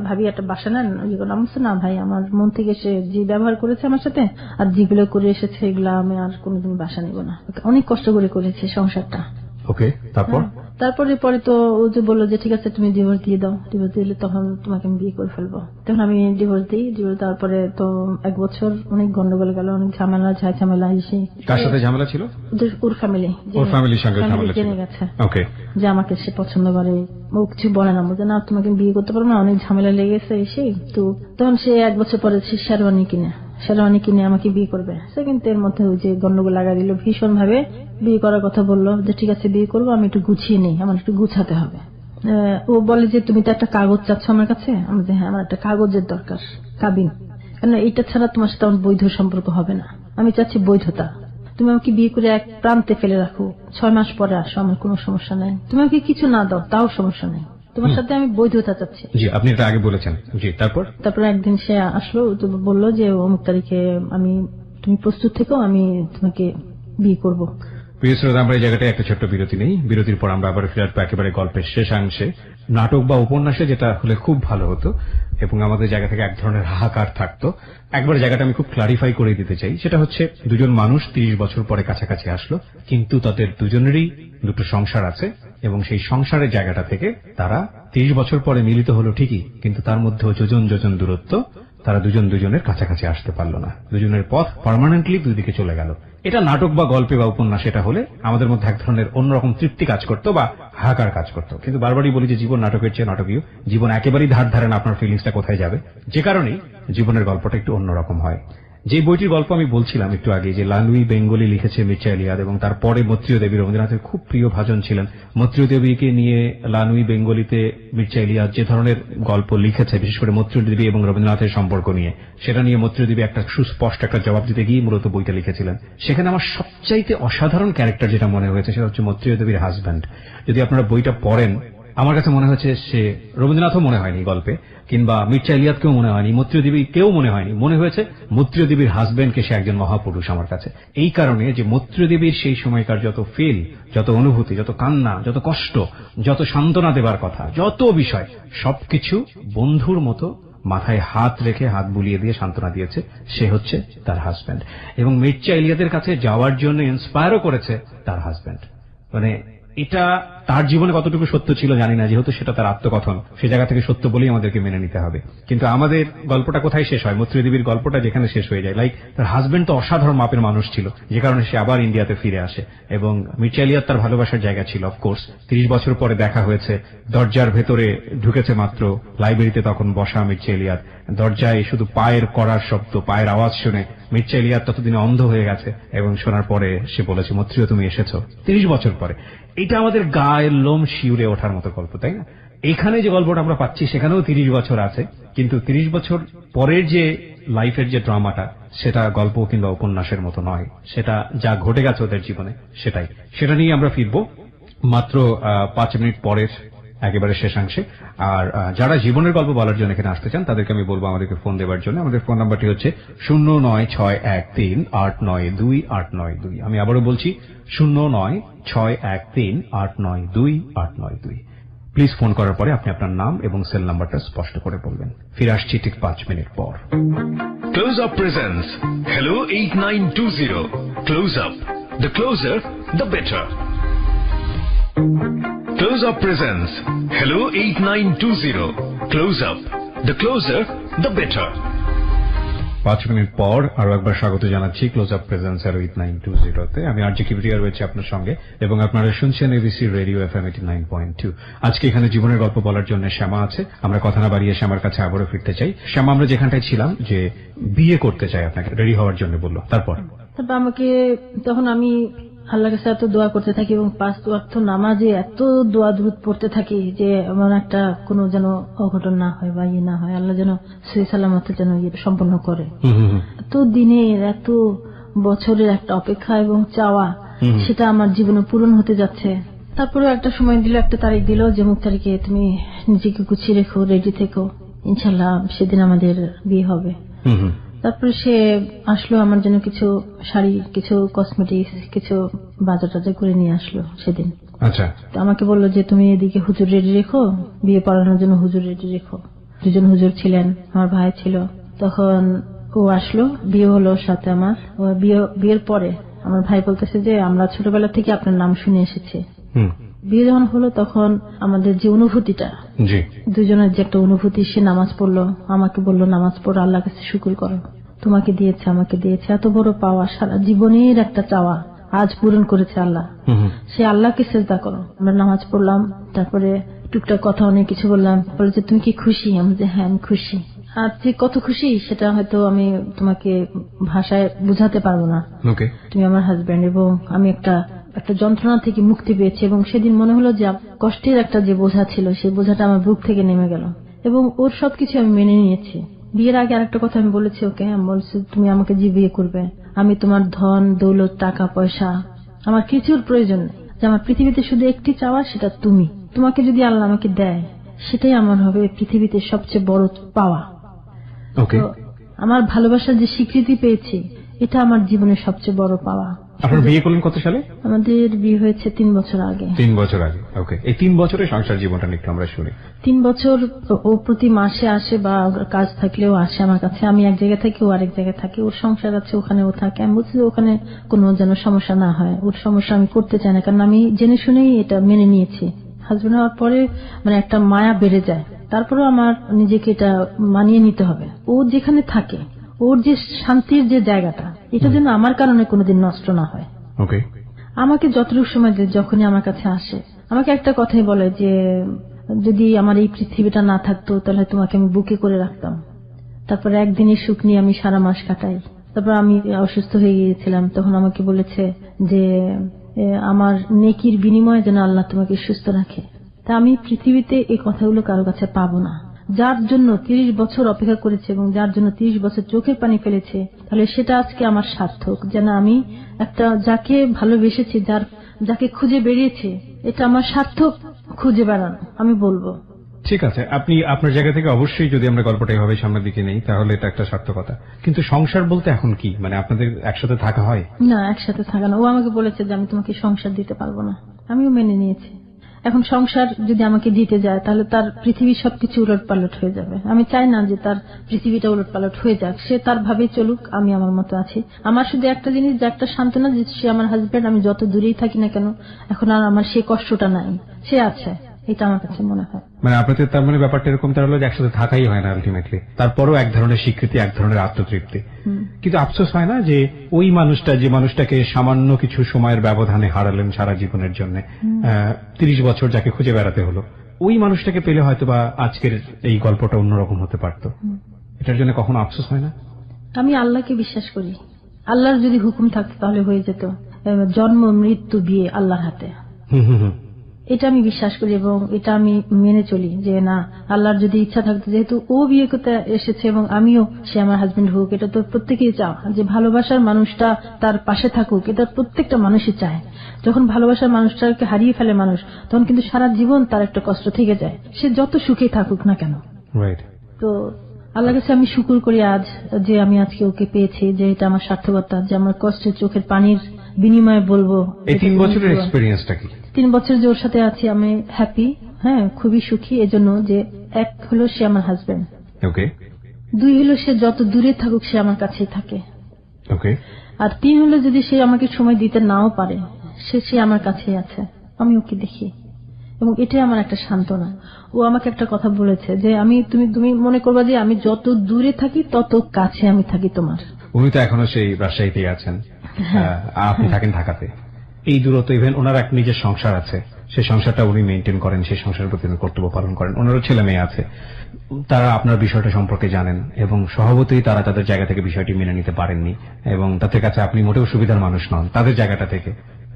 ভাবি একটা বাসা নেন। আমি বলছি না ভাই, আমার মন থেকে সে যে ব্যবহার করেছে আমার সাথে আর যেগুলো করে এসেছে, এগুলো আমি আর কোনোদিন বাসা নিব না। অনেক কষ্ট করে করেছে সংসারটা। ওকে, তারপরে পরে তো ও যে বললো যে ঠিক আছে, তুমি ডিভোর্স দিয়ে দাও। ডিভোর্স দিলে তখন তোমাকে আমি বিয়ে করে ফেলবো। তখন আমি ডিভোর্স দিই। ডিভোর্স দেওয়ার পরে তো 1 বছর অনেক গন্ডগোল গেল, অনেক ঝামেলা এসে। কার সাথে ঝামেলা ছিল? ওর ফ্যামিলি, ওর ফ্যামিলির সঙ্গে ঝামেলা জেনে গেছে। ওকে, যে আমাকে সে পছন্দ করে। ও কিছু বলে না, বলছে না তোমাকে বিয়ে করতে পারবো না, অনেক ঝামেলা লেগেছে এসে। তো তখন সে 1 বছর পরে সে শেরওয়ানি কিনে আমাকে বিয়ে করবে। সে কিন্তু এর মধ্যে ওই যে গন্ডগোল লাগা দিল, ভীষণ ভাবে বিয়ে করার কথা বললো যে ঠিক আছে বিয়ে করবো, আমি একটু গুছিয়ে নেই, আমার একটু গুছাতে হবে। ও বলে যে তুমি তো একটা কাগজ চাচ্ছ আমার কাছে। আমি হ্যাঁ, আমার একটা কাগজের দরকার, কাবিন, কেন এইটা ছাড়া তোমার সাথে আমার বৈধ সম্পর্ক হবে না। আমি চাচ্ছি বৈধতা। তুমি আমাকে বিয়ে করে এক প্রান্তে ফেলে রাখো, 6 মাস পরে আসো, আমার কোনো সমস্যা নাই। তুমি আমাকে কিছু না দাও, তাও সমস্যা নেই, তোমার সাথে আমি বৈধতা চাচ্ছি। জি, আপনি এটা আগে বলেছেন। জি, তারপর একদিন সে আসলো, তো বললো যে অমুক তারিখে তুমি প্রস্তুত থেকো, আমি তোমাকে বিয়ে করব। প্রিয় শ্রোতা, আমরা এই জায়গাটায় একটা ছোট্ট বিরতি নেই। বিরতির পর আমরা আবার ফিরে আসবো একেবারে গল্পের শেষাংশে। নাটক বা উপন্যাসে যেটা হলে খুব ভালো হতো এবং আমাদের জায়গা থেকে এক ধরনের হাহাকার থাকতো। একবার জায়গাটা আমি খুব ক্লারিফাই করে দিতে চাই। সেটা হচ্ছে, দুজন মানুষ 30 বছর পরে কাছাকাছি আসলো, কিন্তু তাদের দুজনেরই দুটো সংসার আছে এবং সেই সংসারের জায়গাটা থেকে তারা 30 বছর পরে মিলিত হলো ঠিকই, কিন্তু তার মধ্যেও যোজন যোজন দূরত্ব। তারা দুজন দুজনের কাছাকাছি আসতে পারলো না, দুজনের পথ পার্মানেন্টলি দুই দিকে চলে গেল। এটা নাটক বা গল্পে বা উপন্যাস এটা হলে আমাদের মধ্যে এক ধরনের অন্যরকম তৃপ্তি কাজ করতো বা হাহাকার কাজ করতো। কিন্তু বারবারই বলি যে জীবন নাটকের চেয়ে নাটকীয়। জীবন একেবারেই ধার ধারে না আপনার ফিলিংসটা কোথায় যাবে, যে কারণেই জীবনের গল্পটা একটু অন্যরকম হয়। যে বইটির গল্প আমি বলছিলাম একটু আগে, যে লানুই বেঙ্গলি লিখেছে মির্জা এলিয়াদ, এবং তারপরে মৈত্রেয় দেবী রবীন্দ্রনাথের খুব প্রিয় ভাজন ছিলেন। মৈত্রেয় দেবীকে নিয়ে লানুই বেঙ্গলিতে মির্জা এলিয়াদ যে ধরনের গল্প লিখেছে, বিশেষ করে মৈত্রেয় দেবী এবং রবীন্দ্রনাথের সম্পর্ক নিয়ে, সেটা নিয়ে মৈত্রেয় দেবী একটা সুস্পষ্ট একটা জবাব দিতে গিয়ে মূলত বইটা লিখেছিলেন। সেখানে আমার সবচাইতে অসাধারণ ক্যারেক্টার যেটা মনে হয়েছে সেটা হচ্ছে মৈত্রেয় দেবীর হাজব্যান্ড। যদি আপনারা বইটা পড়েন, আমার কাছে মনে হচ্ছে সে রবীন্দ্রনাথও মনে হয়নি গল্পে, কিংবা মির্জা এলিয়াদকেও মনে হয়নি, মৈত্রেয় দেবী কেউ মনে হয়নি। মনে হয়েছে মৈত্রেয় দেবীর হাজব্যান্ডকে সে একজন মহাপুরুষ আমার কাছে। এই কারণে যে মৈত্রেয় দেবীর সেই সময়কার যত ফিল, যত অনুভূতি, যত কান্না, যত কষ্ট, যত সান্ত্বনা দেবার কথা, যত বিষয়, সবকিছু বন্ধুর মতো মাথায় হাত রেখে হাত বুলিয়ে দিয়ে সান্ত্বনা দিয়েছে, সে হচ্ছে তার হাজব্যান্ড। এবং মির্জা এলিয়াদের কাছে যাওয়ার জন্য ইন্সপায়ারও করেছে তার হাজব্যান্ড। মানে এটা তার জীবনে কতটুকু সত্য ছিল জানি না, যেহেতু সেটা তার আত্মকথন, সে জায়গা থেকে সত্য বলেই আমাদেরকে মেনে নিতে হবে। কিন্তু আমাদের গল্পটা কোথায় শেষ হয়? মৈত্রেয় দেবীর গল্পটা যেখানে শেষ হয়ে যায়, লাইক তার হাজবেন্ড তো অসাধারণ মাপের মানুষ ছিল, যে কারণে সে আবার ইন্ডিয়াতে ফিরে আসে। এবং মির্জা এলিয়াদ তার ভালোবাসার জায়গা ছিল অফকোর্স। 30 বছর পরে দেখা হয়েছে, দরজার ভেতরে ঢুকেছে মাত্র, লাইব্রেরিতে তখন বসা মির্জা এলিয়াদ, দরজায় শুধু পায়ের কড়ার শব্দ, পায়ের আওয়াজ শুনে মির্জা এলিয়াদ ততদিনে অন্ধ হয়ে গেছে, এবং শোনার পরে সে বলেছে, মৈত্রেয় তুমি এসেছো 30 বছর পরে। এটা আমাদের গায়ের লোম শিউরে ওঠার মতো গল্প, তাই না? এখানে যে গল্পটা আমরা পাচ্ছি সেখানেও 30 বছর আছে, কিন্তু 30 বছর পরের যে লাইফের যে ড্রামাটা, সেটা গল্প কিংবা উপন্যাসের মতো নয়। সেটা যা ঘটে গেছে ওদের জীবনে, সেটা নিয়ে আমরা ফিরবো মাত্র 5 মিনিট পরের একেবারে শেষাংশে। আর যারা জীবনের গল্প বলার জন্য এখানে আসতে চান তাদেরকে আমি বলবো আমাদেরকে ফোন দেওয়ার জন্য। আমাদের ফোন নাম্বারটি হচ্ছে 09613892892। আমি আবারও বলছি 09613892892। প্লিজ ফোন করার পরে আপনি আপনার নাম এবং সেল নাম্বারটা স্পষ্ট করে বলবেন। ফিরে আসছি ঠিক 5 মিনিট পর। Close Up presents Hello 8920. Close Up. The closer, the better. Close Up presents Hello 8920. Close Up. The closer, the better. 5 minute পর আরো একবার স্বাগত জানাচ্ছি ক্লোজ আপ প্রেজেন্স 8920-তে। আমি আরজে কিবরিয়া রয়েছে আপনার সঙ্গে, এবং আপনারা শুনছেন এবিসি রেডিও FM 89.2। আজকে এখানে জীবনের গল্প বলার জন্য শ্যামা আছে। আমরা কথা না বাড়িয়ে শ্যামার কাছে আবারও ফিরতে চাই। শ্যামা, আমরা যেখানটায় ছিলাম, যে বিয়ে করতে চাই আপনাকে, রেডি হওয়ার জন্য বললো, তারপর আমাকে তখন আমি আল্লাহর কাছে এত দোয়া করতে থাকি, এবং 5 ওয়াক্ত নামাজে এত দোয়া দুরূদ পড়তে থাকি যে এমন একটা কোনো যেন অঘটন না হয় বা ইয়ে না হয়, আল্লাহ যেন সহি সালামতে যেন সম্পন্ন করে। এত দিনের, এত বছরের একটা অপেক্ষা এবং চাওয়া, সেটা আমার জীবনে পূরণ হতে যাচ্ছে। তারপরে একটা সময় দিল, একটা তারিখ দিল যে অমুক তারিখে তুমি নিজেকে গুছিয়ে রেখো, রেডি থেকো, ইনশাল্লাহ সেদিন আমাদের বিয়ে হবে। তারপরে সে আসলো, আমার জন্য কিছু শাড়ি, কিছু কসমেটিক্স, কিছু বাজার টাজার করে নিয়ে আসলো সেদিন। আচ্ছা, আমাকে বললো যে তুমি এদিকে হুজুর রেডি রেখো, বিয়ে পড়ানোর জন্য হুজুর রেডি রেখো। 2 জন হুজুর ছিলেন, আমার ভাই ছিল। তখন ও আসলো, বিয়ে হলো সাথে আমার। বিয়ের পরে আমার ভাই বলতেছে যে আমরা ছোটবেলা থেকে আপনার নাম শুনে এসেছি। বিয়ে যখন হলো তখন আমাদের যে অনুভূতিটা, দুজনের যে একটা অনুভূতি, সে নামাজ পড়লো, আমাকে বললো নামাজ পড়ো, আল্লাহর কাছে শুকর করো, তোমাকে দিয়েছে, আমাকে দিয়েছে, এত বড় পাওয়া, সারা জীবনের একটা চাওয়া আজ পূরণ করেছে আল্লাহ। সে আল্লাহকে সেজদা করো। আমরা নামাজ পড়লাম, তারপরে টুকটাক কথা অনেক কিছু বললাম। বলেছে তুমি কি খুশি? আমি যে হ্যাঁ আমি খুশি। আর যে কত খুশি সেটা হয়তো আমি তোমাকে ভাষায় বুঝাতে পারবো না। তুমি আমার হাজবেন্ড, এবং আমি একটা যন্ত্রণা থেকে মুক্তি পেয়েছি, এবং সেদিন মনে হলো যে কষ্টের একটা যে বোঝা ছিল, সেই বোঝাটা আমার বুক থেকে নেমে গেল, এবং ওর সবকিছু আমি মেনে নিয়েছি। বিয়ের আগে আরেকটা কথা আমি বলেছি ওকে, আমি বলছি তুমি আমাকে যে বিয়ে করবে আমি তোমার ধন দৌলত টাকা পয়সা আমার কিছুর প্রয়োজন নেই, যে আমার পৃথিবীতে শুধু একটি চাওয়া, সেটা তুমি। তোমাকে যদি আল্লাহ আমাকে দেয়, সেটাই আমার হবে পৃথিবীতে সবচেয়ে বড় পাওয়া। ওকে, তো আমার ভালোবাসার যে স্বীকৃতি পেয়েছি, এটা আমার জীবনের সবচেয়ে বড় পাওয়া। আপনার বিয়ে করলেন কত সালে? আমাদের বিয়ে হয়েছে 3 বছর আগে। 3 বছর আগে। ওকে, এই 3 বছরের সংসার জীবনটা একটু আমরা শুনি। 3 বছর ও প্রতি মাসে আসে, বা কাজ থাকলেও আসে আমার কাছে। আমি এক জায়গায় থাকি, ও আরেক জায়গায় থাকে, ওর সংসার আছে, ওখানে ও থাকে। আমি বলছি ওখানে কোনো যেন সমস্যা না হয়, ওর সমস্যা আমি করতে চাই না, কারণ আমি জেনে শুনেই এটা মেনে নিয়েছি। হাজবেন্ড হওয়ার পরে মানে একটা মায়া বেড়ে যায়, তারপরেও আমার নিজেকে এটা মানিয়ে নিতে হবে। ও যেখানে থাকে, ওর যে শান্তির যে জায়গাটা, এটা যেন আমার কারণে কোনোদিন নষ্ট না হয়। ওকে, আমাকে যতটুকু সময় দেয়, যখনই আমার কাছে আসে, আমাকে একটা কথাই বলে যে যদি আমার এই পৃথিবীটা না থাকতো, তাহলে তোমাকে আমি বুকে করে রাখতাম। তারপর একদিনের সুখ নিয়ে আমি সারা মাস কাটাই। তারপর আমি অসুস্থ হয়ে গিয়েছিলাম, তখন আমাকে বলেছে যে আমার নেকির বিনিময়ে যেন আল্লাহ তোমাকে সুস্থ রাখে। তা আমি পৃথিবীতে এই কথাগুলো কারো কাছে পাবো না। যার জন্য 30 বছর অপেক্ষা করেছে এবং যার জন্য 30 বছর চোখের পানি ফেলেছে, তাহলে সেটা আজকে আমার সার্থক। যেন আমি একটা যাকে ভালোবেসেছি, যাকে খুঁজে বেরিয়েছে, এটা আমার সার্থক খুঁজে বেড়ানো, আমি বলবো। ঠিক আছে, আপনি আপনার জায়গা থেকে অবশ্যই যদি আমরা গল্পটা এভাবে সামনের দিকে নেই, তাহলে এটা একটা সার্থকতা। কিন্তু সংসার বলতে এখন কি, মানে আপনাদের একসাথে থাকা হয়? না, একসাথে থাকা না। ও আমাকে বলেছে যে আমি তোমাকে সংসার দিতে পারবো না। আমিও মেনে নিয়েছি। এখন সংসার যদি আমাকে দিতে যায়, তাহলে তার পৃথিবীর সবকিছু উলটপালট হয়ে যাবে। আমি চাই না যে তার পৃথিবীটা উলটপালট হয়ে যাক। সে তার ভাবে চলুক, আমি আমার মতো আছি। আমার শুধু একটা জিনিস, যে একটা সান্ত্বনা, যে সে আমার হাজবেন্ড, আমি যত দূরেই থাকি না কেন, এখন আর আমার সেই কষ্টটা নাই, সে আছে। এটা আমার কাছে মনে হয়। মানে আপনাদের তার মানে ব্যাপারটা এরকম তার হলো যে একসাথে থাকাই হয় না আলটিমেটলি, তারপরও এক ধরনের স্বীকৃতি, এক ধরনের আত্মতৃপ্তি। কিন্তু আফসোস হয় না যে ওই মানুষটা, যে মানুষটাকে সামান্য কিছু সময়ের ব্যবধানে হারালেন সারা জীবনের জন্য, 30 বছর যাকে খুঁজে বেড়াতে হলো, ওই মানুষটাকে পেলে হয়তো বা আজকের এই গল্পটা অন্যরকম হতে পারত। এটার জন্য কখনো আফসোস হয় না? আমি আল্লাহকে বিশ্বাস করি। আল্লাহর যদি হুকুম থাকতো তাহলে হয়ে যেত। জন্ম মৃত্যু বিয়ে আল্লাহর হাতে, এটা আমি বিশ্বাস করি এবং এটা আমি মেনে চলি। যে না, আল্লাহর যদি ইচ্ছা থাকতো, যেহেতু ও বিয়ে করতে এসেছে এবং আমিও, সে আমার হাজবেন্ড হোক, এটা তো প্রত্যেকেই চাও যে ভালোবাসার মানুষটা তার পাশে থাকুক। এটা প্রত্যেকটা মানুষই চায়। যখন ভালোবাসার মানুষটাকে হারিয়ে ফেলে মানুষ, তখন কিন্তু সারা জীবন তার একটা কষ্ট থেকে যায়, সে যত সুখে থাকুক না কেন। তো আল্লাহর কাছে আমি শুকর করি আজ, যে আমি আজকে ওকে পেয়েছি, যে এটা আমার সার্থকতা, যে আমার কষ্টের চোখের পানির বিনিময়ে বলবো। এই 3 বছরের এক্সপেরিয়েন্সটা কি? 3 বছর যে ওর সাথে আছি, আমি হ্যাপি, হ্যাঁ, খুবই সুখী। এজন্য যে এক হলো সে আমার হাজবেন্ড, ওকে। 2 হলো সে যত দূরে থাকুক সে আমার কাছেই থাকে, ওকে। আর 3 হলো যদি সে আমাকে সময় দিতে নাও পারে, সে আমার কাছেই আছে, আমি ওকে দেখি, এবং এটাই আমার একটা সান্ত্বনা। ও আমাকে একটা কথা বলেছে যে তুমি মনে করবা যে আমি যত দূরে থাকি তত কাছে আমি থাকি তোমার। উনি তো এখনো সেই রাজশাহীতেই আছেন, আপনি থাকেন ঢাকাতে। এই দূরত্ব, ইভেন ওনার এক নিজের সংসার আছে, সেই সংসারটা উনি মেনটেন করেন, সেই সংসারের প্রতি উনি কর্তব্য পালন করেন। ওনারও ছেলে মেয়ে আছে, তারা আপনার বিষয়টা সম্পর্কে জানেন এবং স্বভাবতই তারা তাদের জায়গা থেকে বিষয়টি মেনে নিতে পারেননি, এবং তাদের কাছে আপনি মোটেও সুবিধার মানুষ নন তাদের জায়গাটা থেকে।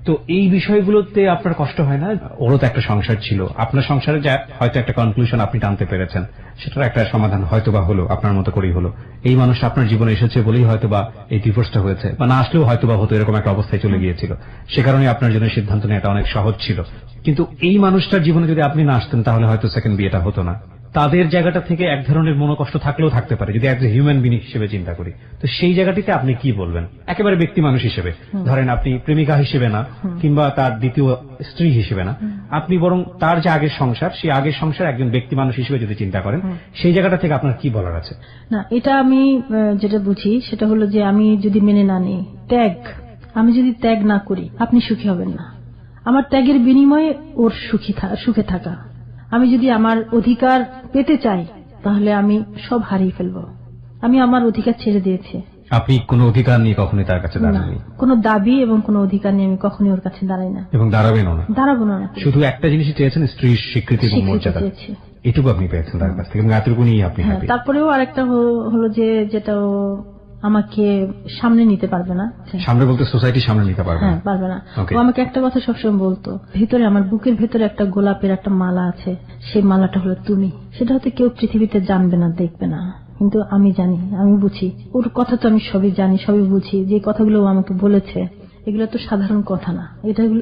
তো এই বিষয়গুলোতে আপনার কষ্ট হয় না? ওরও তো একটা সংসার ছিল, আপনার সংসারে যা হয়তো একটা কনক্লুশন আপনি টানতে পেরেছেন, সেটার একটা সমাধান হয়তো বা হলো, আপনার মতো করেই হলো। এই মানুষটা আপনার জীবনে এসেছে বলেই হয়তো বা এই ডিভোর্সটা হয়েছে, বা না আসলেও হয়তো বা হতো, এরকম একটা অবস্থায় চলে গিয়েছিল। সে কারণে আপনার জন্য সিদ্ধান্ত নেওয়াটা অনেক সহজ ছিল। কিন্তু এই মানুষটার জীবনে যদি আপনি না আসতেন, তাহলে হয়তো সেকেন্ড বিয়েটা হতো না। তাদের জায়গাটা থেকে এক ধরনের মনোকষ্ট থাকলেও থাকতে পারে, যদি একজন হিউম্যান বিং হিসেবে চিন্তা করি। তো সেই জায়গাটিতে আপনি কি বলবেন, একেবারে ব্যক্তি মানুষ হিসেবে? ধরেন আপনি প্রেমিকা হিসেবে না, কিংবা তার দ্বিতীয় স্ত্রী হিসেবে না, আপনি বরং তার যে আগের সংসার, সেই আগের সংসার একজন ব্যক্তি মানুষ হিসেবে যদি চিন্তা করেন, সেই জায়গাটা থেকে আপনার কি বলার আছে? না, এটা আমি যেটা বুঝি সেটা হলো যে আমি যদি মেনে না নিই, আমি যদি ত্যাগ না করি, আপনি সুখী হবেন না। আমার ত্যাগের বিনিময়ে ওর সুখে থাকা। আমি যদি আমার অধিকার পেতে চাই, তাহলে আমি সব হারিয়ে ফেলবো। আমি আমার অধিকার ছেড়ে দিয়েছি। আপনি কোনো অধিকার নিয়ে কখনোই তার কাছে দাঁড়াননি? কোনো দাবি এবং কোনো অধিকার নিয়ে আমি কখনোই ওর কাছে দাঁড়াই না, এবং দাঁড়াবো না। শুধু একটা জিনিসই চেয়েছেন, স্ত্রীর স্বীকৃতি এবং মর্যাদা, এটুকু আপনি পেয়েছেন তার কাছ থেকে, এবং এতটুকু নিয়ে আপনি হ্যাপি। তারপরেও আরেকটা হলো যে যেটা আমাকে সামনে নিতে পারবে না। সামনে বলতে সোসাইটির সামনে নিতে পারবে না? পারবে না। ও আমাকে একটা কথা সবসময় বলতো, ভিতরে আমার বুকের ভেতরে একটা গোলাপের একটা মালা আছে, সেই মালাটা হলো তুমি। সেটা হয়তো কেউ পৃথিবীতে জানবে না, দেখবে না, কিন্তু আমি জানি, আমি বুঝি, ওর কথা তো আমি সবই জানি, সবই বুঝি। যে কথাগুলো ও আমাকে বলেছে এগুলো তো সাধারণ কথা না,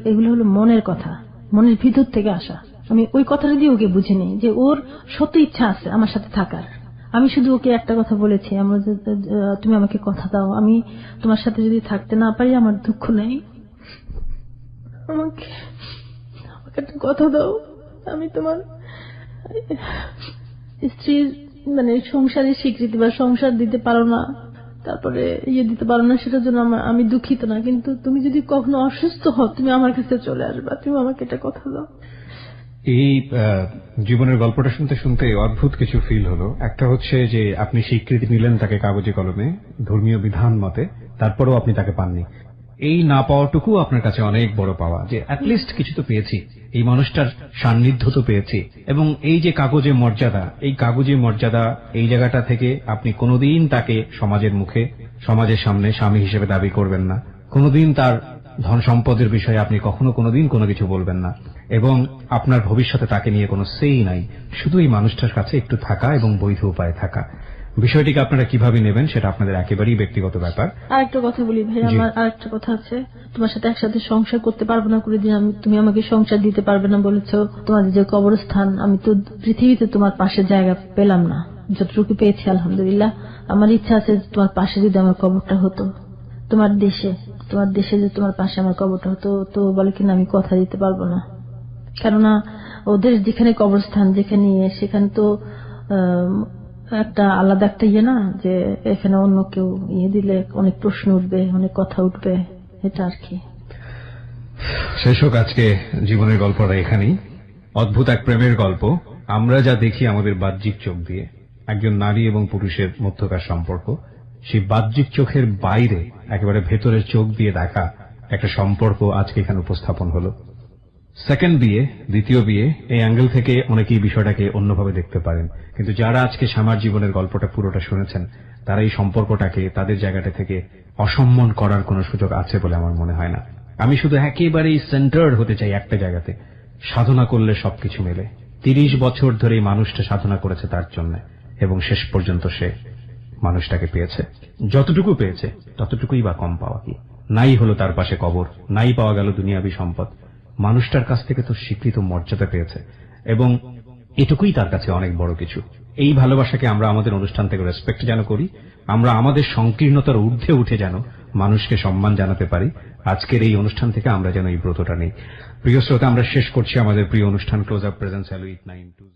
এগুলো হলো মনের কথা, মনের ভিতর থেকে আসা। আমি ওই কথাটা দিয়ে ওকে বুঝিনি যে ওর সত্য ইচ্ছা আছে আমার সাথে থাকার। আমি শুধু ওকে একটা কথা বলেছি, তুমি আমাকে কথা দাও, আমি তোমার সাথে যদি থাকতে না পারি আমার দুঃখ নেই, আমাকে একটা কথা দাও, আমি তোমার স্ত্রীর মানে সংসারের স্বীকৃতি বা সংসার দিতে পারো না, তারপরে দিতে পারো না, সেটার জন্য আমি দুঃখিত না, কিন্তু তুমি যদি কখনো অসুস্থ হও তুমি আমার কাছে চলে আসবা, তুমি আমাকে এটা কথা দাও। এই জীবনের গল্পটা শুনতে শুনতে অদ্ভুত কিছু ফিল হলো। একটা হচ্ছে যে আপনি স্বীকৃতি নিলেন তাকে কাগজে কলমে, ধর্মীয় বিধান মতে, তারপরেও আপনি তাকে পাননি। এই না পাওয়াটুকু আপনার কাছে অনেক বড় পাওয়া, যে অ্যাটলিস্ট কিছু তো পেয়েছি, এই মানুষটার সান্নিধ্য তো পেয়েছি। এবং এই যে কাগজে মর্যাদা, এই কাগজে মর্যাদা, এই জায়গাটা থেকে আপনি কোনোদিন তাকে সমাজের মুখে, সমাজের সামনে স্বামী হিসেবে দাবি করবেন না, কোনোদিন তার ধন সম্পদের বিষয়ে আপনি কখনো কোনোদিন কোনো কিছু বলবেন না, এবং আপনার ভবিষ্যতে তাকে নিয়ে কোনো সেই নাই, শুধু এই মানুষটার কাছে একটু থাকা এবং বৈধ উপায়ে থাকা। বিষয়টিকে আপনারা কিভাবে নেবেন সেটা আপনাদের একেবারেই ব্যক্তিগত ব্যাপার। আরেকটা কথা বলি ভাই, আমার আরেকটা কথা আছে, তোমার সাথে একসাথে সংসার করতে পারবো না করে দিন, তুমি আমাকে সংসার দিতে পারবে না বলেছো। তোমাদের যে কবরস্থান, আমি তো পৃথিবীতে তোমার পাশে জায়গা পেলাম না, যতটুকু পেয়েছি আলহামদুলিল্লাহ। আমার ইচ্ছা আছে তোমার পাশে যদি আমার কবরটা হতো, তোমার দেশে যে তোমার পাশে আমার কবরটা হতো। তো বলে কিনা আমি কথা দিতে পারবো না, কেননা ওদের যেখানে কবরস্থান, সেখানে তো একটা আলাদা একটা না, যে এখানে অন্য কেউ দিলে অনেক প্রশ্ন উঠবে, অনেক কথা উঠবে, এটা আর কি। শেষ হোক আজকে জীবনের গল্পটা এখানেই। অদ্ভুত এক প্রেমের গল্প। আমরা যা দেখি আমাদের বাহ্যিক চোখ দিয়ে, একজন নারী এবং পুরুষের মধ্যকার সম্পর্ক, সেই বাহ্যিক চোখের বাইরে একেবারে ভেতরের চোখ দিয়ে দেখা একটা সম্পর্ক আজকে এখানে উপস্থাপন হলো। সেকেন্ড বিয়ে, দ্বিতীয় বিয়ে, এই অ্যাঙ্গেল থেকে অনেকেই বিষয়টাকে অন্যভাবে দেখতে পারেন, কিন্তু যারা আজকে শ্যামার জীবনের গল্পটা পুরোটা শুনেছেন তারা এই সম্পর্কটাকে তাদের জায়গাটা থেকে অসম্মান করার কোনো সুযোগ আছে বলে আমার মনে হয় না। আমি শুধু একেবারেই সেন্টার্ড হতে চাই একটা জায়গাতে, সাধনা করলে সবকিছু মেলে। 30 বছর ধরে এই মানুষটা সাধনা করেছে তার জন্য, এবং শেষ পর্যন্ত সে মানুষটাকে পেয়েছে। যতটুকু পেয়েছে ততটুকুই বা কম পাওয়া কি? নাই হলো তার পাশে কবর, নাই পাওয়া গেল দুনিয়াবি সম্পদ, মানুষটার কাছ থেকে তো স্বীকৃত মর্যাদা পেয়েছে, এবং এটুকুই তার কাছে অনেক বড় কিছু। এই ভালোবাসাকে আমরা আমাদের অনুষ্ঠান থেকে রেসপেক্ট যেন করি, আমরা আমাদের সংকীর্ণতার ঊর্ধ্বে উঠে যেন মানুষকে সম্মান জানাতে পারি। আজকের এই অনুষ্ঠান থেকে আমরা যেন এই ব্রতটা নেই। প্রিয় শ্রোতা, আমরা শেষ করছি আমাদের প্রিয় অনুষ্ঠান ক্লোজ আপ প্রেজেন্টস হ্যালো 892।